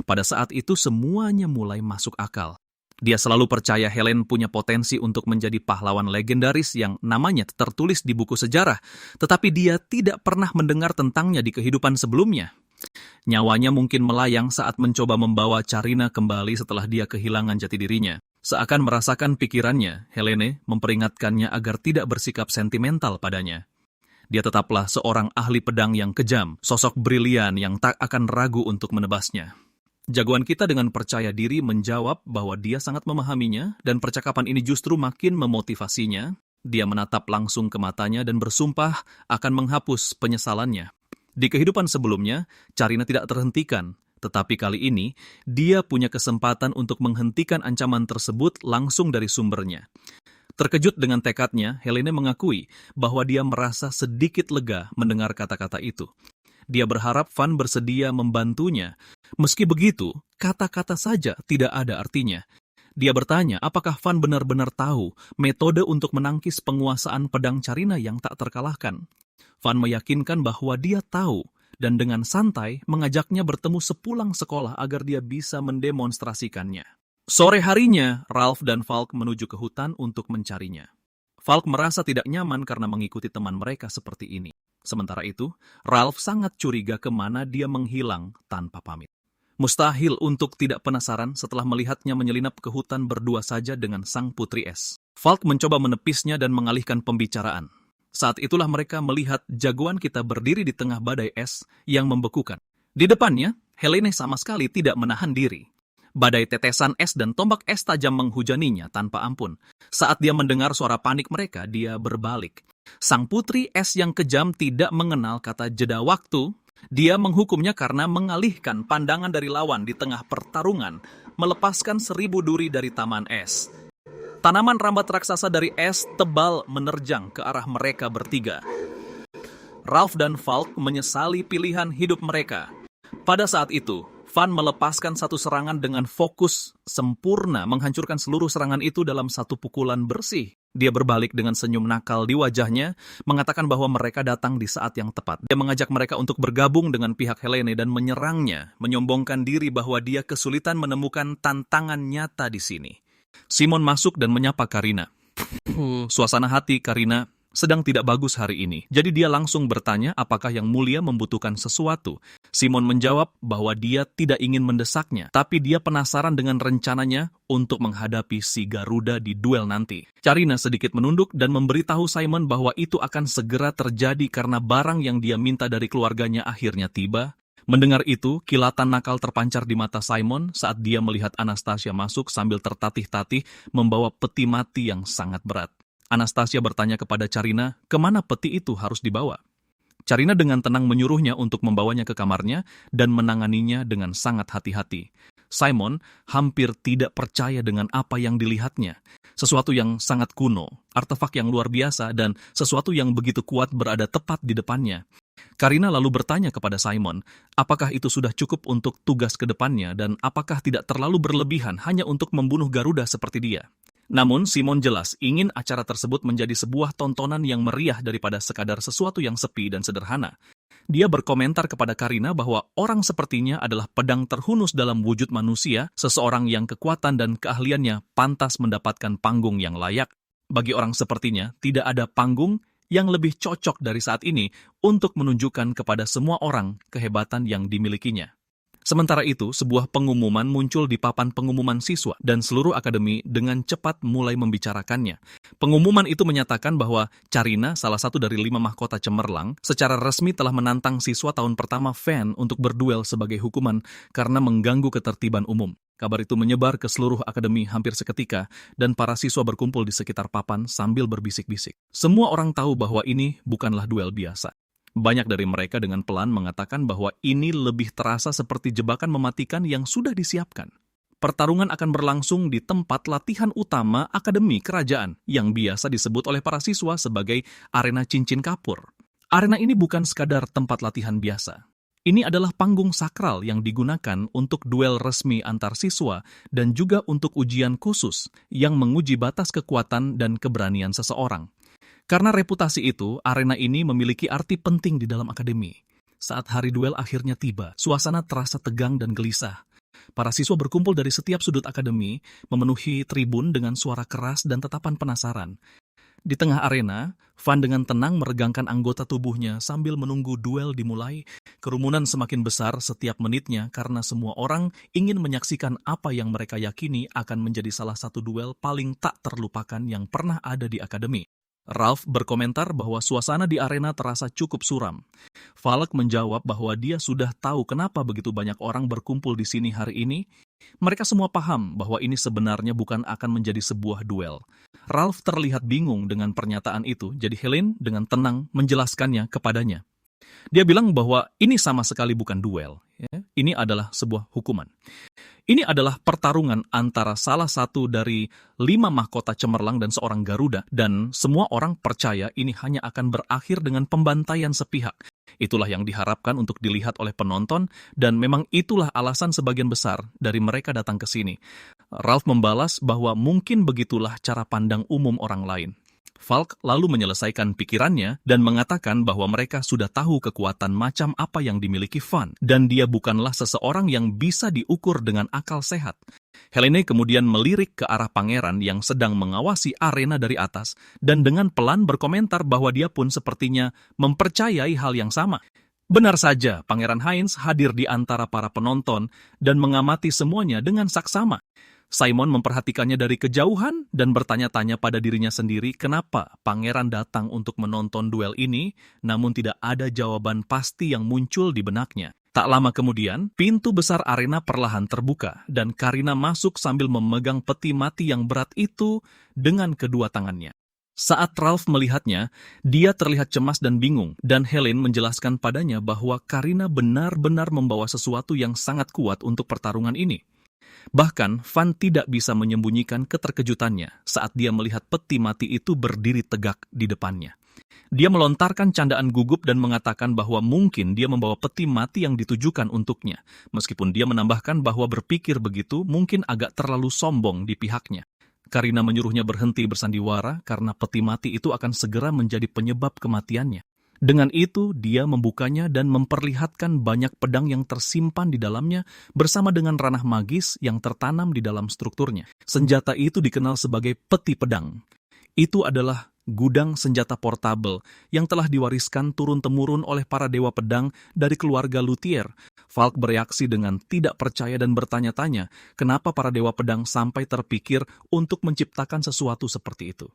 Pada saat itu semuanya mulai masuk akal. Dia selalu percaya Helen punya potensi untuk menjadi pahlawan legendaris yang namanya tertulis di buku sejarah, tetapi dia tidak pernah mendengar tentangnya di kehidupan sebelumnya. Nyawanya mungkin melayang saat mencoba membawa Carina kembali setelah dia kehilangan jati dirinya. Seakan merasakan pikirannya, Helene memperingatkannya agar tidak bersikap sentimental padanya. Dia tetaplah seorang ahli pedang yang kejam, sosok brilian yang tak akan ragu untuk menebasnya. Jagoan kita dengan percaya diri menjawab bahwa dia sangat memahaminya dan percakapan ini justru makin memotivasinya. Dia menatap langsung ke matanya dan bersumpah akan menghapus penyesalannya. Di kehidupan sebelumnya, Carina tidak terhentikan, tetapi kali ini dia punya kesempatan untuk menghentikan ancaman tersebut langsung dari sumbernya. Terkejut dengan tekadnya, Helene mengakui bahwa dia merasa sedikit lega mendengar kata-kata itu. Dia berharap Van bersedia membantunya. Meski begitu, kata-kata saja tidak ada artinya. Dia bertanya apakah Van benar-benar tahu metode untuk menangkis penguasaan pedang Carina yang tak terkalahkan. Van meyakinkan bahwa dia tahu dan dengan santai mengajaknya bertemu sepulang sekolah agar dia bisa mendemonstrasikannya. Sore harinya, Ralph dan Falk menuju ke hutan untuk mencarinya. Falk merasa tidak nyaman karena mengikuti teman mereka seperti ini. Sementara itu, Ralph sangat curiga kemana dia menghilang tanpa pamit. Mustahil untuk tidak penasaran setelah melihatnya menyelinap ke hutan berdua saja dengan sang putri es. Falk mencoba menepisnya dan mengalihkan pembicaraan. Saat itulah mereka melihat jagoan kita berdiri di tengah badai es yang membekukan. Di depannya, Helene sama sekali tidak menahan diri. Badai tetesan es dan tombak es tajam menghujaninya tanpa ampun. Saat dia mendengar suara panik mereka, dia berbalik. Sang putri es yang kejam tidak mengenal kata jeda waktu. Dia menghukumnya karena mengalihkan pandangan dari lawan di tengah pertarungan, melepaskan 1000 duri dari taman es. Tanaman rambat raksasa dari es tebal menerjang ke arah mereka bertiga. Ralph dan Falk menyesali pilihan hidup mereka. Pada saat itu, Van melepaskan satu serangan dengan fokus sempurna, menghancurkan seluruh serangan itu dalam satu pukulan bersih. Dia berbalik dengan senyum nakal di wajahnya, mengatakan bahwa mereka datang di saat yang tepat. Dia mengajak mereka untuk bergabung dengan pihak Helene dan menyerangnya, menyombongkan diri bahwa dia kesulitan menemukan tantangan nyata di sini. Simon masuk dan menyapa Carina. Suasana hati Carina sedang tidak bagus hari ini. Jadi dia langsung bertanya apakah Yang Mulia membutuhkan sesuatu. Simon menjawab bahwa dia tidak ingin mendesaknya, tapi dia penasaran dengan rencananya untuk menghadapi si Garuda di duel nanti. Carina sedikit menunduk dan memberitahu Simon bahwa itu akan segera terjadi karena barang yang dia minta dari keluarganya akhirnya tiba. Mendengar itu, kilatan nakal terpancar di mata Simon saat dia melihat Anastasia masuk sambil tertatih-tatih membawa peti mati yang sangat berat. Anastasia bertanya kepada Carina, kemana peti itu harus dibawa? Carina dengan tenang menyuruhnya untuk membawanya ke kamarnya dan menanganinya dengan sangat hati-hati. Simon hampir tidak percaya dengan apa yang dilihatnya. Sesuatu yang sangat kuno, artefak yang luar biasa, dan sesuatu yang begitu kuat berada tepat di depannya. Carina lalu bertanya kepada Simon, apakah itu sudah cukup untuk tugas ke depannya dan apakah tidak terlalu berlebihan hanya untuk membunuh Garuda seperti dia? Namun Simon jelas ingin acara tersebut menjadi sebuah tontonan yang meriah daripada sekadar sesuatu yang sepi dan sederhana. Dia berkomentar kepada Carina bahwa orang sepertinya adalah pedang terhunus dalam wujud manusia, seseorang yang kekuatan dan keahliannya pantas mendapatkan panggung yang layak. Bagi orang sepertinya, tidak ada panggung yang lebih cocok dari saat ini untuk menunjukkan kepada semua orang kehebatan yang dimilikinya. Sementara itu, sebuah pengumuman muncul di papan pengumuman siswa dan seluruh akademi dengan cepat mulai membicarakannya. Pengumuman itu menyatakan bahwa Carina, salah satu dari 5 mahkota cemerlang, secara resmi telah menantang siswa tahun pertama Van untuk berduel sebagai hukuman karena mengganggu ketertiban umum. Kabar itu menyebar ke seluruh akademi hampir seketika dan para siswa berkumpul di sekitar papan sambil berbisik-bisik. Semua orang tahu bahwa ini bukanlah duel biasa. Banyak dari mereka dengan pelan mengatakan bahwa ini lebih terasa seperti jebakan mematikan yang sudah disiapkan. Pertarungan akan berlangsung di tempat latihan utama Akademi Kerajaan, yang biasa disebut oleh para siswa sebagai arena cincin kapur. Arena ini bukan sekadar tempat latihan biasa. Ini adalah panggung sakral yang digunakan untuk duel resmi antar siswa dan juga untuk ujian khusus yang menguji batas kekuatan dan keberanian seseorang. Karena reputasi itu, arena ini memiliki arti penting di dalam akademi. Saat hari duel akhirnya tiba, suasana terasa tegang dan gelisah. Para siswa berkumpul dari setiap sudut akademi, memenuhi tribun dengan suara keras dan tatapan penasaran. Di tengah arena, Van dengan tenang meregangkan anggota tubuhnya sambil menunggu duel dimulai. Kerumunan semakin besar setiap menitnya karena semua orang ingin menyaksikan apa yang mereka yakini akan menjadi salah satu duel paling tak terlupakan yang pernah ada di akademi. Ralph berkomentar bahwa suasana di arena terasa cukup suram. Falk menjawab bahwa dia sudah tahu kenapa begitu banyak orang berkumpul di sini hari ini. Mereka semua paham bahwa ini sebenarnya bukan akan menjadi sebuah duel. Ralph terlihat bingung dengan pernyataan itu, jadi Helen dengan tenang menjelaskannya kepadanya. Dia bilang bahwa ini sama sekali bukan duel. Ini adalah sebuah hukuman. Ini adalah pertarungan antara salah satu dari 5 mahkota cemerlang dan seorang Garuda, dan semua orang percaya ini hanya akan berakhir dengan pembantaian sepihak. Itulah yang diharapkan untuk dilihat oleh penonton, dan memang itulah alasan sebagian besar dari mereka datang ke sini. Ralph membalas bahwa mungkin begitulah cara pandang umum orang lain. Falk lalu menyelesaikan pikirannya dan mengatakan bahwa mereka sudah tahu kekuatan macam apa yang dimiliki Van, dan dia bukanlah seseorang yang bisa diukur dengan akal sehat. Helene kemudian melirik ke arah pangeran yang sedang mengawasi arena dari atas, dan dengan pelan berkomentar bahwa dia pun sepertinya mempercayai hal yang sama. Benar saja, Pangeran Heinz hadir di antara para penonton dan mengamati semuanya dengan saksama. Simon memperhatikannya dari kejauhan dan bertanya-tanya pada dirinya sendiri kenapa pangeran datang untuk menonton duel ini, namun tidak ada jawaban pasti yang muncul di benaknya. Tak lama kemudian, pintu besar arena perlahan terbuka dan Karina masuk sambil memegang peti mati yang berat itu dengan kedua tangannya. Saat Ralph melihatnya, dia terlihat cemas dan bingung, dan Helen menjelaskan padanya bahwa Karina benar-benar membawa sesuatu yang sangat kuat untuk pertarungan ini. Bahkan, Van tidak bisa menyembunyikan keterkejutannya saat dia melihat peti mati itu berdiri tegak di depannya. Dia melontarkan candaan gugup dan mengatakan bahwa mungkin dia membawa peti mati yang ditujukan untuknya, meskipun dia menambahkan bahwa berpikir begitu mungkin agak terlalu sombong di pihaknya. Karina menyuruhnya berhenti bersandiwara karena peti mati itu akan segera menjadi penyebab kematiannya. Dengan itu, dia membukanya dan memperlihatkan banyak pedang yang tersimpan di dalamnya bersama dengan ranah magis yang tertanam di dalam strukturnya. Senjata itu dikenal sebagai peti pedang. Itu adalah gudang senjata portabel yang telah diwariskan turun-temurun oleh para dewa pedang dari keluarga luthier. Falk bereaksi dengan tidak percaya dan bertanya-tanya kenapa para dewa pedang sampai terpikir untuk menciptakan sesuatu seperti itu.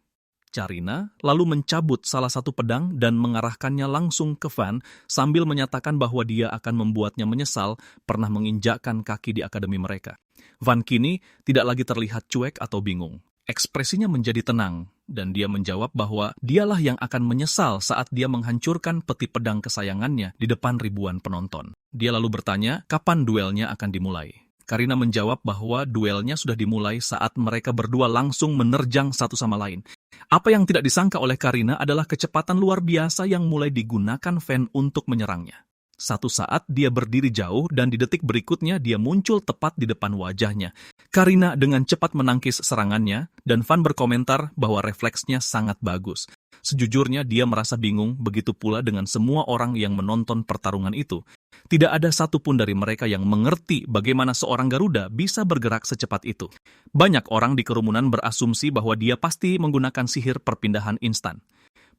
Carina lalu mencabut salah satu pedang dan mengarahkannya langsung ke Van sambil menyatakan bahwa dia akan membuatnya menyesal pernah menginjakkan kaki di akademi mereka. Van kini tidak lagi terlihat cuek atau bingung. Ekspresinya menjadi tenang, dan dia menjawab bahwa dialah yang akan menyesal saat dia menghancurkan peti pedang kesayangannya di depan ribuan penonton. Dia lalu bertanya kapan duelnya akan dimulai. Karina menjawab bahwa duelnya sudah dimulai saat mereka berdua langsung menerjang satu sama lain. Apa yang tidak disangka oleh Karina adalah kecepatan luar biasa yang mulai digunakan Van untuk menyerangnya. Satu saat dia berdiri jauh dan di detik berikutnya dia muncul tepat di depan wajahnya. Karina dengan cepat menangkis serangannya dan Van berkomentar bahwa refleksnya sangat bagus. Sejujurnya dia merasa bingung, begitu pula dengan semua orang yang menonton pertarungan itu. Tidak ada satupun dari mereka yang mengerti bagaimana seorang Garuda bisa bergerak secepat itu. Banyak orang di kerumunan berasumsi bahwa dia pasti menggunakan sihir perpindahan instan.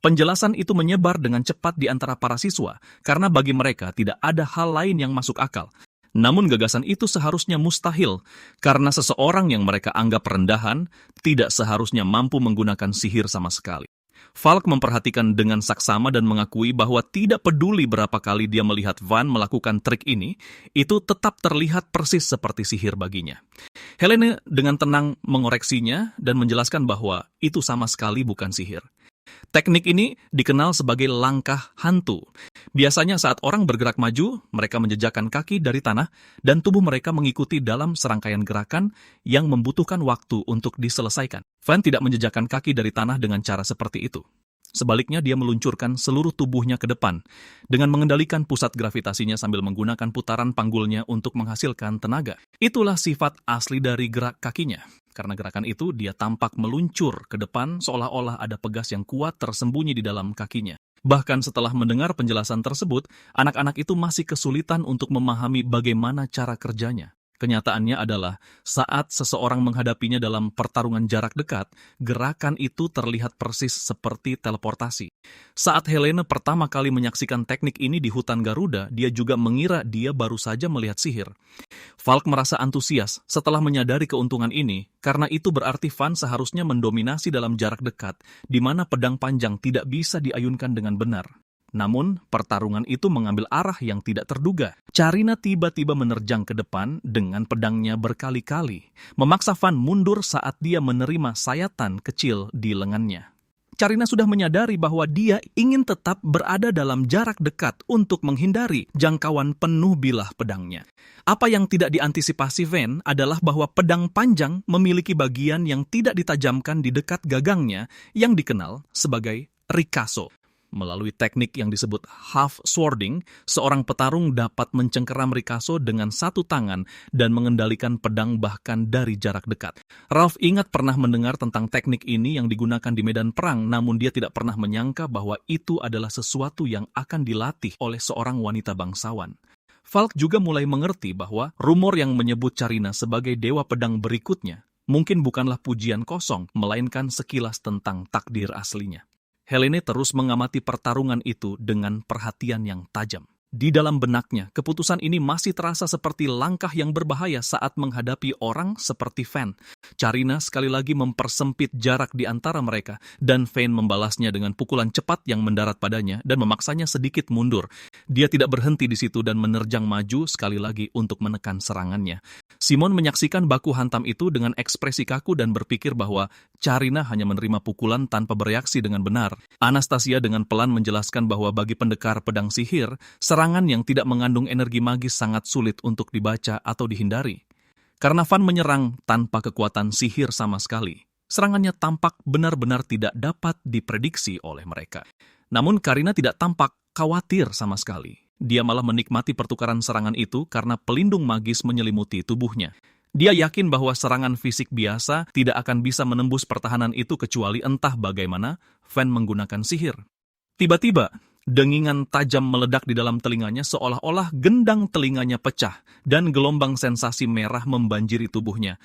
Penjelasan itu menyebar dengan cepat di antara para siswa, karena bagi mereka tidak ada hal lain yang masuk akal. Namun gagasan itu seharusnya mustahil, karena seseorang yang mereka anggap rendahan tidak seharusnya mampu menggunakan sihir sama sekali. Falk memperhatikan dengan saksama dan mengakui bahwa tidak peduli berapa kali dia melihat Van melakukan trik ini, itu tetap terlihat persis seperti sihir baginya. Helene dengan tenang mengoreksinya dan menjelaskan bahwa itu sama sekali bukan sihir. Teknik ini dikenal sebagai langkah hantu. Biasanya saat orang bergerak maju, mereka menjejakkan kaki dari tanah dan tubuh mereka mengikuti dalam serangkaian gerakan yang membutuhkan waktu untuk diselesaikan. Van tidak menjejakkan kaki dari tanah dengan cara seperti itu. Sebaliknya dia meluncurkan seluruh tubuhnya ke depan dengan mengendalikan pusat gravitasinya sambil menggunakan putaran panggulnya untuk menghasilkan tenaga. Itulah sifat asli dari gerak kakinya. Karena gerakan itu, dia tampak meluncur ke depan seolah-olah ada pegas yang kuat tersembunyi di dalam kakinya. Bahkan setelah mendengar penjelasan tersebut, anak-anak itu masih kesulitan untuk memahami bagaimana cara kerjanya. Kenyataannya adalah, saat seseorang menghadapinya dalam pertarungan jarak dekat, gerakan itu terlihat persis seperti teleportasi. Saat Helene pertama kali menyaksikan teknik ini di hutan Garuda, dia juga mengira dia baru saja melihat sihir. Falk merasa antusias setelah menyadari keuntungan ini, karena itu berarti Van seharusnya mendominasi dalam jarak dekat, di mana pedang panjang tidak bisa diayunkan dengan benar. Namun, pertarungan itu mengambil arah yang tidak terduga. Carina tiba-tiba menerjang ke depan dengan pedangnya berkali-kali, memaksa Van mundur saat dia menerima sayatan kecil di lengannya. Carina sudah menyadari bahwa dia ingin tetap berada dalam jarak dekat untuk menghindari jangkauan penuh bilah pedangnya. Apa yang tidak diantisipasi Van adalah bahwa pedang panjang memiliki bagian yang tidak ditajamkan di dekat gagangnya yang dikenal sebagai ricasso. Melalui teknik yang disebut half swording, seorang petarung dapat mencengkeram ricasso dengan satu tangan dan mengendalikan pedang bahkan dari jarak dekat. Ralph ingat pernah mendengar tentang teknik ini yang digunakan di medan perang, namun dia tidak pernah menyangka bahwa itu adalah sesuatu yang akan dilatih oleh seorang wanita bangsawan. Falk juga mulai mengerti bahwa rumor yang menyebut Carina sebagai dewa pedang berikutnya mungkin bukanlah pujian kosong, melainkan sekilas tentang takdir aslinya. Helene terus mengamati pertarungan itu dengan perhatian yang tajam. Di dalam benaknya, keputusan ini masih terasa seperti langkah yang berbahaya saat menghadapi orang seperti Van. Carina sekali lagi mempersempit jarak di antara mereka, dan Van membalasnya dengan pukulan cepat yang mendarat padanya dan memaksanya sedikit mundur. Dia tidak berhenti di situ dan menerjang maju sekali lagi untuk menekan serangannya. Simon menyaksikan baku hantam itu dengan ekspresi kaku dan berpikir bahwa Carina hanya menerima pukulan tanpa bereaksi dengan benar. Anastasia dengan pelan menjelaskan bahwa bagi pendekar pedang sihir, serangan yang tidak mengandung energi magis sangat sulit untuk dibaca atau dihindari. Karena Van menyerang tanpa kekuatan sihir sama sekali, serangannya tampak benar-benar tidak dapat diprediksi oleh mereka. Namun Carina tidak tampak khawatir sama sekali. Dia malah menikmati pertukaran serangan itu karena pelindung magis menyelimuti tubuhnya. Dia yakin bahwa serangan fisik biasa tidak akan bisa menembus pertahanan itu kecuali entah bagaimana Van menggunakan sihir. Tiba-tiba, dengingan tajam meledak di dalam telinganya seolah-olah gendang telinganya pecah dan gelombang sensasi merah membanjiri tubuhnya.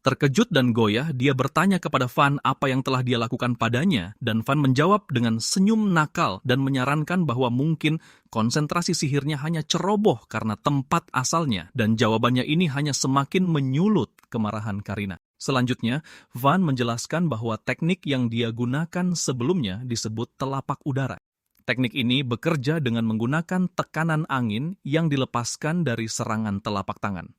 Terkejut dan goyah, dia bertanya kepada Van apa yang telah dia lakukan padanya, dan Van menjawab dengan senyum nakal dan menyarankan bahwa mungkin konsentrasi sihirnya hanya ceroboh karena tempat asalnya, dan jawabannya ini hanya semakin menyulut kemarahan Carina. Selanjutnya, Van menjelaskan bahwa teknik yang dia gunakan sebelumnya disebut telapak udara. Teknik ini bekerja dengan menggunakan tekanan angin yang dilepaskan dari serangan telapak tangan.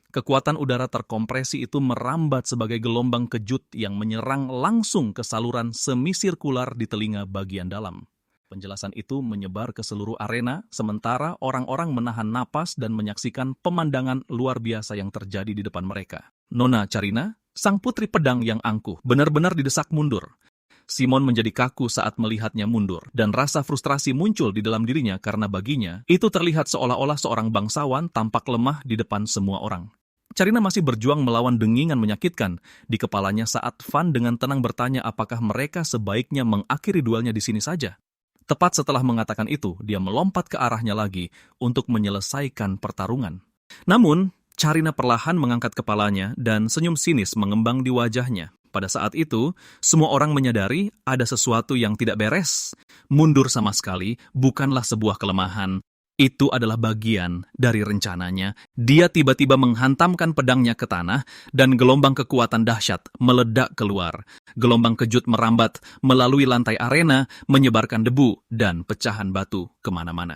Kekuatan udara terkompresi itu merambat sebagai gelombang kejut yang menyerang langsung ke saluran semisirkular di telinga bagian dalam. Penjelasan itu menyebar ke seluruh arena, sementara orang-orang menahan napas dan menyaksikan pemandangan luar biasa yang terjadi di depan mereka. Nona Carina, sang putri pedang yang angkuh, benar-benar didesak mundur. Simon menjadi kaku saat melihatnya mundur, dan rasa frustrasi muncul di dalam dirinya karena baginya, itu terlihat seolah-olah seorang bangsawan tampak lemah di depan semua orang. Carina masih berjuang melawan dengingan menyakitkan di kepalanya saat Van dengan tenang bertanya apakah mereka sebaiknya mengakhiri duelnya di sini saja. Tepat setelah mengatakan itu, dia melompat ke arahnya lagi untuk menyelesaikan pertarungan. Namun, Carina perlahan mengangkat kepalanya dan senyum sinis mengembang di wajahnya. Pada saat itu, semua orang menyadari ada sesuatu yang tidak beres. Mundur sama sekali bukanlah sebuah kelemahan. Itu adalah bagian dari rencananya. Dia tiba-tiba menghantamkan pedangnya ke tanah dan gelombang kekuatan dahsyat meledak keluar. Gelombang kejut merambat melalui lantai arena, menyebarkan debu dan pecahan batu kemana-mana.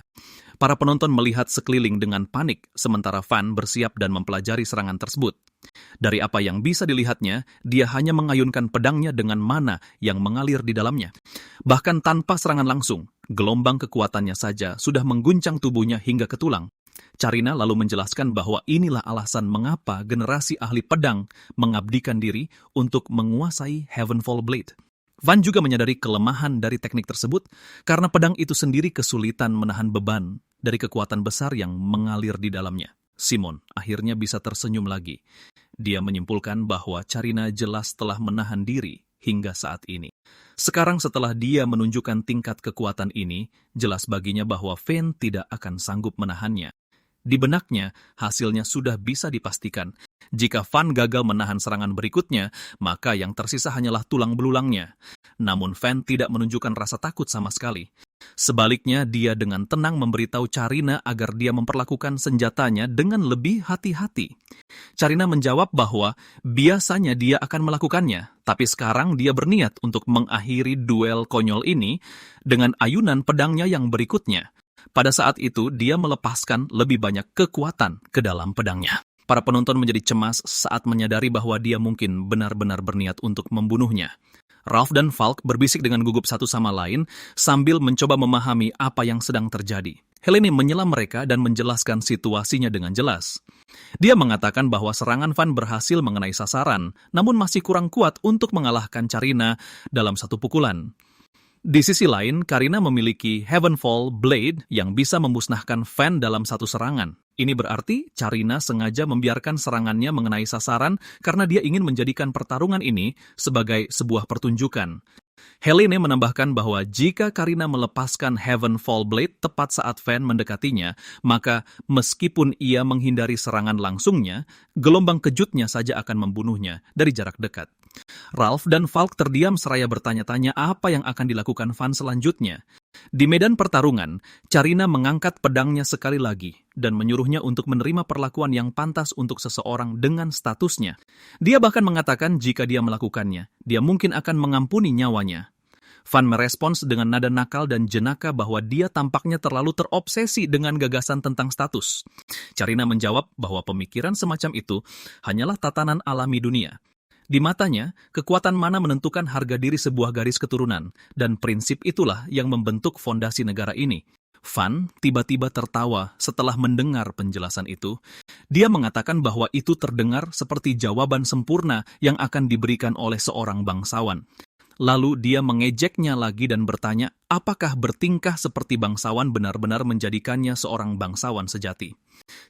Para penonton melihat sekeliling dengan panik, sementara Van bersiap dan mempelajari serangan tersebut. Dari apa yang bisa dilihatnya, dia hanya mengayunkan pedangnya dengan mana yang mengalir di dalamnya. Bahkan tanpa serangan langsung, gelombang kekuatannya saja sudah mengguncang tubuhnya hingga ke tulang. Carina lalu menjelaskan bahwa inilah alasan mengapa generasi ahli pedang mengabdikan diri untuk menguasai Heavenfall Blade. Van juga menyadari kelemahan dari teknik tersebut karena pedang itu sendiri kesulitan menahan beban dari kekuatan besar yang mengalir di dalamnya. Simon akhirnya bisa tersenyum lagi. Dia menyimpulkan bahwa Carina jelas telah menahan diri hingga saat ini. Sekarang setelah dia menunjukkan tingkat kekuatan ini, jelas baginya bahwa Vayne tidak akan sanggup menahannya. Di benaknya, hasilnya sudah bisa dipastikan. Jika Van gagal menahan serangan berikutnya, maka yang tersisa hanyalah tulang belulangnya. Namun Van tidak menunjukkan rasa takut sama sekali. Sebaliknya, dia dengan tenang memberitahu Carina agar dia memperlakukan senjatanya dengan lebih hati-hati. Carina menjawab bahwa biasanya dia akan melakukannya, tapi sekarang dia berniat untuk mengakhiri duel konyol ini dengan ayunan pedangnya yang berikutnya. Pada saat itu, dia melepaskan lebih banyak kekuatan ke dalam pedangnya. Para penonton menjadi cemas saat menyadari bahwa dia mungkin benar-benar berniat untuk membunuhnya. Ralph dan Falk berbisik dengan gugup satu sama lain sambil mencoba memahami apa yang sedang terjadi. Helene menyela mereka dan menjelaskan situasinya dengan jelas. Dia mengatakan bahwa serangan Van berhasil mengenai sasaran, namun masih kurang kuat untuk mengalahkan Carina dalam satu pukulan. Di sisi lain, Carina memiliki Heavenfall Blade yang bisa memusnahkan Van dalam satu serangan. Ini berarti Carina sengaja membiarkan serangannya mengenai sasaran karena dia ingin menjadikan pertarungan ini sebagai sebuah pertunjukan. Helene menambahkan bahwa jika Carina melepaskan Heavenfall Blade tepat saat Van mendekatinya, maka meskipun ia menghindari serangan langsungnya, gelombang kejutnya saja akan membunuhnya dari jarak dekat. Ralph dan Falk terdiam seraya bertanya-tanya apa yang akan dilakukan Van selanjutnya. Di medan pertarungan, Carina mengangkat pedangnya sekali lagi dan menyuruhnya untuk menerima perlakuan yang pantas untuk seseorang dengan statusnya. Dia bahkan mengatakan jika dia melakukannya, dia mungkin akan mengampuni nyawanya. Van merespons dengan nada nakal dan jenaka bahwa dia tampaknya terlalu terobsesi dengan gagasan tentang status. Carina menjawab bahwa pemikiran semacam itu hanyalah tatanan alami dunia. Di matanya, kekuatan mana menentukan harga diri sebuah garis keturunan, dan prinsip itulah yang membentuk fondasi negara ini. Van tiba-tiba tertawa setelah mendengar penjelasan itu. Dia mengatakan bahwa itu terdengar seperti jawaban sempurna yang akan diberikan oleh seorang bangsawan. Lalu dia mengejeknya lagi dan bertanya, apakah bertingkah seperti bangsawan benar-benar menjadikannya seorang bangsawan sejati?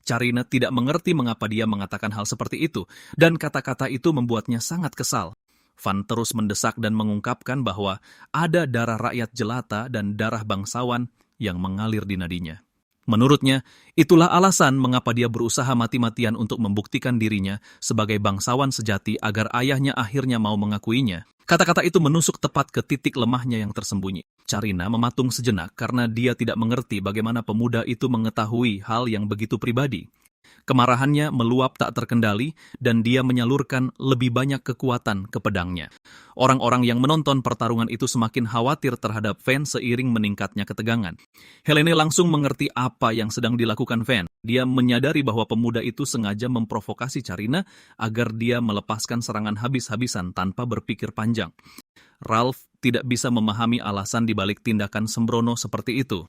Carina tidak mengerti mengapa dia mengatakan hal seperti itu, dan kata-kata itu membuatnya sangat kesal. Van terus mendesak dan mengungkapkan bahwa ada darah rakyat jelata dan darah bangsawan yang mengalir di nadinya. Menurutnya, itulah alasan mengapa dia berusaha mati-matian untuk membuktikan dirinya sebagai bangsawan sejati agar ayahnya akhirnya mau mengakuinya. Kata-kata itu menusuk tepat ke titik lemahnya yang tersembunyi. Carina mematung sejenak karena dia tidak mengerti bagaimana pemuda itu mengetahui hal yang begitu pribadi. Kemarahannya meluap tak terkendali dan dia menyalurkan lebih banyak kekuatan ke pedangnya. Orang-orang yang menonton pertarungan itu semakin khawatir terhadap Van seiring meningkatnya ketegangan. Helene langsung mengerti apa yang sedang dilakukan Van. Dia menyadari bahwa pemuda itu sengaja memprovokasi Carina agar dia melepaskan serangan habis-habisan tanpa berpikir panjang. Ralph tidak bisa memahami alasan dibalik tindakan sembrono seperti itu.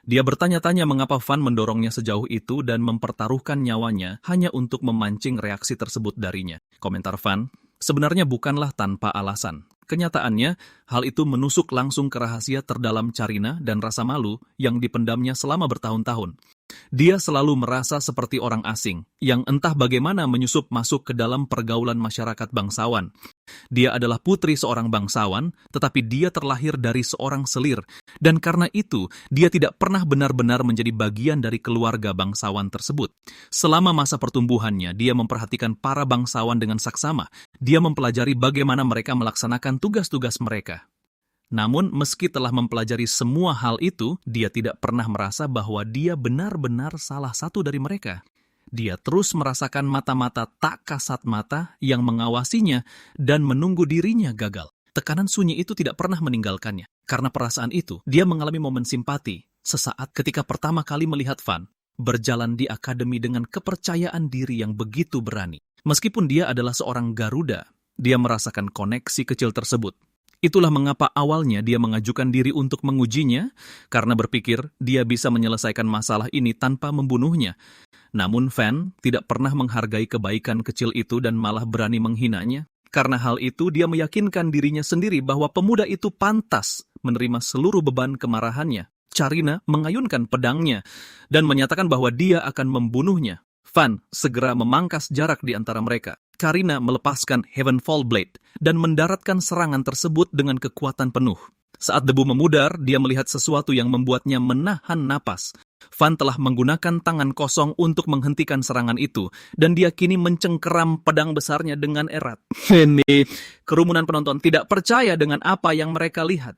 Dia bertanya-tanya mengapa Van mendorongnya sejauh itu dan mempertaruhkan nyawanya hanya untuk memancing reaksi tersebut darinya. Komentar Van, sebenarnya bukanlah tanpa alasan. Kenyataannya, hal itu menusuk langsung ke rahasia terdalam Carina dan rasa malu yang dipendamnya selama bertahun-tahun. Dia selalu merasa seperti orang asing, yang entah bagaimana menyusup masuk ke dalam pergaulan masyarakat bangsawan. Dia adalah putri seorang bangsawan, tetapi dia terlahir dari seorang selir, dan karena itu, dia tidak pernah benar-benar menjadi bagian dari keluarga bangsawan tersebut. Selama masa pertumbuhannya, dia memperhatikan para bangsawan dengan saksama. Dia mempelajari bagaimana mereka melaksanakan tugas-tugas mereka. Namun, meski telah mempelajari semua hal itu, dia tidak pernah merasa bahwa dia benar-benar salah satu dari mereka. Dia terus merasakan mata-mata tak kasat mata yang mengawasinya dan menunggu dirinya gagal. Tekanan sunyi itu tidak pernah meninggalkannya. Karena perasaan itu, dia mengalami momen simpati sesaat ketika pertama kali melihat Van berjalan di akademi dengan kepercayaan diri yang begitu berani. Meskipun dia adalah seorang Garuda, dia merasakan koneksi kecil tersebut. Itulah mengapa awalnya dia mengajukan diri untuk mengujinya, karena berpikir dia bisa menyelesaikan masalah ini tanpa membunuhnya. Namun Van tidak pernah menghargai kebaikan kecil itu dan malah berani menghinanya. Karena hal itu dia meyakinkan dirinya sendiri bahwa pemuda itu pantas menerima seluruh beban kemarahannya. Carina mengayunkan pedangnya dan menyatakan bahwa dia akan membunuhnya. Van segera memangkas jarak di antara mereka. Carina melepaskan Heavenfall Blade dan mendaratkan serangan tersebut dengan kekuatan penuh. Saat debu memudar, dia melihat sesuatu yang membuatnya menahan napas. Van telah menggunakan tangan kosong untuk menghentikan serangan itu, dan dia kini mencengkeram pedang besarnya dengan erat. Ini, kerumunan penonton tidak percaya dengan apa yang mereka lihat.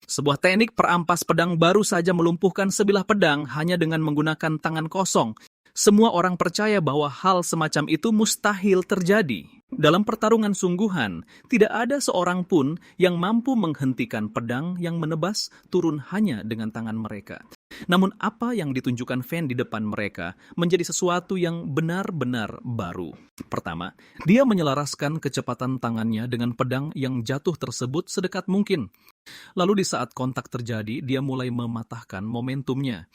Sebuah teknik perampas pedang baru saja melumpuhkan sebilah pedang hanya dengan menggunakan tangan kosong. Semua orang percaya bahwa hal semacam itu mustahil terjadi. Dalam pertarungan sungguhan, tidak ada seorang pun yang mampu menghentikan pedang yang menebas turun hanya dengan tangan mereka. Namun apa yang ditunjukkan Van di depan mereka menjadi sesuatu yang benar-benar baru. Pertama, dia menyelaraskan kecepatan tangannya dengan pedang yang jatuh tersebut sedekat mungkin. Lalu di saat kontak terjadi, dia mulai mematahkan momentumnya.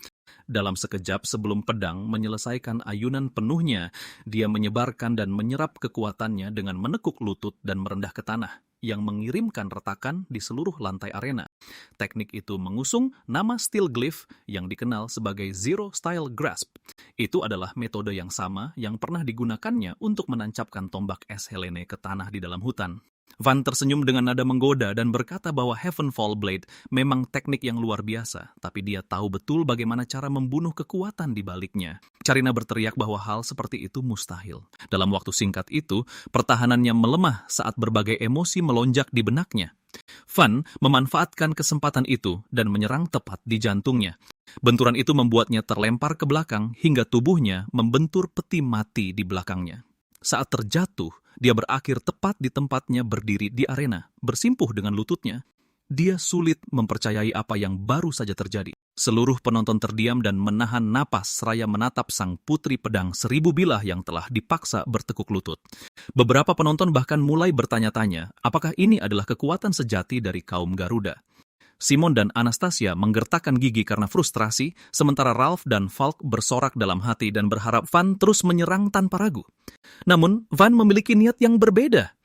Dalam sekejap sebelum pedang menyelesaikan ayunan penuhnya, dia menyebarkan dan menyerap kekuatannya dengan menekuk lutut dan merendah ke tanah, yang mengirimkan retakan di seluruh lantai arena. Teknik itu mengusung nama Steel Glyph yang dikenal sebagai Zero Style Grasp. Itu adalah metode yang sama yang pernah digunakannya untuk menancapkan tombak es Helene ke tanah di dalam hutan. Van tersenyum dengan nada menggoda dan berkata bahwa Heavenfall Blade memang teknik yang luar biasa, tapi dia tahu betul bagaimana cara membunuh kekuatan di baliknya. Carina berteriak bahwa hal seperti itu mustahil. Dalam waktu singkat itu, pertahanannya melemah saat berbagai emosi melonjak di benaknya. Van memanfaatkan kesempatan itu dan menyerang tepat di jantungnya. Benturan itu membuatnya terlempar ke belakang hingga tubuhnya membentur peti mati di belakangnya. Saat terjatuh, dia berakhir tepat di tempatnya berdiri di arena, bersimpuh dengan lututnya. Dia sulit mempercayai apa yang baru saja terjadi. Seluruh penonton terdiam dan menahan napas seraya menatap sang putri pedang 1000 bilah yang telah dipaksa bertekuk lutut. Beberapa penonton bahkan mulai bertanya-tanya, apakah ini adalah kekuatan sejati dari kaum Garuda. Simon dan Anastasia menggertakkan gigi karena frustrasi, sementara Ralph dan Falk bersorak dalam hati dan berharap Van terus menyerang tanpa ragu. Namun, Van memiliki niat yang berbeda.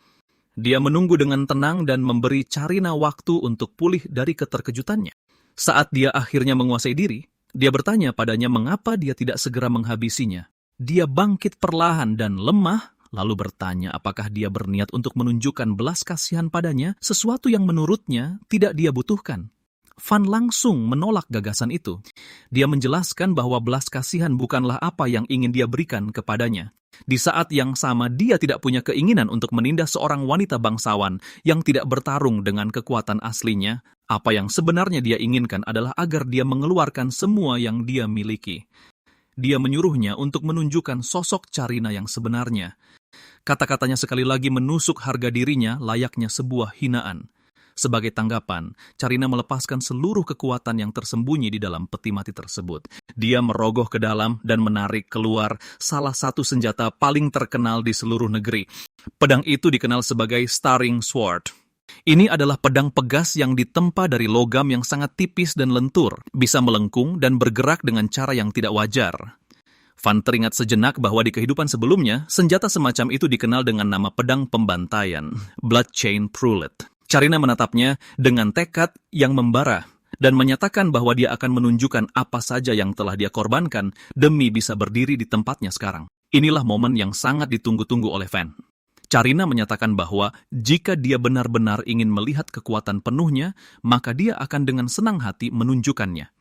Dia menunggu dengan tenang dan memberi Carina waktu untuk pulih dari keterkejutannya. Saat dia akhirnya menguasai diri, dia bertanya padanya mengapa dia tidak segera menghabisinya. Dia bangkit perlahan dan lemah, lalu bertanya apakah dia berniat untuk menunjukkan belas kasihan padanya, sesuatu yang menurutnya tidak dia butuhkan. Van langsung menolak gagasan itu. Dia menjelaskan bahwa belas kasihan bukanlah apa yang ingin dia berikan kepadanya. Di saat yang sama, dia tidak punya keinginan untuk menindas seorang wanita bangsawan yang tidak bertarung dengan kekuatan aslinya. Apa yang sebenarnya dia inginkan adalah agar dia mengeluarkan semua yang dia miliki. Dia menyuruhnya untuk menunjukkan sosok Carina yang sebenarnya. Kata-katanya sekali lagi menusuk harga dirinya layaknya sebuah hinaan. Sebagai tanggapan, Carina melepaskan seluruh kekuatan yang tersembunyi di dalam peti mati tersebut. Dia merogoh ke dalam dan menarik keluar salah satu senjata paling terkenal di seluruh negeri. Pedang itu dikenal sebagai Staring Sword. Ini adalah pedang pegas yang ditempa dari logam yang sangat tipis dan lentur, bisa melengkung dan bergerak dengan cara yang tidak wajar. Van teringat sejenak bahwa di kehidupan sebelumnya, senjata semacam itu dikenal dengan nama pedang pembantaian, Bloodchain Prulet. Carina menatapnya dengan tekad yang membara dan menyatakan bahwa dia akan menunjukkan apa saja yang telah dia korbankan demi bisa berdiri di tempatnya sekarang. Inilah momen yang sangat ditunggu-tunggu oleh Van. Carina menyatakan bahwa jika dia benar-benar ingin melihat kekuatan penuhnya, maka dia akan dengan senang hati menunjukkannya.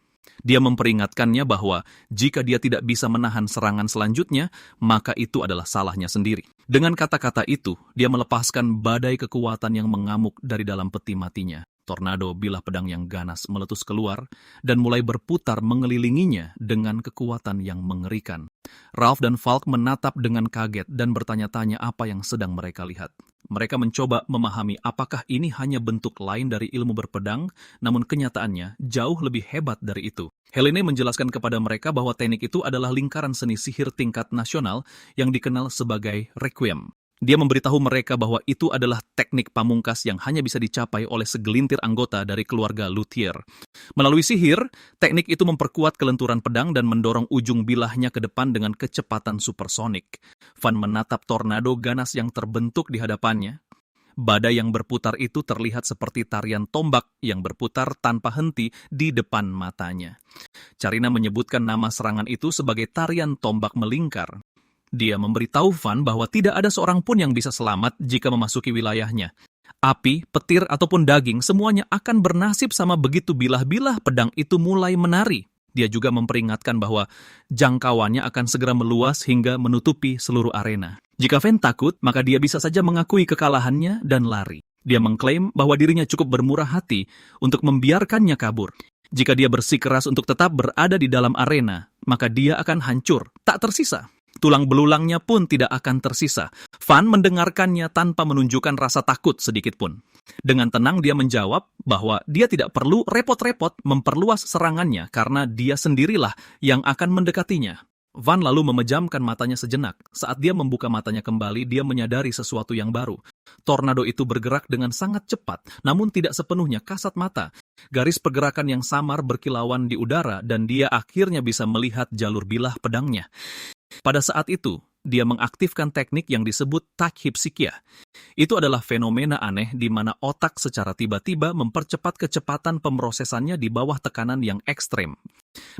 Dia memperingatkannya bahwa jika dia tidak bisa menahan serangan selanjutnya, maka itu adalah salahnya sendiri. Dengan kata-kata itu, dia melepaskan badai kekuatan yang mengamuk dari dalam peti matinya. Tornado bilah pedang yang ganas meletus keluar dan mulai berputar mengelilinginya dengan kekuatan yang mengerikan. Ralph dan Falk menatap dengan kaget dan bertanya-tanya apa yang sedang mereka lihat. Mereka mencoba memahami apakah ini hanya bentuk lain dari ilmu berpedang, namun kenyataannya jauh lebih hebat dari itu. Helene menjelaskan kepada mereka bahwa teknik itu adalah lingkaran seni sihir tingkat nasional yang dikenal sebagai Requiem. Dia memberitahu mereka bahwa itu adalah teknik pamungkas yang hanya bisa dicapai oleh segelintir anggota dari keluarga luthier. Melalui sihir, teknik itu memperkuat kelenturan pedang dan mendorong ujung bilahnya ke depan dengan kecepatan supersonik. Van menatap tornado ganas yang terbentuk di hadapannya. Badai yang berputar itu terlihat seperti tarian tombak yang berputar tanpa henti di depan matanya. Carina menyebutkan nama serangan itu sebagai tarian tombak melingkar. Dia memberitahu Van bahwa tidak ada seorang pun yang bisa selamat jika memasuki wilayahnya. Api, petir, ataupun daging semuanya akan bernasib sama begitu bilah-bilah pedang itu mulai menari. Dia juga memperingatkan bahwa jangkauannya akan segera meluas hingga menutupi seluruh arena. Jika Van takut, maka dia bisa saja mengakui kekalahannya dan lari. Dia mengklaim bahwa dirinya cukup bermurah hati untuk membiarkannya kabur. Jika dia bersikeras untuk tetap berada di dalam arena, maka dia akan hancur, tak tersisa. Tulang belulangnya pun tidak akan tersisa. Van mendengarkannya tanpa menunjukkan rasa takut sedikit pun. Dengan tenang dia menjawab bahwa dia tidak perlu repot-repot memperluas serangannya karena dia sendirilah yang akan mendekatinya. Van lalu memejamkan matanya sejenak. Saat dia membuka matanya kembali, dia menyadari sesuatu yang baru. Tornado itu bergerak dengan sangat cepat, namun tidak sepenuhnya kasat mata. Garis pergerakan yang samar berkilauan di udara dan dia akhirnya bisa melihat jalur bilah pedangnya. Pada saat itu, dia mengaktifkan teknik yang disebut tachypsychia. Itu adalah fenomena aneh di mana otak secara tiba-tiba mempercepat kecepatan pemrosesannya di bawah tekanan yang ekstrem.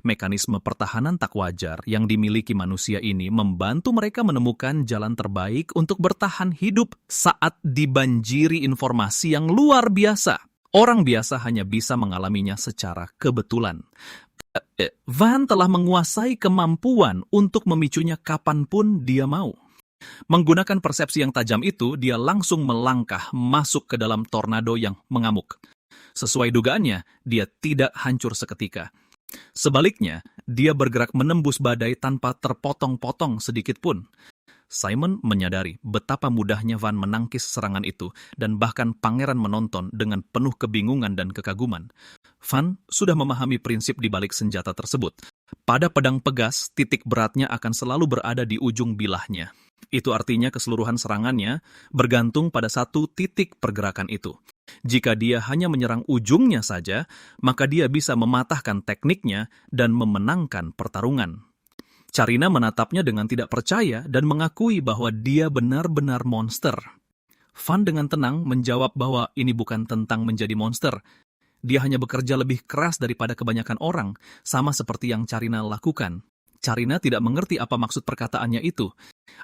Mekanisme pertahanan tak wajar yang dimiliki manusia ini membantu mereka menemukan jalan terbaik untuk bertahan hidup saat dibanjiri informasi yang luar biasa. Orang biasa hanya bisa mengalaminya secara kebetulan. Van telah menguasai kemampuan untuk memicunya kapanpun dia mau. Menggunakan persepsi yang tajam itu, dia langsung melangkah masuk ke dalam tornado yang mengamuk. Sesuai dugaannya, dia tidak hancur seketika. Sebaliknya, dia bergerak menembus badai tanpa terpotong-potong sedikit pun. Simon menyadari betapa mudahnya Van menangkis serangan itu, dan bahkan pangeran menonton dengan penuh kebingungan dan kekaguman. Van sudah memahami prinsip di balik senjata tersebut. Pada pedang pegas, titik beratnya akan selalu berada di ujung bilahnya. Itu artinya keseluruhan serangannya bergantung pada satu titik pergerakan itu. Jika dia hanya menyerang ujungnya saja, maka dia bisa mematahkan tekniknya dan memenangkan pertarungan. Carina menatapnya dengan tidak percaya dan mengakui bahwa dia benar-benar monster. Van dengan tenang menjawab bahwa ini bukan tentang menjadi monster. Dia hanya bekerja lebih keras daripada kebanyakan orang, sama seperti yang Carina lakukan. Carina tidak mengerti apa maksud perkataannya itu.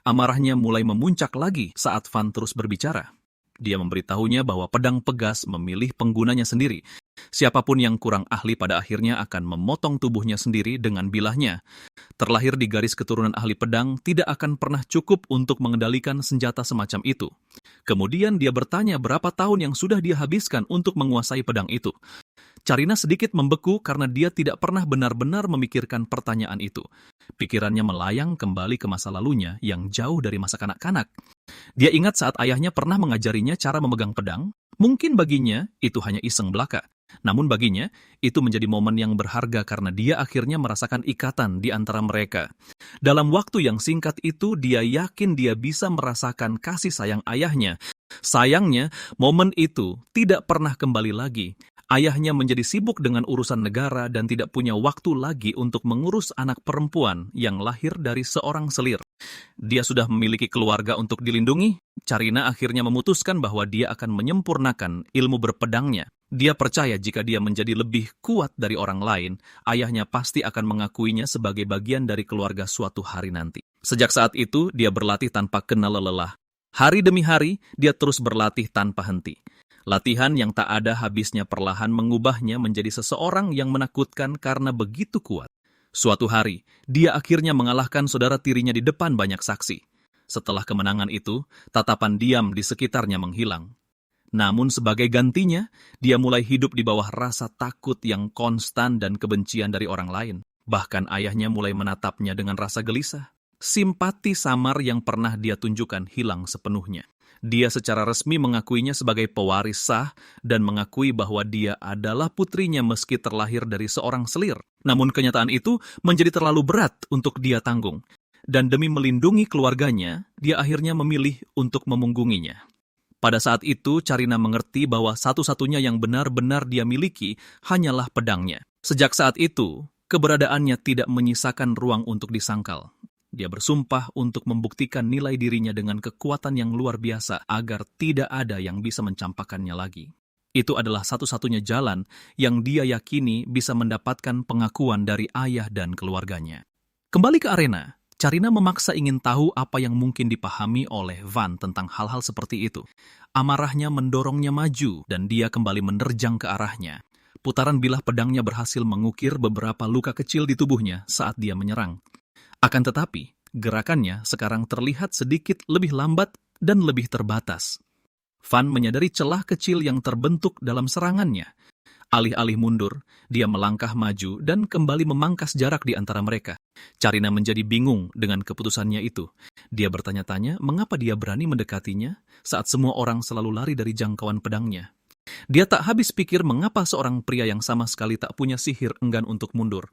Amarahnya mulai memuncak lagi saat Van terus berbicara. Dia memberitahunya bahwa pedang pegas memilih penggunanya sendiri. Siapapun yang kurang ahli pada akhirnya akan memotong tubuhnya sendiri dengan bilahnya. Terlahir di garis keturunan ahli pedang tidak akan pernah cukup untuk mengendalikan senjata semacam itu. Kemudian dia bertanya berapa tahun yang sudah dia habiskan untuk menguasai pedang itu. Carina sedikit membeku karena dia tidak pernah benar-benar memikirkan pertanyaan itu. Pikirannya melayang kembali ke masa lalunya yang jauh dari masa kanak-kanak. Dia ingat saat ayahnya pernah mengajarinya cara memegang pedang. Mungkin baginya itu hanya iseng belaka. Namun baginya, itu menjadi momen yang berharga karena dia akhirnya merasakan ikatan di antara mereka. Dalam waktu yang singkat itu, dia yakin dia bisa merasakan kasih sayang ayahnya. Sayangnya, momen itu tidak pernah kembali lagi. Ayahnya menjadi sibuk dengan urusan negara dan tidak punya waktu lagi untuk mengurus anak perempuan yang lahir dari seorang selir. Dia sudah memiliki keluarga untuk dilindungi. Carina akhirnya memutuskan bahwa dia akan menyempurnakan ilmu berpedangnya. Dia percaya jika dia menjadi lebih kuat dari orang lain, ayahnya pasti akan mengakuinya sebagai bagian dari keluarga suatu hari nanti. Sejak saat itu, dia berlatih tanpa kenal lelah. Hari demi hari, dia terus berlatih tanpa henti. Latihan yang tak ada habisnya perlahan mengubahnya menjadi seseorang yang menakutkan karena begitu kuat. Suatu hari, dia akhirnya mengalahkan saudara tirinya di depan banyak saksi. Setelah kemenangan itu, tatapan diam di sekitarnya menghilang. Namun sebagai gantinya, dia mulai hidup di bawah rasa takut yang konstan dan kebencian dari orang lain. Bahkan ayahnya mulai menatapnya dengan rasa gelisah. Simpati samar yang pernah dia tunjukkan hilang sepenuhnya. Dia secara resmi mengakuinya sebagai pewaris sah dan mengakui bahwa dia adalah putrinya meski terlahir dari seorang selir. Namun kenyataan itu menjadi terlalu berat untuk dia tanggung. Dan demi melindungi keluarganya, dia akhirnya memilih untuk memunggunginya. Pada saat itu, Carina mengerti bahwa satu-satunya yang benar-benar dia miliki hanyalah pedangnya. Sejak saat itu, keberadaannya tidak menyisakan ruang untuk disangkal. Dia bersumpah untuk membuktikan nilai dirinya dengan kekuatan yang luar biasa agar tidak ada yang bisa mencampakkannya lagi. Itu adalah satu-satunya jalan yang dia yakini bisa mendapatkan pengakuan dari ayah dan keluarganya. Kembali ke arena, Carina memaksa ingin tahu apa yang mungkin dipahami oleh Van tentang hal-hal seperti itu. Amarahnya mendorongnya maju dan dia kembali menerjang ke arahnya. Putaran bilah pedangnya berhasil mengukir beberapa luka kecil di tubuhnya saat dia menyerang. Akan tetapi, gerakannya sekarang terlihat sedikit lebih lambat dan lebih terbatas. Van menyadari celah kecil yang terbentuk dalam serangannya. Alih-alih mundur, dia melangkah maju dan kembali memangkas jarak di antara mereka. Carina menjadi bingung dengan keputusannya itu. Dia bertanya-tanya mengapa dia berani mendekatinya saat semua orang selalu lari dari jangkauan pedangnya. Dia tak habis pikir mengapa seorang pria yang sama sekali tak punya sihir enggan untuk mundur.